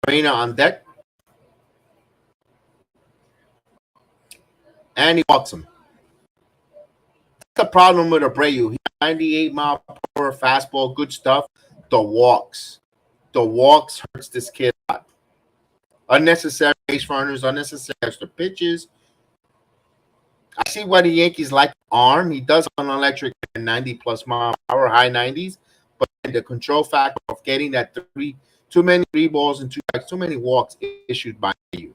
Reina on deck. And he walks him. That's the problem with Abreu. He 98-mile-per-hour fastball, good stuff. The walks. The walks hurts this kid a lot. Unnecessary base runners, unnecessary extra pitches. I see why the Yankees like arm. He does on electric at 90+ mile per hour, high 90s. But the control factor of getting that too many 3 balls and 2 strikes, too many walks issued by you.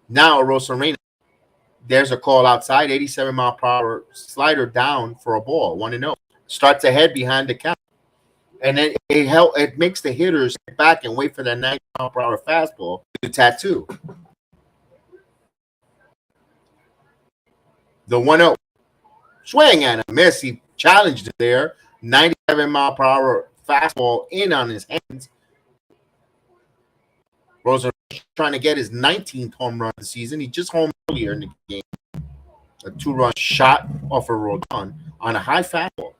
Now, Rosarena, there's a call outside, 87-mile-per-hour slider down for a ball, 1-0. Starts ahead behind the count. And then it makes the hitters sit back and wait for that 90-mile-per-hour fastball to tattoo. The 1-0. Swing and a miss. He challenged it there. 97-mile-per-hour fastball in on his hands. Rosa trying to get his 19th home run of the season. He just homed earlier in the game. A 2-run shot off a Rodon on a high fastball.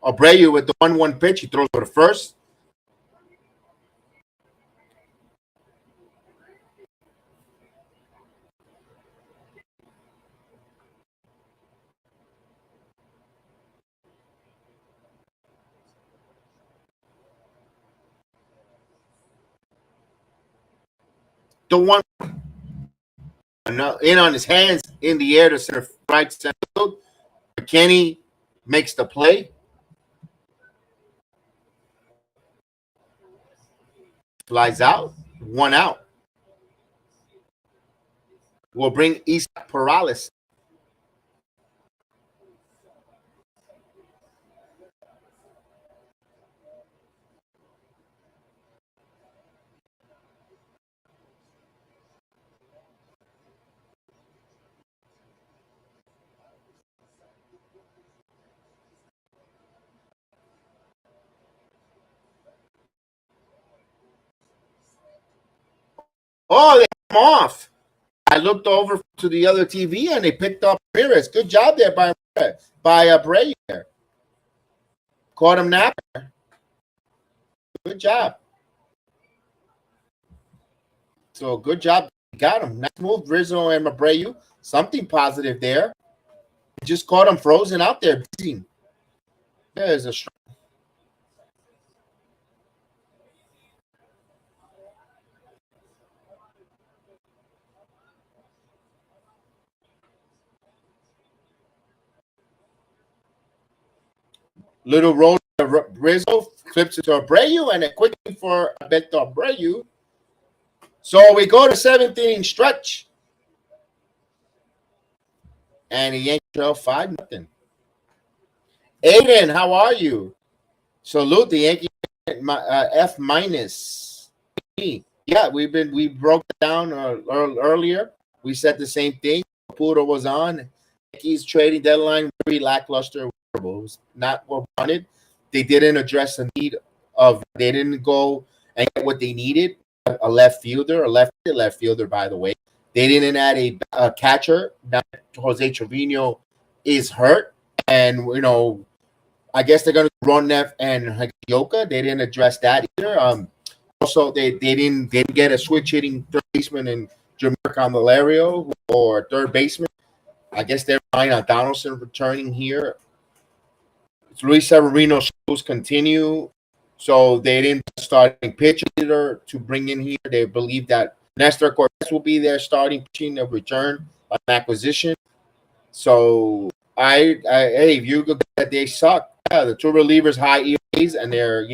Abreu with the 1-1 pitch. He throws for the first. The one in on his hands in the air to center right center field. McKinney makes the play. Flies out. 1 out. We'll bring East Perales. Oh, they come off. I looked over to the other TV and they picked up Ramirez. Good job there by Abreu there. Caught him napping. Good job. So good job. Got him. Nice move, Rizzo and Abreu. Something positive there. Just caught him frozen out there. There's a strike. Little roll to Rizzo, flips it to Abreu, and a quick for Beto Abreu. So we go to 7th inning stretch. And the Yankees trail 5-0. Aiden, how are you? Salute the Yankees F-. Yeah, we broke it down earlier. We said the same thing. Pudo was on. Yankees trading deadline, very lackluster. It was not what we wanted. They didn't address the need of. They didn't go and get what they needed. A left fielder, left fielder, by the way. They didn't add a catcher. Now Jose Trevino is hurt, and I guess they're going to run Neff and Hagioka. They didn't address that either. Also, they didn't get a switch hitting third baseman in Jamir Candelario or third baseman. I guess they're relying on Donaldson returning here. Luis Severino shows continue, so they didn't starting pitcher to bring in here. They believe that Nestor Cortez will be their starting pitching of return on acquisition. So hey, if you look at they suck. Yeah, the two relievers high ERAs, and they're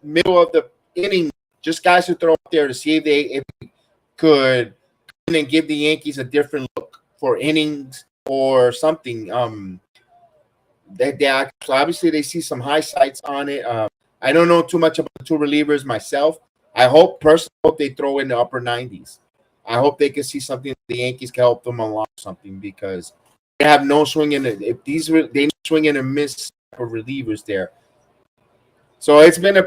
middle of the inning, just guys who throw up there to see if they could and give the Yankees a different look for innings or something. So obviously they see some high sights on it. I don't know too much about the two relievers myself. I personally hope they throw in the upper 90s. I hope they can see something the Yankees can help them unlock something, because they have no swing in it. If they swing in and miss for relievers there. So it's been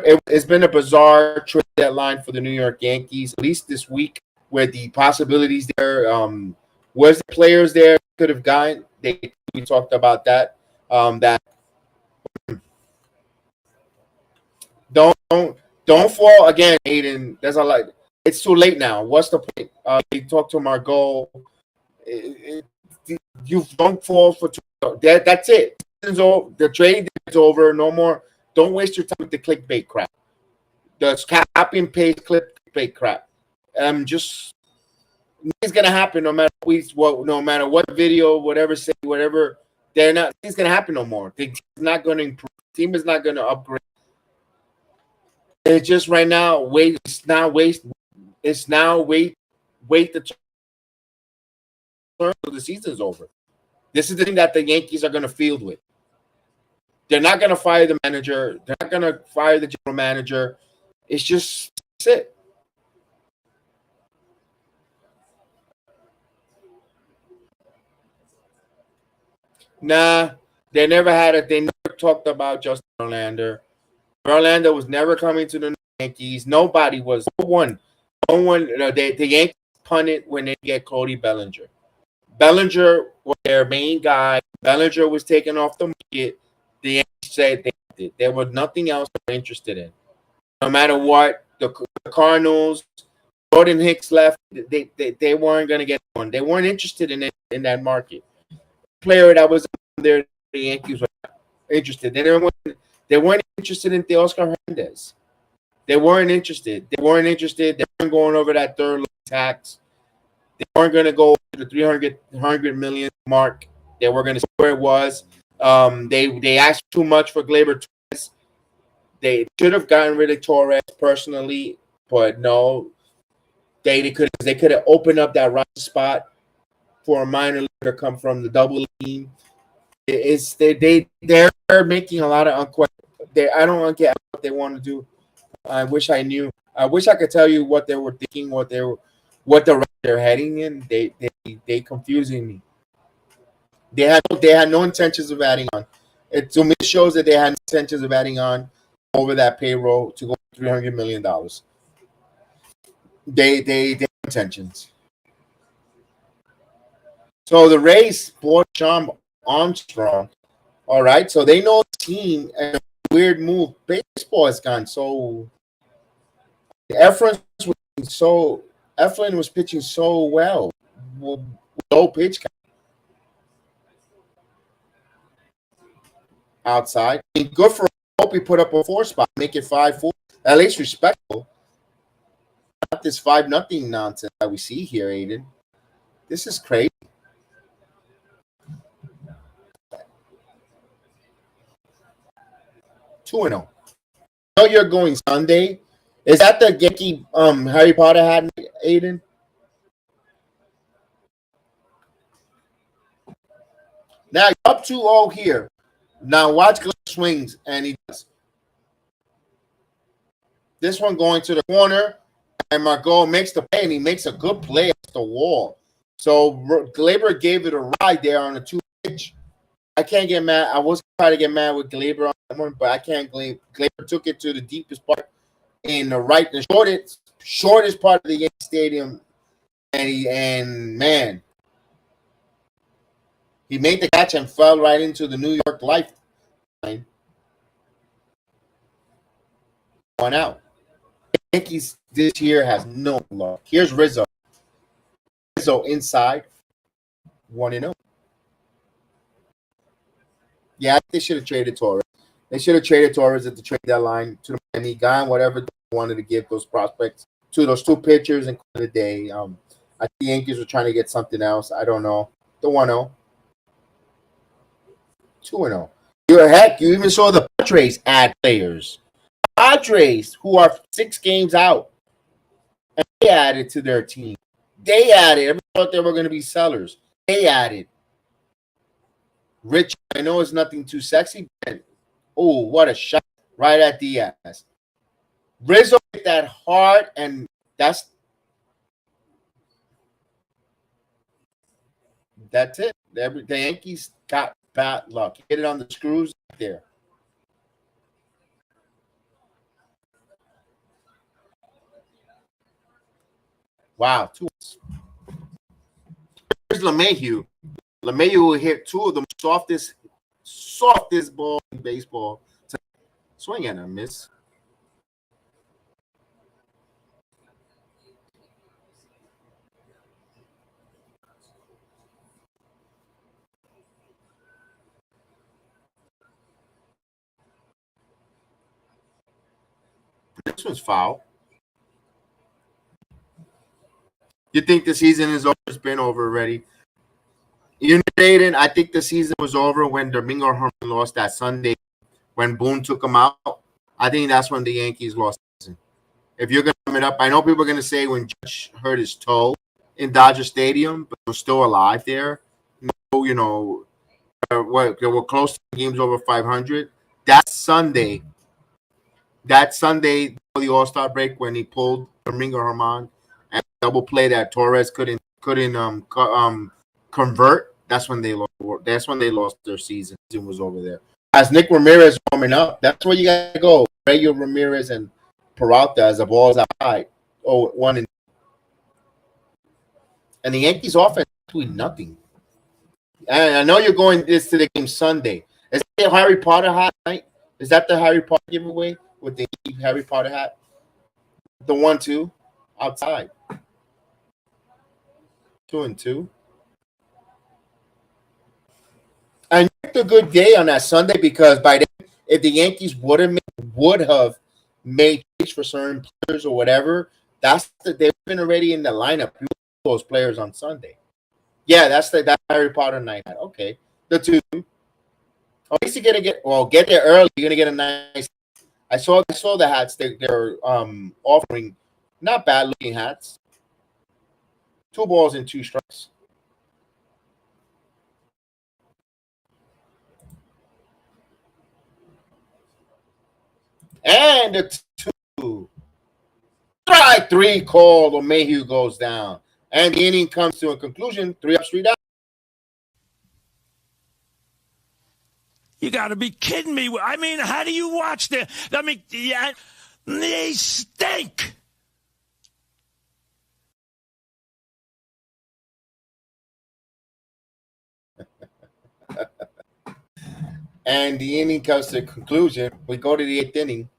a bizarre trade deadline for the New York Yankees, at least this week, where the possibilities there. Where's the players there could have gotten? We talked about that. That don't fall again, Aiden. There's a lot. It's too late now. What's the point? You talk to Margot. You don't fall for that's it. The trade is over. No more. Don't waste your time with the clickbait crap. The copy and paste clickbait crap. Just it's gonna happen no matter no matter what video, whatever say, whatever. They're not. It's gonna happen no more. The team's not gonna improve. The team is not gonna upgrade. It's just right now. Wait. It's now waste. It's now wait. The turn until the season's over. This is the thing that the Yankees are gonna field with. They're not gonna fire the manager. They're not gonna fire the general manager. It's just it. Nah, they never had it. They never talked about Justin Verlander. Verlander was never coming to the Yankees. Nobody was. No one. The Yankees punted when they get Cody Bellinger. Bellinger was their main guy. Bellinger was taken off the market. The Yankees said they did. There was nothing else they were interested in. No matter what, the Cardinals, Jordan Hicks left. They weren't going to get one. They weren't interested in that market. Player that was there, the Yankees were interested. They weren't interested in Teoscar Hernandez. They weren't interested. They weren't going over that third tax. They weren't going to go to the 300 million mark. They were going to see where it was. They asked too much for Gleyber Torres. They should have gotten rid of Torres personally, but no. They could have opened up that roster spot for a minor leaguer to come from the double team. They're making a lot of unquestionable. I don't get what they want to do. I wish I knew. I wish I could tell you what they were thinking, what they're heading in. They confusing me. They had no intentions of adding on. To me, it shows that they had intentions of adding on over that payroll to go $300 million. They have intentions. So the Rays bought Sean Armstrong. All right, so they know the team, and a weird move. Baseball has gone so. Eflin was pitching so well. Low pitch count. Outside. I mean, good for him. Hope he put up a 4 spot, make it 5-4. At least respectful. Not this 5-0 nonsense that we see here, Aiden. This is crazy. Two and 0. I know you're going Sunday. Is that the Yankee Harry Potter hat, Aiden? Now you're up 2-0 here. Now watch Glenn swings, and he does. This one going to the corner, and Margot makes the play, and he makes a good play off the wall. So Gleyber gave it a ride there on the 2-pitch. I can't get mad. I was trying to get mad with Gleyber on that one, but I can't. Gleyber took it to the deepest part in the shortest part of the Yankee Stadium, and man, he made the catch and fell right into the New York lifeline. One out. Yankees this year has no luck. Here's Rizzo. Rizzo inside. 1-0. Yeah, they should have traded Torres. They should have traded Torres at the trade deadline to the Miami guy, whatever they wanted to give those prospects to those two pitchers and call it a day. I think the Yankees were trying to get something else. I don't know. The 1-0. 2-0. You even saw the Padres add players. Padres, who are 6 games out, and they added to their team. They added. Everyone thought they were going to be sellers. They added. Rich, I know it's nothing too sexy, but oh, what a shot right at Diaz. Rizzo hit that hard, and that's it. The Yankees got bad luck. Hit it on the screws right there. Wow. Here's LeMahieu. LeMahieu will hit 2 of the softest ball in baseball. Swing and a miss. This one's foul. You think the season is over? It's been over already. You know, Aiden, I think the season was over when Domingo Herman lost that Sunday when Boone took him out. I think that's when the Yankees lost the season. If you're going to sum it up, I know people are going to say when Judge hurt his toe in Dodger Stadium, but was still alive there. No, you know, they were close to games over 500. That Sunday, the All-Star break when he pulled Domingo Herman and double play that Torres couldn't convert. That's when they lost. That's when they lost their season. It was over there. As Nick Ramirez warming up, that's where you got to go. Rayo Ramirez and Peralta as the ball's outside. Oh, 1 and the Yankees offense doing nothing. And I know you're going this to the game Sunday. Is that the Harry Potter hat, right? Is that the Harry Potter giveaway with the Harry Potter hat? The 1-2 outside. 2-2. And you picked a good day on that Sunday because by then, if the Yankees would have made trades for certain players or whatever, they've been already in the lineup. Those players on Sunday. Yeah, that's Harry Potter night. Okay, the 2. At least you're gonna get there early. You're gonna get a nice. I saw the hats they're offering, not bad looking hats. 2 balls and 2 strikes. And the 2. Strike 3 call. LeMahieu goes down. And the inning comes to a conclusion. 3 up, 3 down. You got to be kidding me. I mean, how do you watch this? I mean, yeah, they stink. And the inning comes to a conclusion. We go to the 8th inning.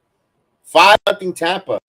5-0 Tampa.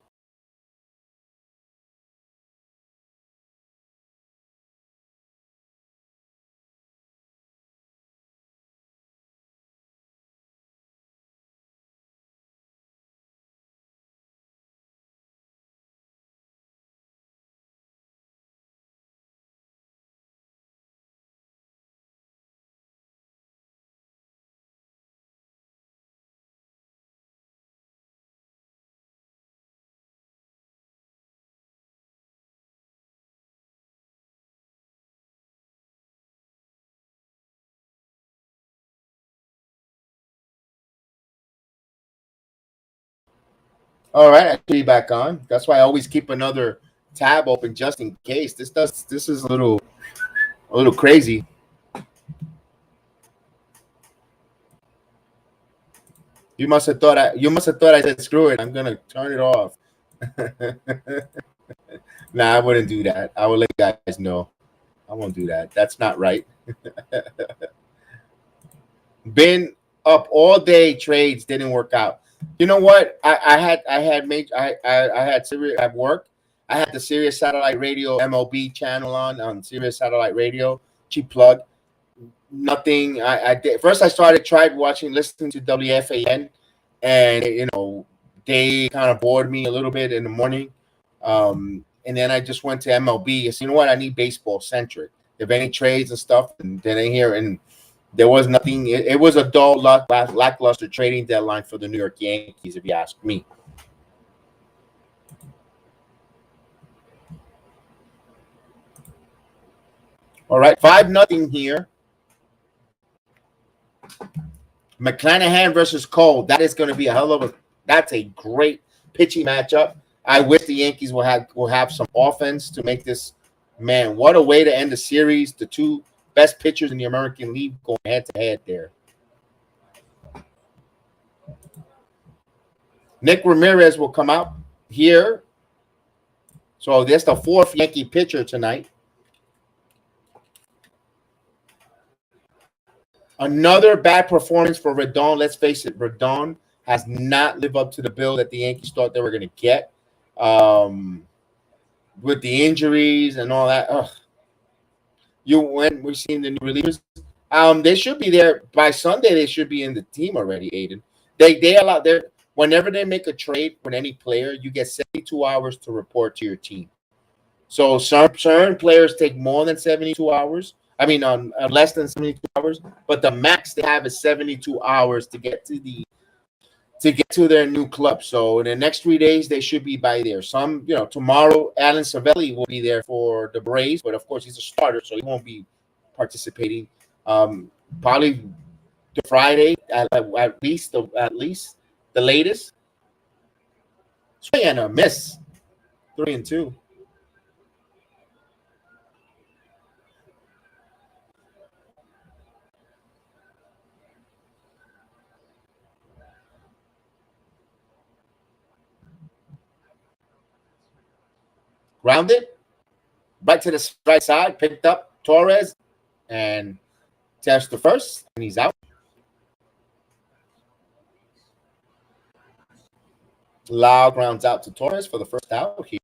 All right, I should be back on. That's why I always keep another tab open just in case. This is a little crazy. You must have thought I said screw it. I'm gonna turn it off. Nah, I wouldn't do that. I will let you guys know. I won't do that. That's not right. Been up all day. Trades didn't work out. You know what? I had Sirius at work. I had the Sirius Satellite Radio MLB channel on Sirius Satellite Radio. cheap plug. Nothing. I did first. I tried listening to WFAN, and they kind of bored me a little bit in the morning. And then I just went to MLB. I said, you know what? I need baseball centric. If any trades and stuff, and then in here, and there was nothing. It was a dull, lackluster trading deadline for the New York Yankees, if you ask me. All right, 5-0 here. McClanahan versus Cole. That is going to be that's a great pitching matchup. I wish the Yankees will have some offense to make this. Man, what a way to end the series. The two best pitchers in the American League going head to head there. Nick Ramirez will come out here. So that's the fourth Yankee pitcher tonight. Another bad performance for Rodon. Let's face it, Rodon has not lived up to the bill that the Yankees thought they were going to get. With the injuries and all that. We've seen the new relievers. They should be there by Sunday. They should be in the team already, Aiden. They allow their whenever they make a trade with any player, you get 72 hours to report to your team. So certain players take more than 72 hours. I mean, less than 72 hours, but the max they have is 72 hours to get to their new club. So in the next 3 days, they should be by there. Tomorrow, Alan Cervelli will be there for the Braves, but of course he's a starter, so he won't be participating. Probably the Friday at least the latest. Swing and a miss, 3-2. Grounded, right to the right side, picked up Torres, and taps the first, and he's out. Lau grounds out to Torres for the first out here.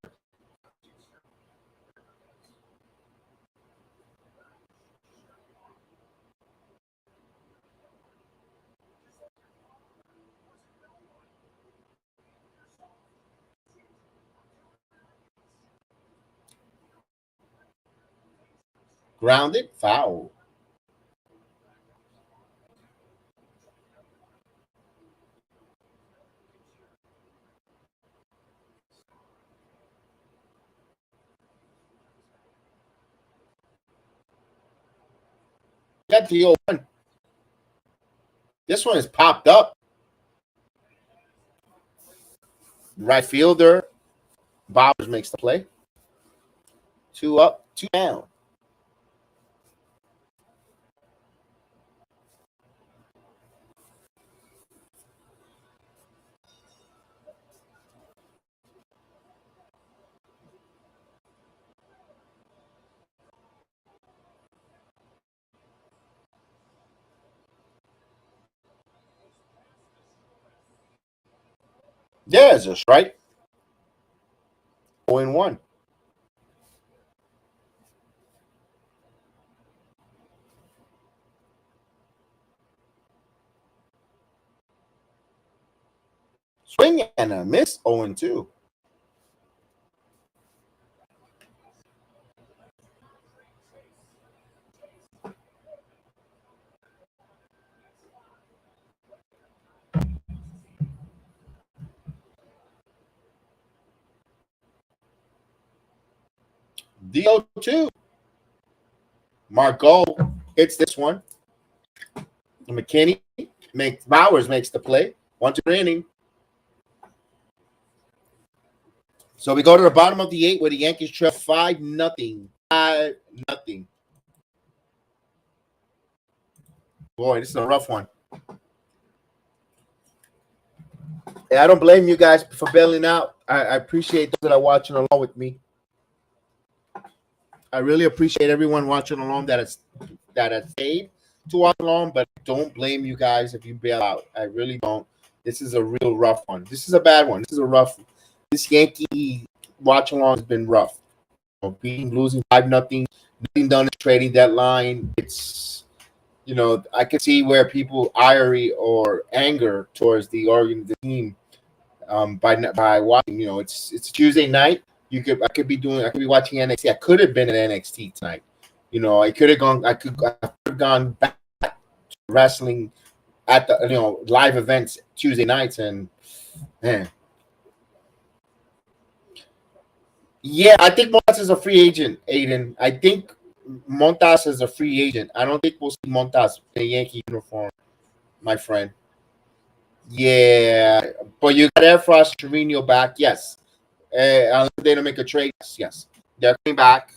Grounded, foul. Got the 0-1. This one is popped up. Right fielder Bowers makes the play. 2 up, 2 down. There's a strike. 0-1. Swing and a miss. 0-2. The 0-2. Margot hits this one. McKinney Bowers makes the play. 1-2 inning. So we go to the bottom of the 8 where the Yankees trail 5-0. 5-0. Boy, this is a rough one. Yeah, I don't blame you guys for bailing out. I appreciate those that are watching along with me. I really appreciate everyone watching along that has stayed to watch along, but don't blame you guys if you bail out. I really don't. This is a real rough one. This is a bad one. This Yankee watch along has been rough. Losing 5-0 nothing done at trading deadline. It's, I could see where people ire or anger towards the team by watching. It's Tuesday night. I could be watching NXT. I could have been at NXT tonight. I could have gone. I could have gone back to wrestling at the live events Tuesday nights, and man, yeah, I think Montas is a free agent, Aiden. I think Montas is a free agent. I don't think we'll see Montas in a Yankee uniform, my friend. Yeah, but you got Efros Trevino back, yes. Unless they don't make a trade, yes. They're coming back.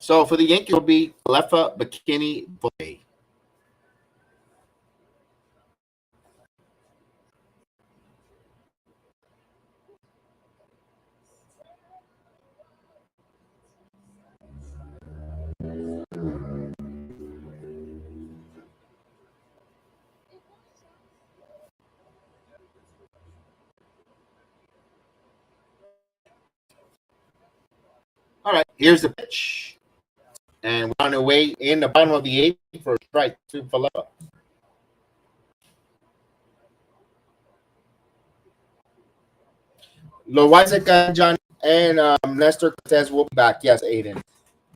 So for the Yankees, will be Lefa, McKinney, Boy. All right, here's the pitch. And we're on the way in the bottom of the eighth for strike two for Lefa. Loizaga, John, and Nestor Cortez will be back. Yes, Aiden.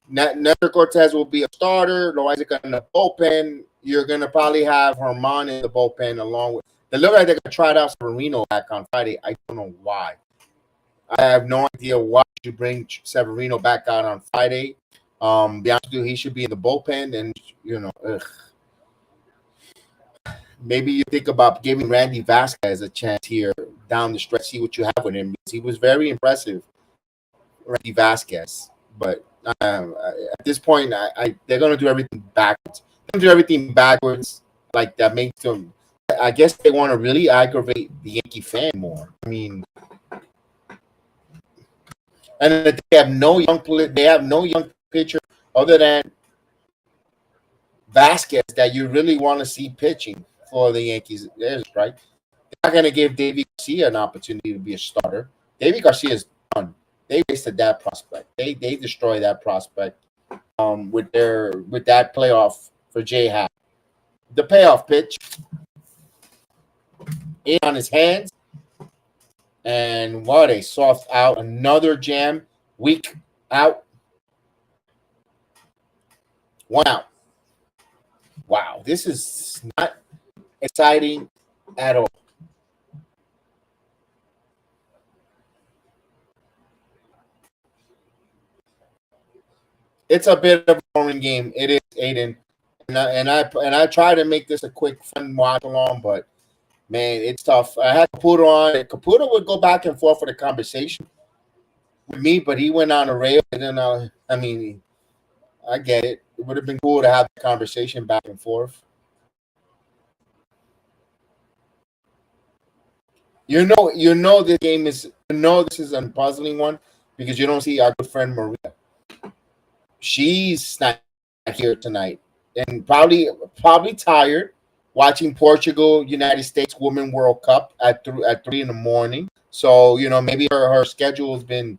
Nestor Cortez will be a starter. Loizaga in the bullpen. You're going to probably have Herman in the bullpen along with. They look like they're going to try out Severino back on Friday. I don't know why. I have no idea why you bring Severino back out on Friday. Be honest with you, he should be in the bullpen, and maybe you think about giving Randy Vasquez a chance here down the stretch, see what you have with him. He was very impressive, Randy Vasquez. But at this point, they're going to do everything backwards. They're going to do everything backwards, like that makes them. I guess they want to really aggravate the Yankee fan more. I mean, and they have no young pitcher other than Vasquez that you really want to see pitching for the Yankees. There's right. They're not going to give Davey Garcia an opportunity to be a starter. Davey Garcia is done. They wasted that prospect. They destroyed that prospect with that playoff for J Happ. The payoff pitch in on his hands, and what a soft out. Another jam. Weak out. One out. Wow, this is not exciting at all. It's a bit of a boring game. It is, Aiden, and I try to make this a quick, fun watch along, but man, it's tough. I had Caputo on. Caputo would go back and forth for the conversation with me, but he went on a rail. And then, I mean, I get it. It would have been cool to have the conversation back and forth. You know this game is. This is a puzzling one because you don't see our good friend Maria. She's not here tonight, and probably tired watching Portugal United States Women World Cup at 3 in the morning. So maybe her schedule has been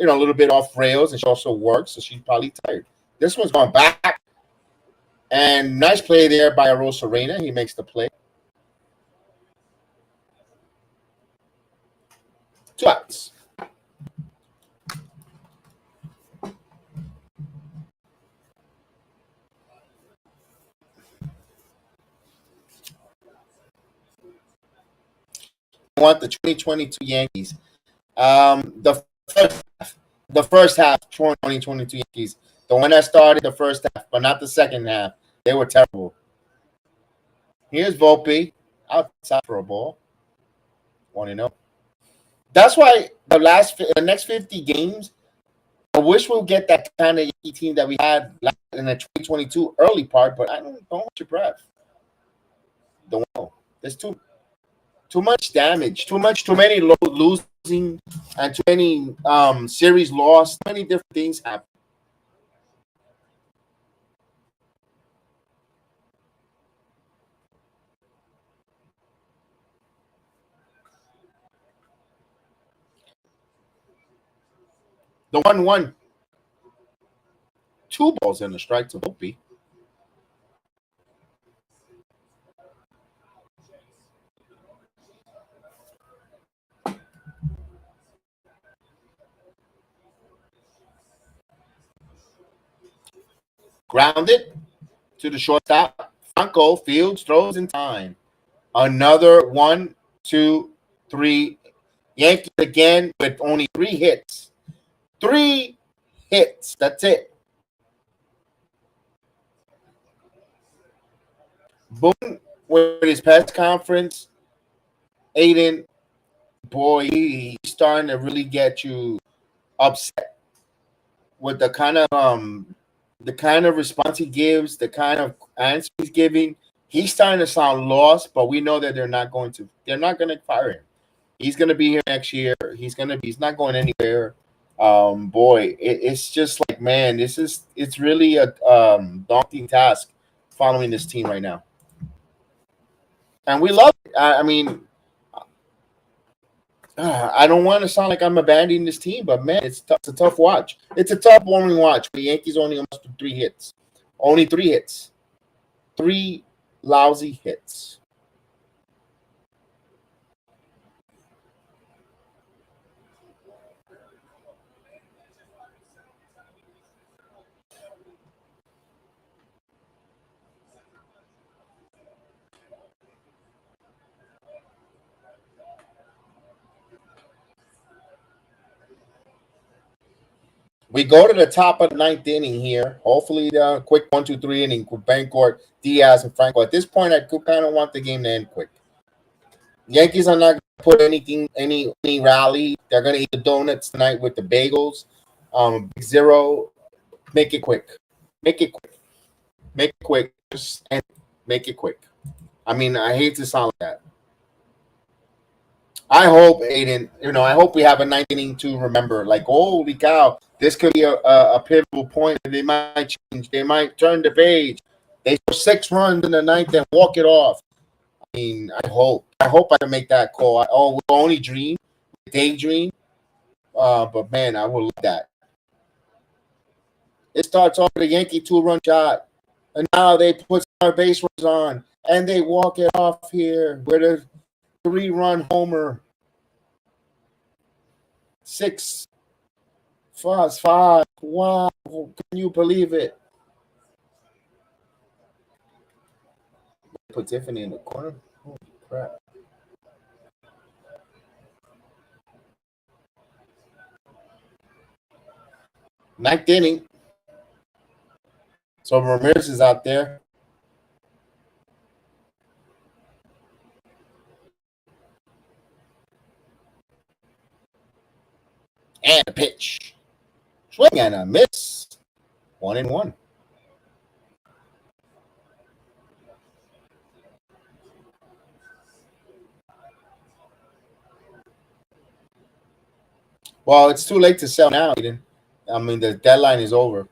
a little bit off rails, and she also works, so she's probably tired. This one's gone back, and nice play there by Arosarena. He makes the play. 2 outs. I want the 2022 Yankees. The first half 2022 Yankees. The one that started the first half, but not the second half. They were terrible. Here's Volpe outside for a ball. 1-0. That's why the next 50 games, I wish we'll get that kind of Yankee team that we had in the 2022 early part, but I don't hold your breath. Don't know. There's too much damage, too many losing, and too many series lost. Too many different things happen. The 1-1. 2 balls and a strike to Volpe. Grounded to the shortstop. Franco fields, throws in time. Another 1, 2, 3. Yankees again with only 3 hits. 3 hits. That's it. Boone with his press conference. Aiden, boy, he's starting to really get you upset with the kind of response he gives, the kind of answer he's giving. He's starting to sound lost, but we know that they're not going to fire him. He's going to be here next year. He's not going anywhere. Boy, it's just like, man, it's really a daunting task following this team right now. And we love it. I mean, I don't want to sound like I'm abandoning this team, but man, it's a tough watch. It's a tough, boring watch. The Yankees only almost 3 hits. Only 3 hits. 3 lousy hits. We go to the top of the 9th inning here. Hopefully, the quick 1, 2, 3 inning with Bancourt, Diaz, and Franco. At this point, I kind of want the game to end quick. Yankees are not going to put any rally. They're going to eat the donuts tonight with the bagels. 0. Make it quick. Make it quick. Make it quick. Just make it quick. I mean, I hate to sound like that. I hope, Aiden, I hope we have a 9th inning to remember. Like, holy cow, this could be a pivotal point. They might change. They might turn the page. They score 6 runs in the 9th and walk it off. I mean, I hope I can make that call. We'll only dream, daydream. But man, I would love that. It starts off with a Yankee 2-run shot, and now they put our base runners on, and they walk it off here with a 3-run homer. 6 plus 5. Wow, can you believe it? Put Tiffany in the corner. Holy crap. Ninth inning. So Ramirez is out there. And a pitch. Swing and a miss. 1-1. Well, it's too late to sell now, Eden. I mean, the deadline is over.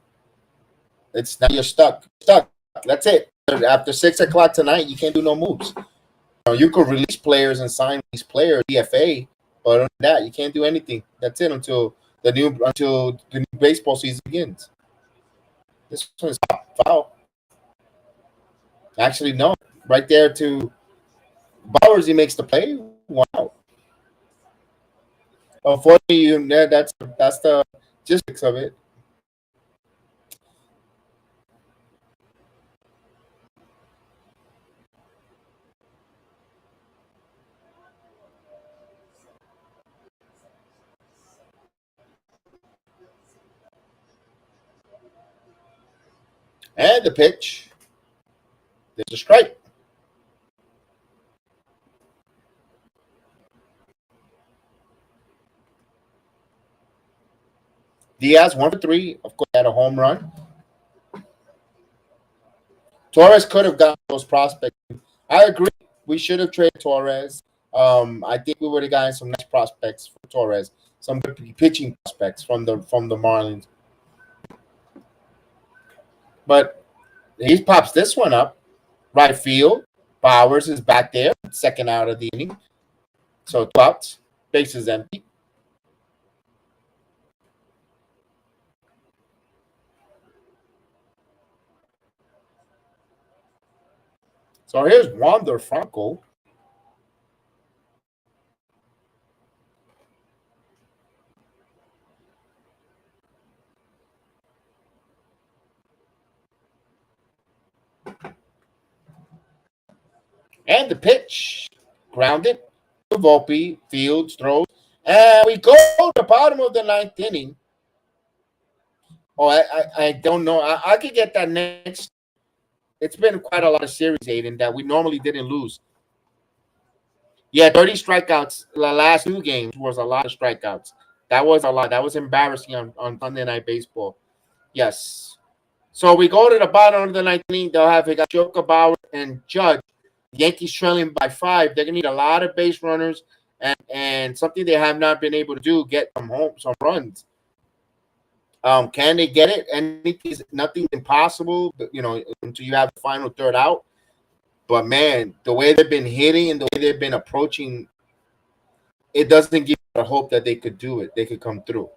It's now you're stuck. That's it. After 6 o'clock tonight, you can't do no moves. You could release players and sign these players, DFA, but other than that, you can't do anything. That's it until the new baseball season begins. This one is foul. Actually, no. Right there to Bowers, he makes the play. Wow. Unfortunately, that's the logistics of it. And the pitch. There's a strike. Diaz 1 for 3. Of course, had a home run. Torres could have gotten those prospects. I agree. We should have traded Torres. I think we would have gotten some nice prospects for Torres, some good pitching prospects from the Marlins. But he pops this one up. Right field. Bowers is back there. Second out of the inning. So 2 outs. Base is empty. So here's Wander Franco. And the pitch. Grounded. Volpe. Fields. Throws. And we go to the bottom of the 9th inning. Oh, I don't know. I could get that next. It's been quite a lot of series, Aiden, that we normally didn't lose. Yeah, 30 strikeouts. The last 2 games was a lot of strikeouts. That was a lot. That was embarrassing on Sunday Night Baseball. Yes. So we go to the bottom of the 9th inning. They'll have Higashioka, Bauer, and Judge. Yankees trailing by 5. They're going to need a lot of base runners and something they have not been able to do, get some runs. Can they get it? Nothing impossible, until you have the final 3rd out. But man, the way they've been hitting and the way they've been approaching, it doesn't give you the hope that they could do it. They could come through.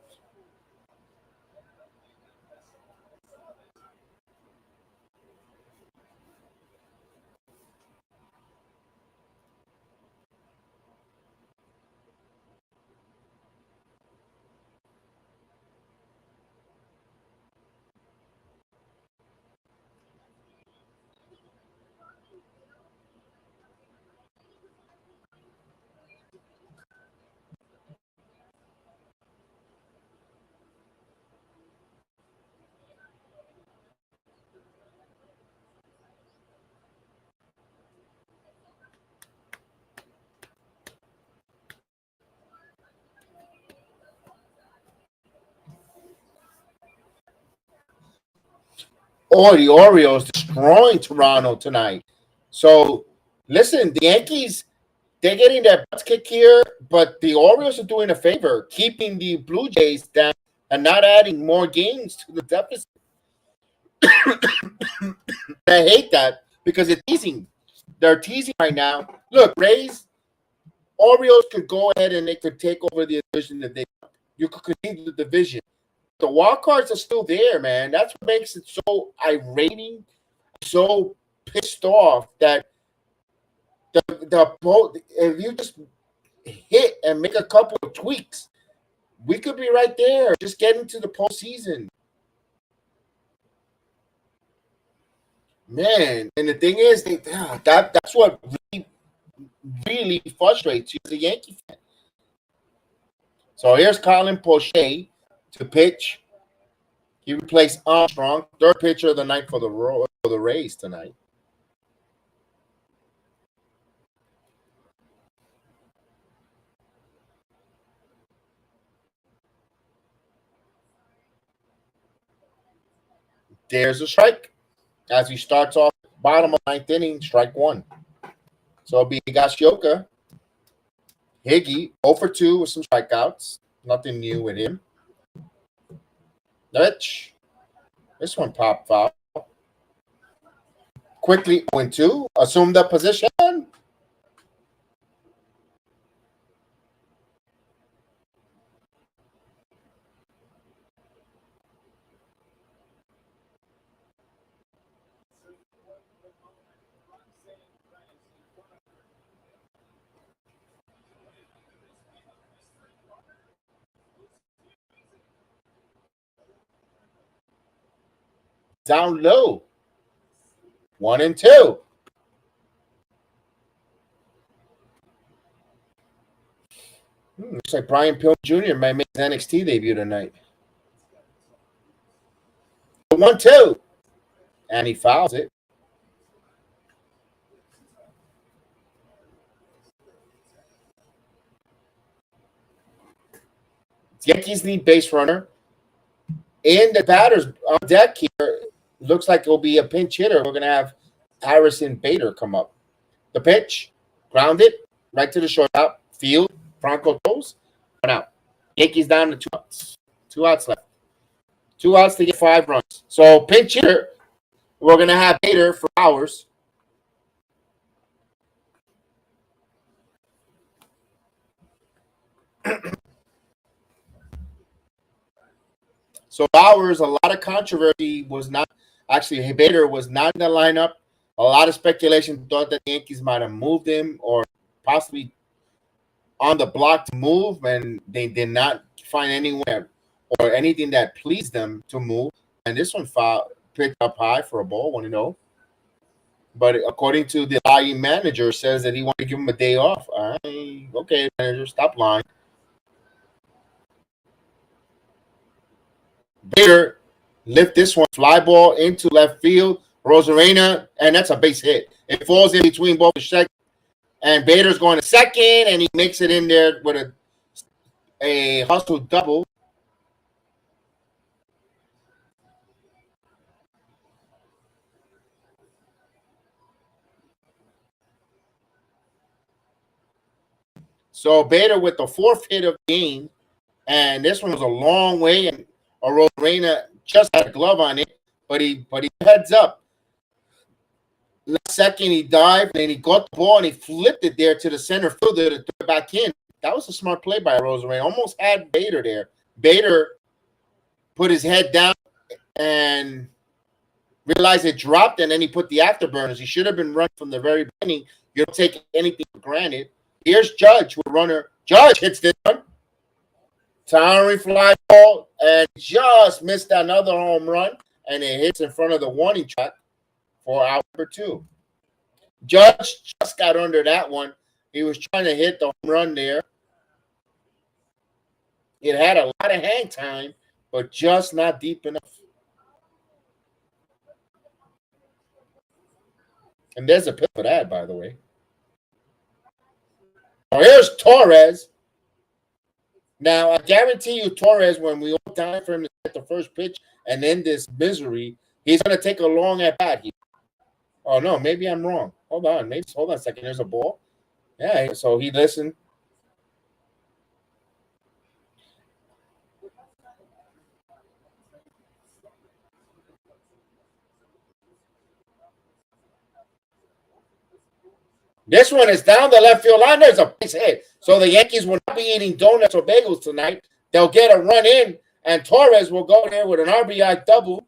Or the Orioles destroying Toronto tonight. So, listen, the Yankees, they're getting their butts kicked here, but the Orioles are doing a favor, keeping the Blue Jays down and not adding more games to the deficit. I hate that because it's teasing. They're teasing right now. Look, Rays, Orioles could go ahead and they could take over the division if they want. You could continue the division. The wild cards are still there, man. That's what makes it so irritating, so pissed off that if you just hit and make a couple of tweaks, we could be right there, just getting to the postseason. Man, and the thing is, that's what really frustrates you as a Yankee fan. So here's Colin Poche to pitch. He replaced Armstrong, 3rd pitcher of the night for the Rays tonight. There's a strike as he starts off bottom of 9th inning, strike 1. So it'll be Higashioka. Higgy, 0 for 2 with some strikeouts. Nothing new with him. Letch. This one popped foul. Quickly 0-2. Assume the position. Down low. 1-2. Looks like Brian Pillman Jr. might make his NXT debut tonight. 1-2. and he fouls it. Yankees need base runner. And the batters on deck here looks like it'll be a pinch hitter. We're going to have Harrison Bader come up. The pitch, grounded, right to the shortstop, field, Franco throws, 1 out. Yankees down to 2 outs. 2 outs left. 2 outs to get 5 runs. So pinch hitter, we're going to have Bader for hours. So Bowers, a lot of controversy was not actually Bader was not in the lineup. A lot of speculation thought that the Yankees might have moved him or possibly on the block to move, and they did not find anywhere or anything that pleased them to move. And this one picked up high for a ball, 1-0. But according to the lying manager, says that he wanted to give him a day off. Okay, manager, stop lying. Bader lift this one, fly ball into left field. Rosarena, and that's a base hit. It falls in between both the second, and Bader's going to second, and he makes it in there with a hustle double. So Bader with the 4th hit of the game, and this one was a long way, and Rosarena just had a glove on it, but he heads up. Last second, he dived, and he got the ball, and he flipped it there to the center fielder to throw it back in. That was a smart play by Rosarena. Almost had Bader there. Bader put his head down and realized it dropped, and then he put the afterburners. He should have been run from the very beginning. You don't take anything for granted. Here's Judge with runner. Judge hits this one. Towering fly ball, and just missed another home run, and it hits in front of the warning track for out number 2. Judge just got under that one. He was trying to hit the home run there. It had a lot of hang time, but just not deep enough. And there's a pick for that, by the way. Oh, here's Torres. Now, I guarantee you, Torres, when we all time for him to get the first pitch and end this misery, he's going to take a long at bat here. Oh, no, maybe I'm wrong. Hold on a second. There's a ball. Yeah, so he listened. This one is down the left field line. There's a base hit. So the Yankees will not be eating donuts or bagels tonight. They'll get a run in, and Torres will go there with an RBI double.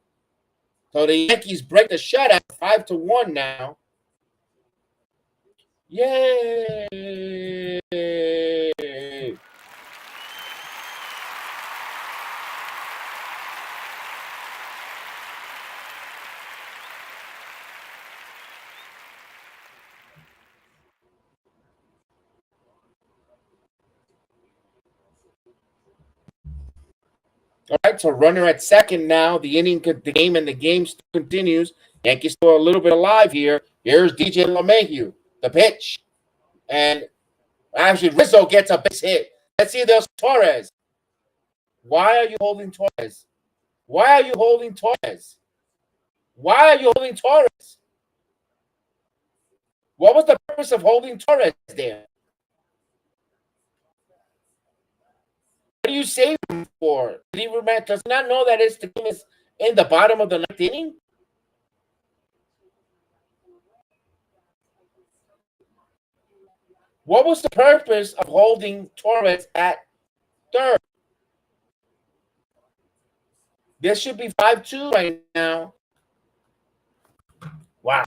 So the Yankees break the shutout 5-1 now. Yay! All right, so runner at second now. The game still continues. Yankees still a little bit alive here. Here's DJ LeMahieu, the pitch. And actually, Rizzo gets a base hit. Let's see those Torres. Why are you holding Torres? Why are you holding Torres? Why are you holding Torres? What was the purpose of holding Torres there? What do you save him for? Did he does he not know that the game is in the bottom of the 9th inning? What was the purpose of holding Torres at third? This should be 5-2 right now. Wow.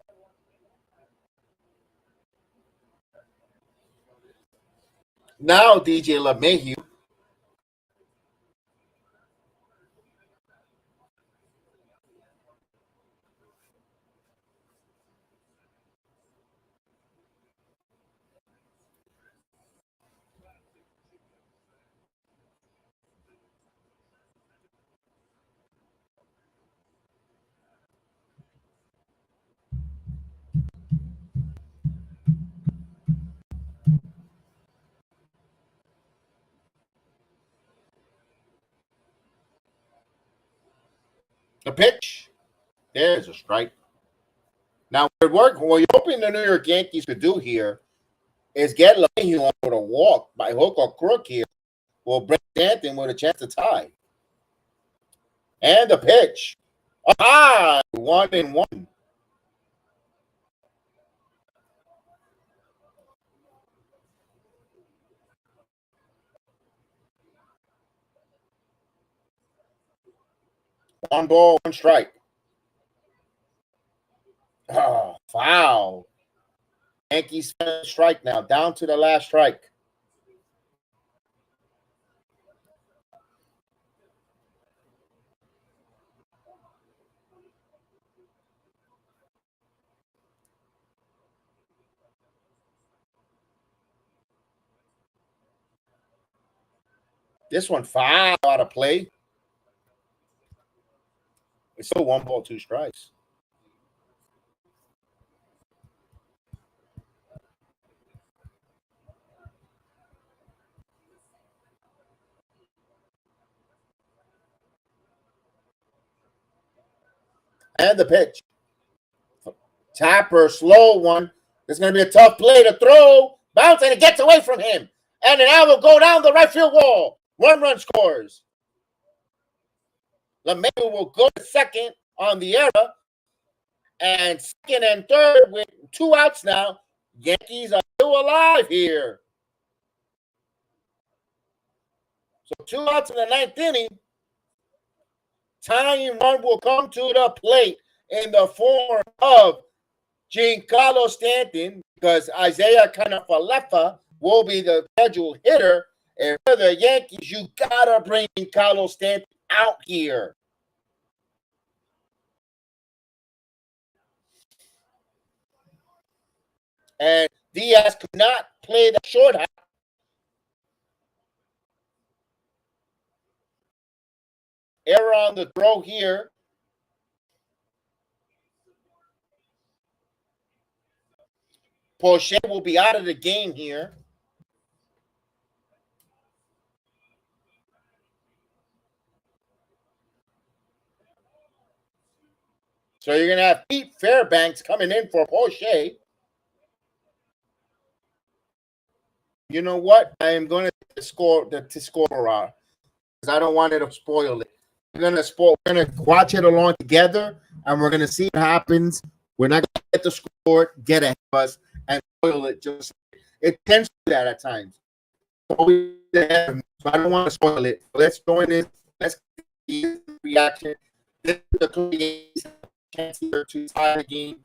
Now DJ LeMahieu. The pitch. There's a strike. Now, what you're hoping the New York Yankees could do here is get LeMahieu on with a walk by hook or crook here. Will bring Stanton with a chance to tie. And the pitch. Aha! 1-1. One ball, one strike. Oh, foul. Yankees strike now, down to the last strike. This one foul out of play. It's still 1 ball, 2 strikes. And the pitch. Tapper, slow one. It's going to be a tough play to throw. Bounce, and it gets away from him. And an arrow will go down the right field wall. 1 run scores. LeMahieu will go to second on the error. And second and third with 2 outs now. Yankees are still alive here. So 2 outs in the 9th inning. Tying run will come to the plate in the form of Giancarlo Stanton, because Isaiah Kiner-Falefa will be the scheduled hitter. And for the Yankees, you gotta bring Giancarlo Stanton out here. And Diaz could not play the short half. Error on the throw here. Porsche will be out of the game here. So you're going to have Pete Fairbanks coming in for Porsche. You know what? I am going to score because I don't want it to spoil it. We're going to watch it along together, and we're going to see what happens. We're not going to get the score, get ahead of us, and spoil it. It tends to do that at times. So I don't want to spoil it. Let's join in. Let's see the reaction. This is the chance here to tie the game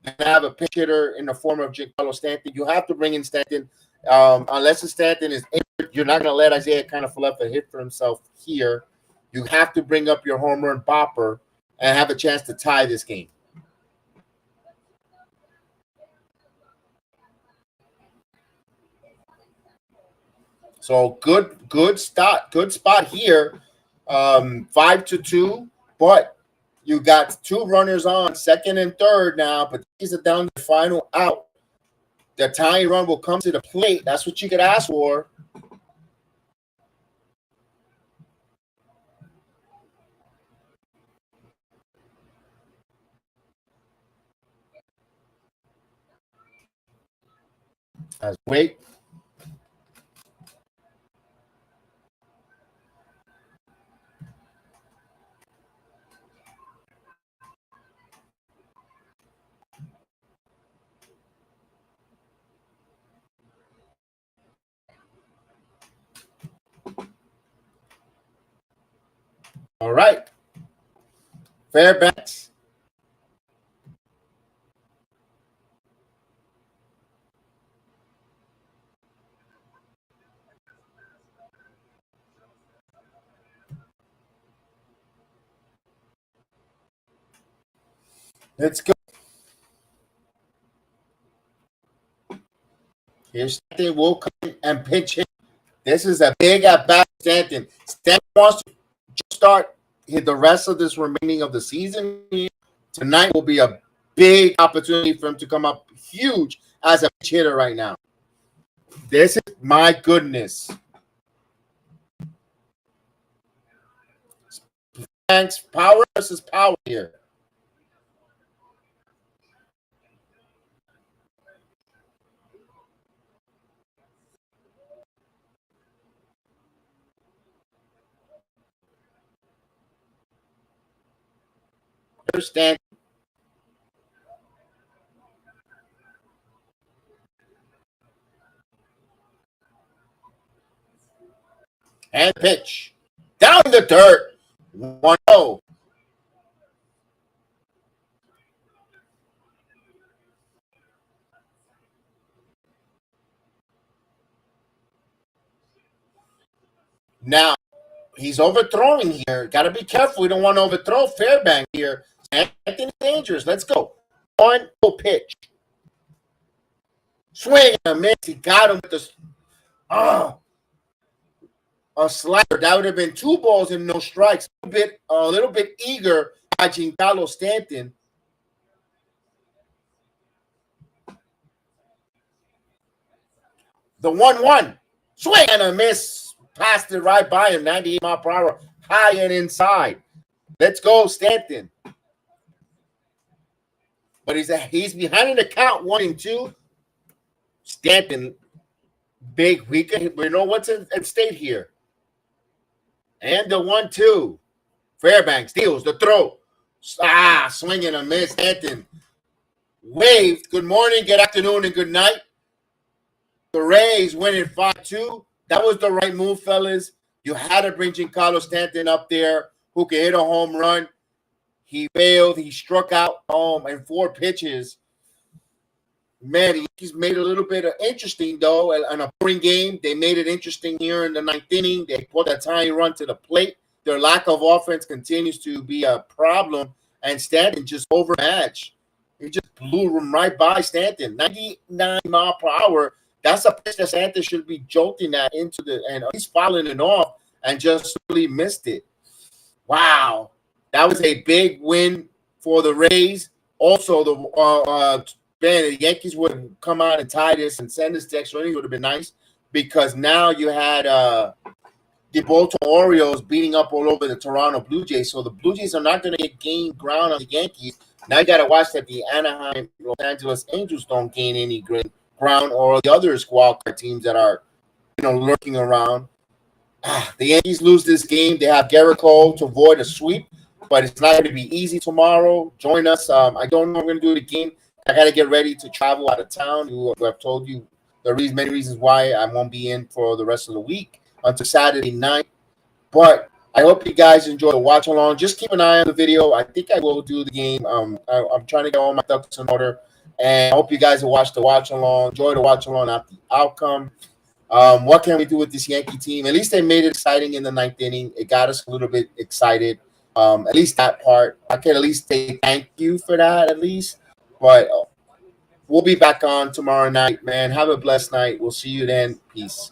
and have a pitch hitter in the form of Giancarlo Stanton. You have to bring in Stanton. Unless Stanton is injured, you're not going to let Isaiah Kiner-Falefa hit for himself here. You have to bring up your home run bopper and have a chance to tie this game. So good spot here. 5-2, but you got 2 runners on, second and third now, but these are down to the final out. The tying run will come to the plate. That's what you could ask for. Let's wait. All right. Fairbanks. Let's go. Here's Stanton will come and pitch him. This is a big at bat, Stanton. Stanton wants to start the rest of this remaining of the season. Tonight will be a big opportunity for him to come up huge as a pitch hitter right now. This is my goodness. Fairbanks, power versus power here. Understand. And pitch. Down the dirt. 1-0. Now, he's overthrowing here. Got to be careful. We don't want to overthrow Fairbanks here. Anthony dangerous. Let's go. 1-0 pitch. Swing and a miss. He got him with the a slider. That would have been 2 balls and no strikes. A little bit eager by Giancarlo Stanton. The 1-1. Swing and a miss. Passed it right by him. 98 mile per hour. High and inside. Let's go, Stanton. But he's behind in the count, 1-2. Stanton, big weekend. We know what's at stake here. And the 1-2. Fairbanks deals the throw. Swing and a miss. Stanton waved. Good morning, good afternoon, and good night. The Rays winning 5-2. That was the right move, fellas. You had to bring Giancarlo Stanton up there who could hit a home run. He failed. He struck out in 4 pitches. Man, he's made a little bit of interesting, though, in a boring game. They made it interesting here in the 9th inning. They put a tiny run to the plate. Their lack of offense continues to be a problem, and Stanton just overmatched. He just blew him right by Stanton. 99 mile per hour. That's a pitch that Stanton should be jolting that into and he's fouling it off and just really missed it. Wow. That was a big win for the Rays. Also, the Yankees would come out and tie this and send this to extra innings would have been nice because now you had the Baltimore Orioles beating up all over the Toronto Blue Jays. So the Blue Jays are not going to gain ground on the Yankees. Now you got to watch that the Anaheim, Los Angeles Angels don't gain any ground or the other squad card teams that are, lurking around. The Yankees lose this game. They have Garrett Cole to avoid a sweep, but it's not going to be easy tomorrow. Join us. I don't know if we're going to do the game. I got to get ready to travel out of town. I've told you many reasons why I won't be in for the rest of the week until Saturday night. But I hope you guys enjoy the watch along. Just keep an eye on the video. I think I will do the game. I'm trying to get all my ducks in order. And I hope you guys will watch the watch along. Enjoy the watch along after the outcome. What can we do with this Yankee team? At least they made it exciting in the 9th inning. It got us a little bit excited. At least that part. I can at least say thank you for that at least. But we'll be back on tomorrow night, man. Have a blessed night. We'll see you then. Peace.